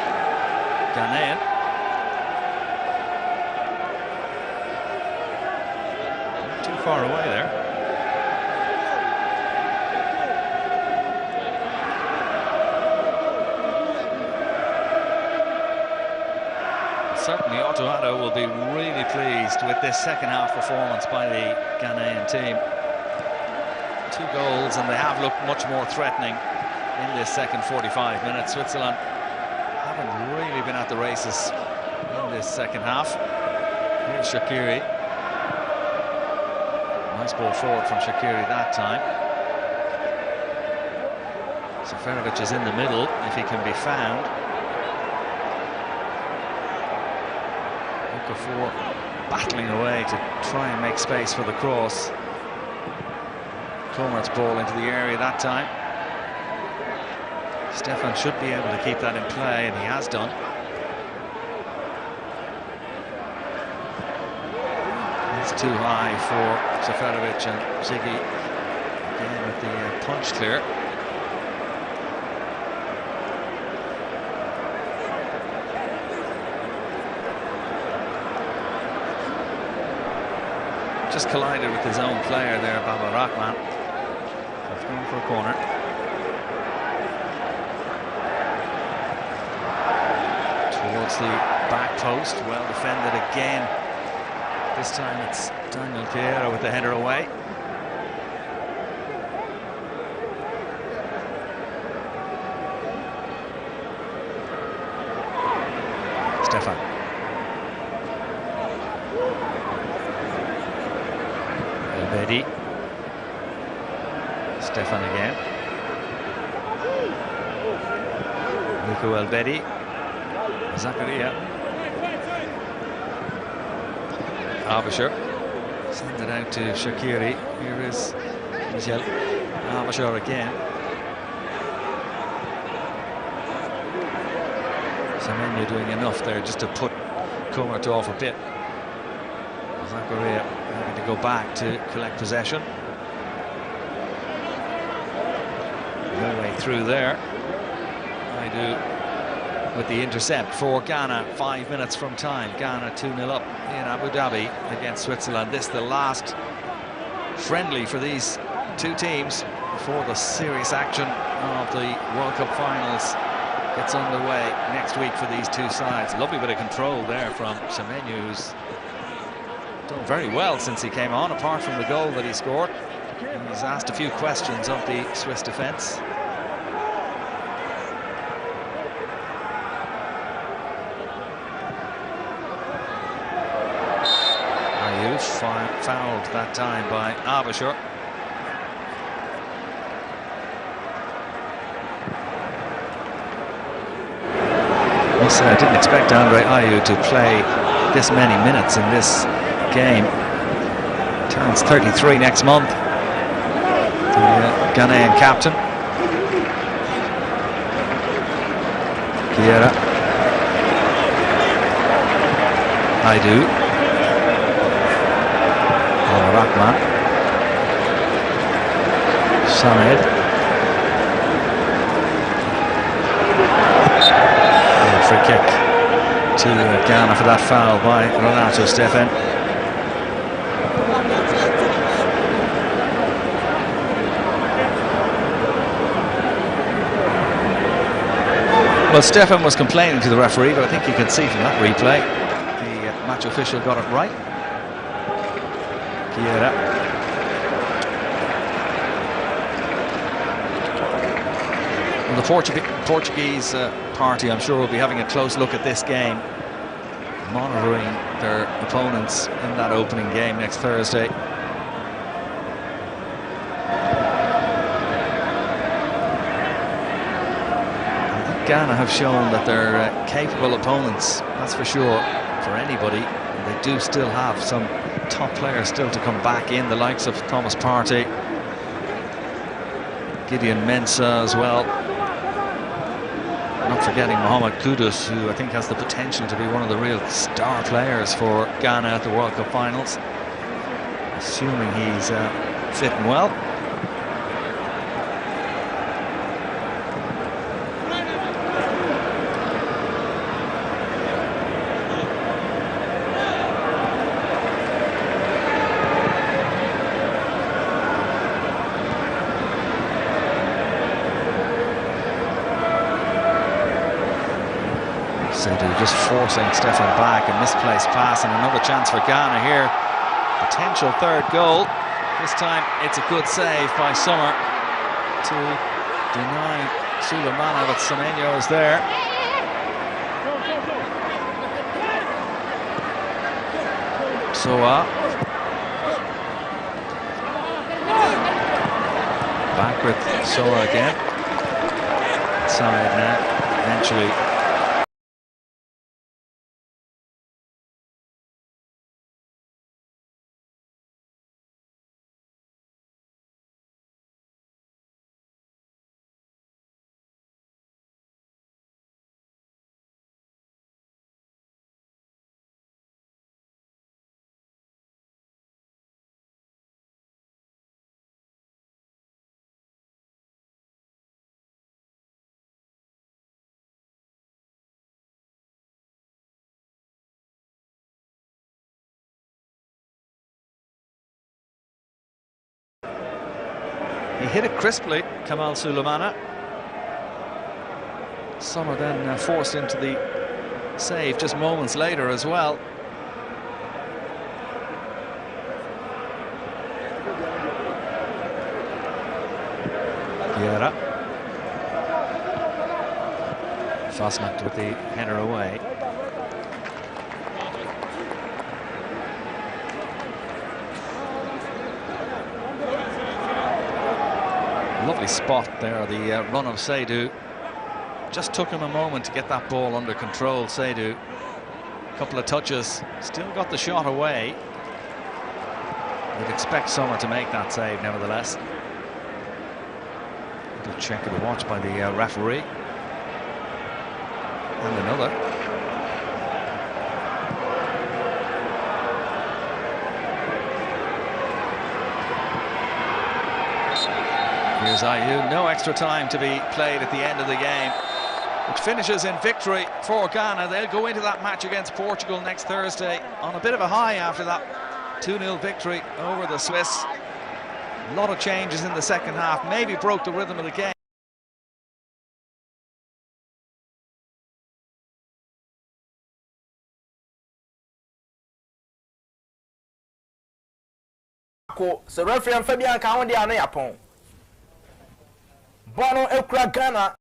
Ghanaian. Far away there. Certainly Otto Addo will be really pleased with this second half performance by the Ghanaian team. 2 goals and they have looked much more threatening in this second 45 minutes. Switzerland haven't really been at the races in this second half. Here's Shaqiri. Nice ball forward from Shaqiri that time. Seferovic is in the middle if he can be found. Okafor battling away to try and make space for the cross. Comer's ball into the area that time. Stefan should be able to keep that in play, and he has done. It's too high for Seferovic and Ziggy. Again with the punch clear. Just collided with his own player there, Baba Rahman. He's going for a corner. Towards the back post, well defended again. This time it's Daniel Piera with the header away. Stefan. Elbedi. Stefan again. Nico Elbedi. Zakaria. Abasher. Send it out to Shaqiri. Here is Michel Abasher again. Semenyo doing enough there just to put Kumart off a bit. Zakaria having to go back to collect possession. No way through there. I do with the intercept for Ghana. 5 minutes from time. Ghana 2-0 up in Abu Dhabi against Switzerland. This the last friendly for these two teams before the serious action of the World Cup finals gets underway next week for these two sides. Lovely bit of control there from Semenyo, who's done very well since he came on, apart from the goal that he scored. He's asked a few questions of the Swiss defence. Fouled that time by Abasher. I didn't expect Andre Ayew to play this many minutes in this game. Turns 33 next month. The Ghanaian captain. Kiera. Ayew. Rahman. Samed. Free kick to Ghana for that foul by Renato Stephen. Well, Stefan was complaining to the referee, but I think you can see from that replay the match official got it right. Kiera. Well, the Portuguese party, I'm sure, will be having a close look at this game, monitoring their opponents in that opening game next Thursday. Ghana have shown that they're capable opponents, that's for sure, for anybody. They do still have some top players still to come back in, the likes of Thomas Partey, Gideon Mensah as well. Not forgetting Mohamed Kudus, who I think has the potential to be one of the real star players for Ghana at the World Cup finals, assuming he's fit and well. Just forcing Stefan back, a misplaced pass, and another chance for Ghana here. Potential third goal. This time it's a good save by Summer to deny Sulemana, but Semenyo is there. Soa. Back with Soa again. Side now, eventually. hit it crisply, Kamal Sulemana. Sommer then forced into the save just moments later as well. Guerra. Fasnacht with the header away. Lovely spot there, the run of Seydoux. Just took him a moment to get that ball under control, Seydoux. Couple of touches, still got the shot away. You'd expect Sommer to make that save nevertheless. Little check of the watch by the referee. And another. Here's Ayew, no extra time to be played at the end of the game. It finishes in victory for Ghana. They'll go into that match against Portugal next Thursday on a bit of a high after that 2-0 victory over the Swiss. A lot of changes in the second half, maybe broke the rhythm of the game. So referee and Fabian can on the Yapon. Bono Ekra Ghana.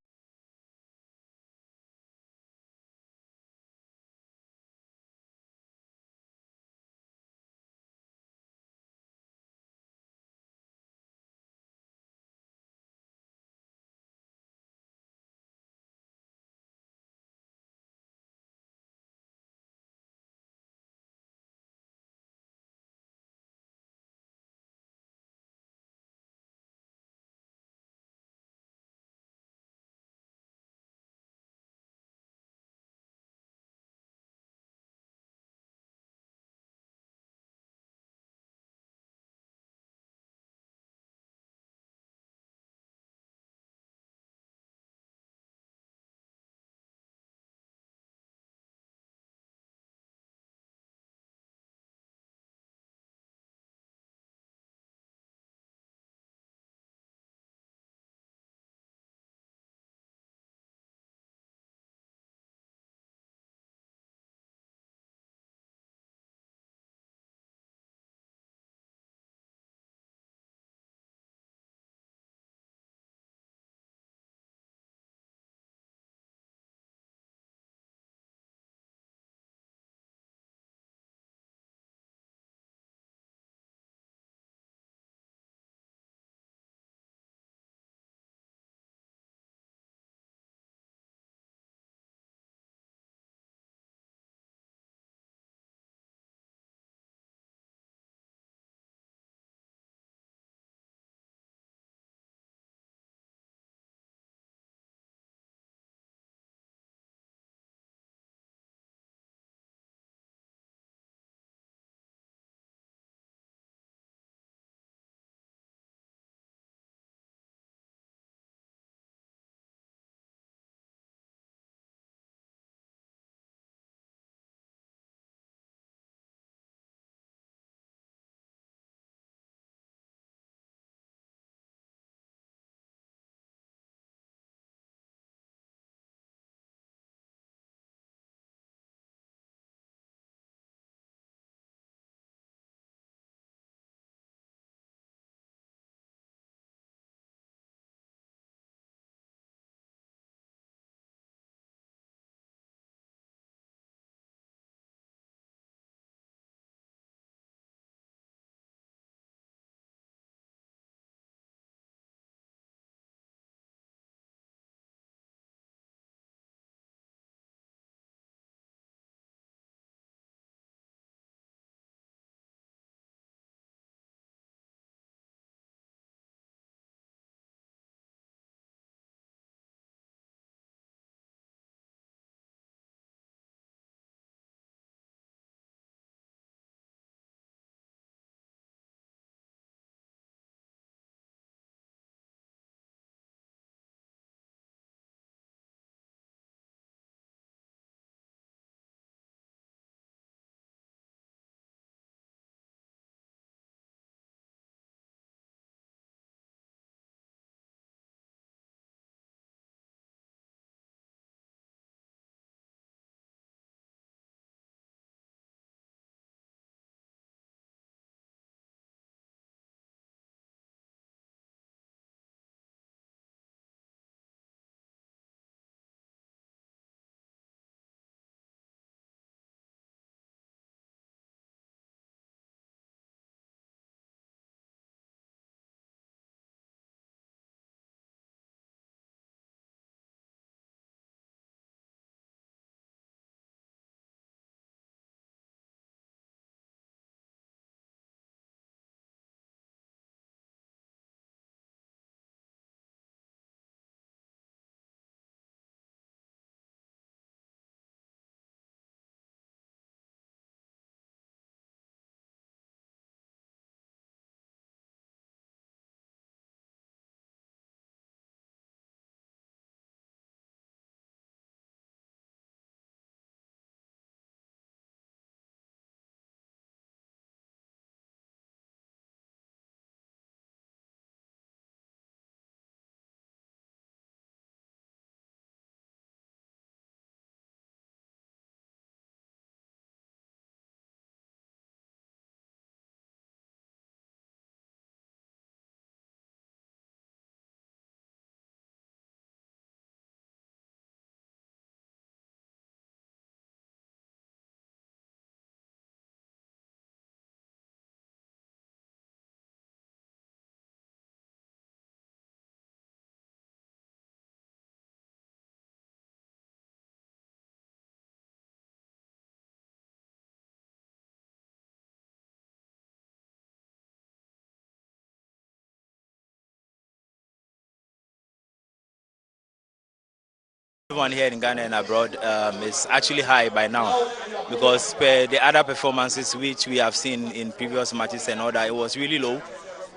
Everyone here in Ghana and abroad is actually high by now, because the other performances which we have seen in previous matches and all that, it was really low.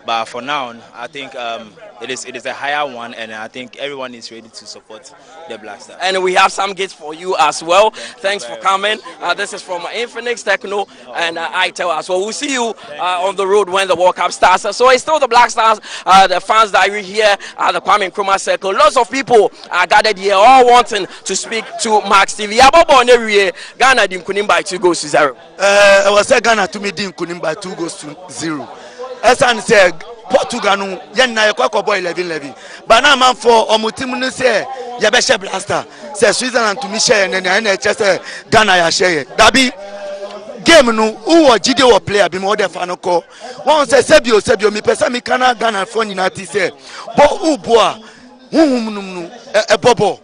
But for now, I think it is a higher one, and I think everyone is ready to support the Black Stars. And we have some gifts for you as well. Thanks for coming. This is from Infinix Techno and ITEL as well. We'll see you on the road when the World Cup starts. So it's still the Black Stars, the fans that are here at the Kwame Nkrumah Circle. Lots of people are gathered here, all wanting to speak to Max TV. Ghana did Kunim by 2-0. I was saying Ghana to me did Kunim by 2-0. Esan say Portugal no yen na yakwa boy 11-11 but now man for omutim no say ye be share blaster say Switzerland to me share na na say Ghana ya share dabi game no who jide wo player bi mo de fa no ko won say sebio me pesa me kana Ghana for United say bo ubo a hunhum no e bobo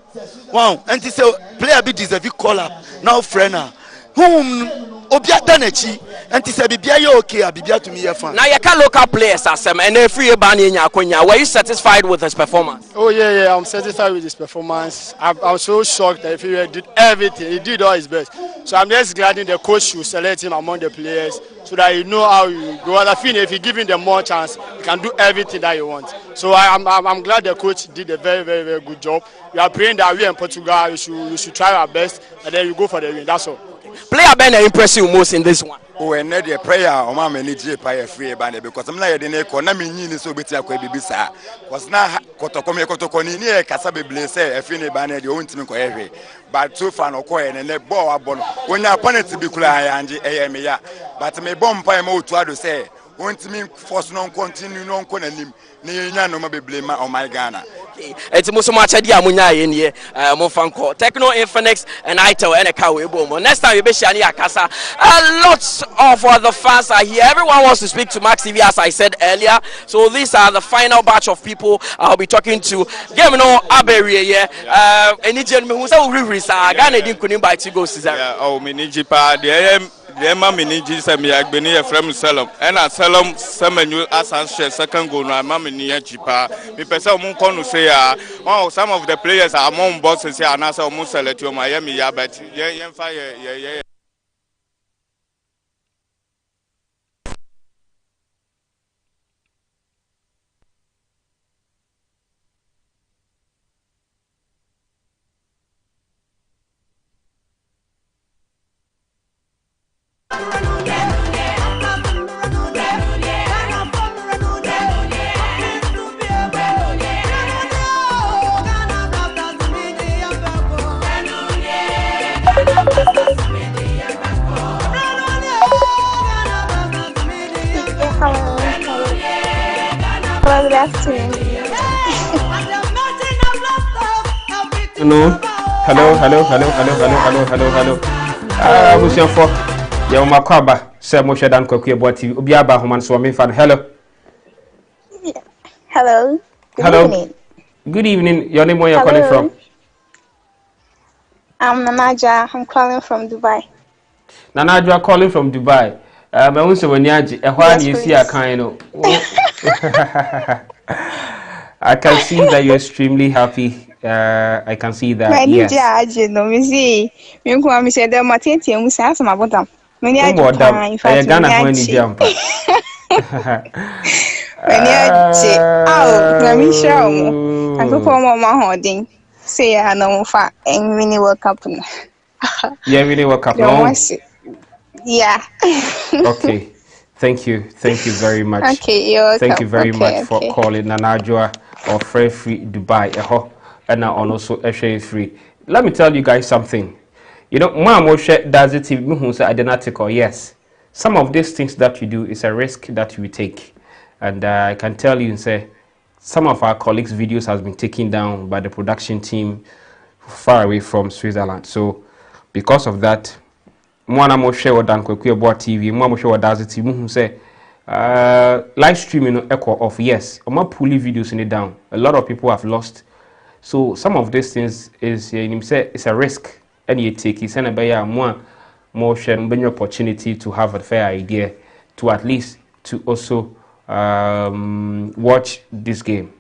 wow enti say player bi deserve call up now friend na hunhum obia danechi enti say bibia ye okay a bibia to me ye fan. Now you can local players asem and free bani Nyakonya. Were you satisfied with his performance? Oh yeah, I'm satisfied with his performance. I'm so shocked that he did everything. He did all his best. So I'm just glad that the coach should select him among the players so that you know how you go. And I feel if you give him the more chance, he can do everything that you want. So I'm glad the coach did a very, very, very good job. We are praying that we in Portugal, we should try our best and then you go for the win. That's all. Player Ben impress you most in this one. Oh, and the prayer or my manager pay free band because I'm like the neck or Namini so bit like Bisa. Was not Kotokoni near Casabe Blaze, a finny banner, the own team every. But too far no coin and a ball upon when your opponent to be clear and AMA. But may bomb pie more to say, won't mean force non continue non conanim, near no maybe blame on my Ghana. It's most much idea Munya in here, Mofanko, Techno Infinix, and ITEL and a Kawi Boom. Next time you be Shani Akasa. Lots of other fans are here. Everyone wants to speak to Max TV, as I said earlier. So these are the final batch of people I'll be talking to. Game no Abery, yeah. Any gentleman who's a river, Ghana didn't couldn't buy 2-0. Yeah, oh, Minijipa, the Emma Miniji said me, I've been here from Salem, and I Salem, Samuel Assange, second goal, my mammy near Jipa. People say, Munko say, oh, some of the players are among bosses here, and I say, Musala to Miami, yeah, but yeah, fire, yeah. Good afternoon. Hello. Busian for ya makwaba se mo hwedan kwakue boati obi aba homan so me fan. Hello. Evening. Good evening. Your name, where you're calling from? I'm Nanaja. I'm calling from Dubai. Nanaja calling from Dubai. I want to when you see a kind of. I can see that you're extremely happy. I can see that. Yes. Say I know for mini World Cup. Yeah, mini World Cup. No. Yeah. Okay. Thank you very much. Okay, you're welcome. Thank you very much for calling Nanajua or Free Dubai. And now also Free. Let me tell you guys something. You know, Moshe does it identical. Yes. Some of these things that you do is a risk that you take. And I can tell you and say some of our colleagues' videos has been taken down by the production team far away from Switzerland. So because of that, Mwana Moshe or Dan Kwekwe TV, Mwana Moshe or Dazi TV, who say live streaming echo of yes, I'm not pulling videos in it down. A lot of people have lost. So some of these things is it's a risk and you take it. Send a more share opportunity to have a fair idea to at least to also watch this game.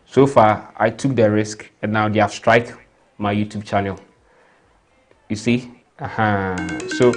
So far I took the risk and now they have strike my YouTube channel. You see? So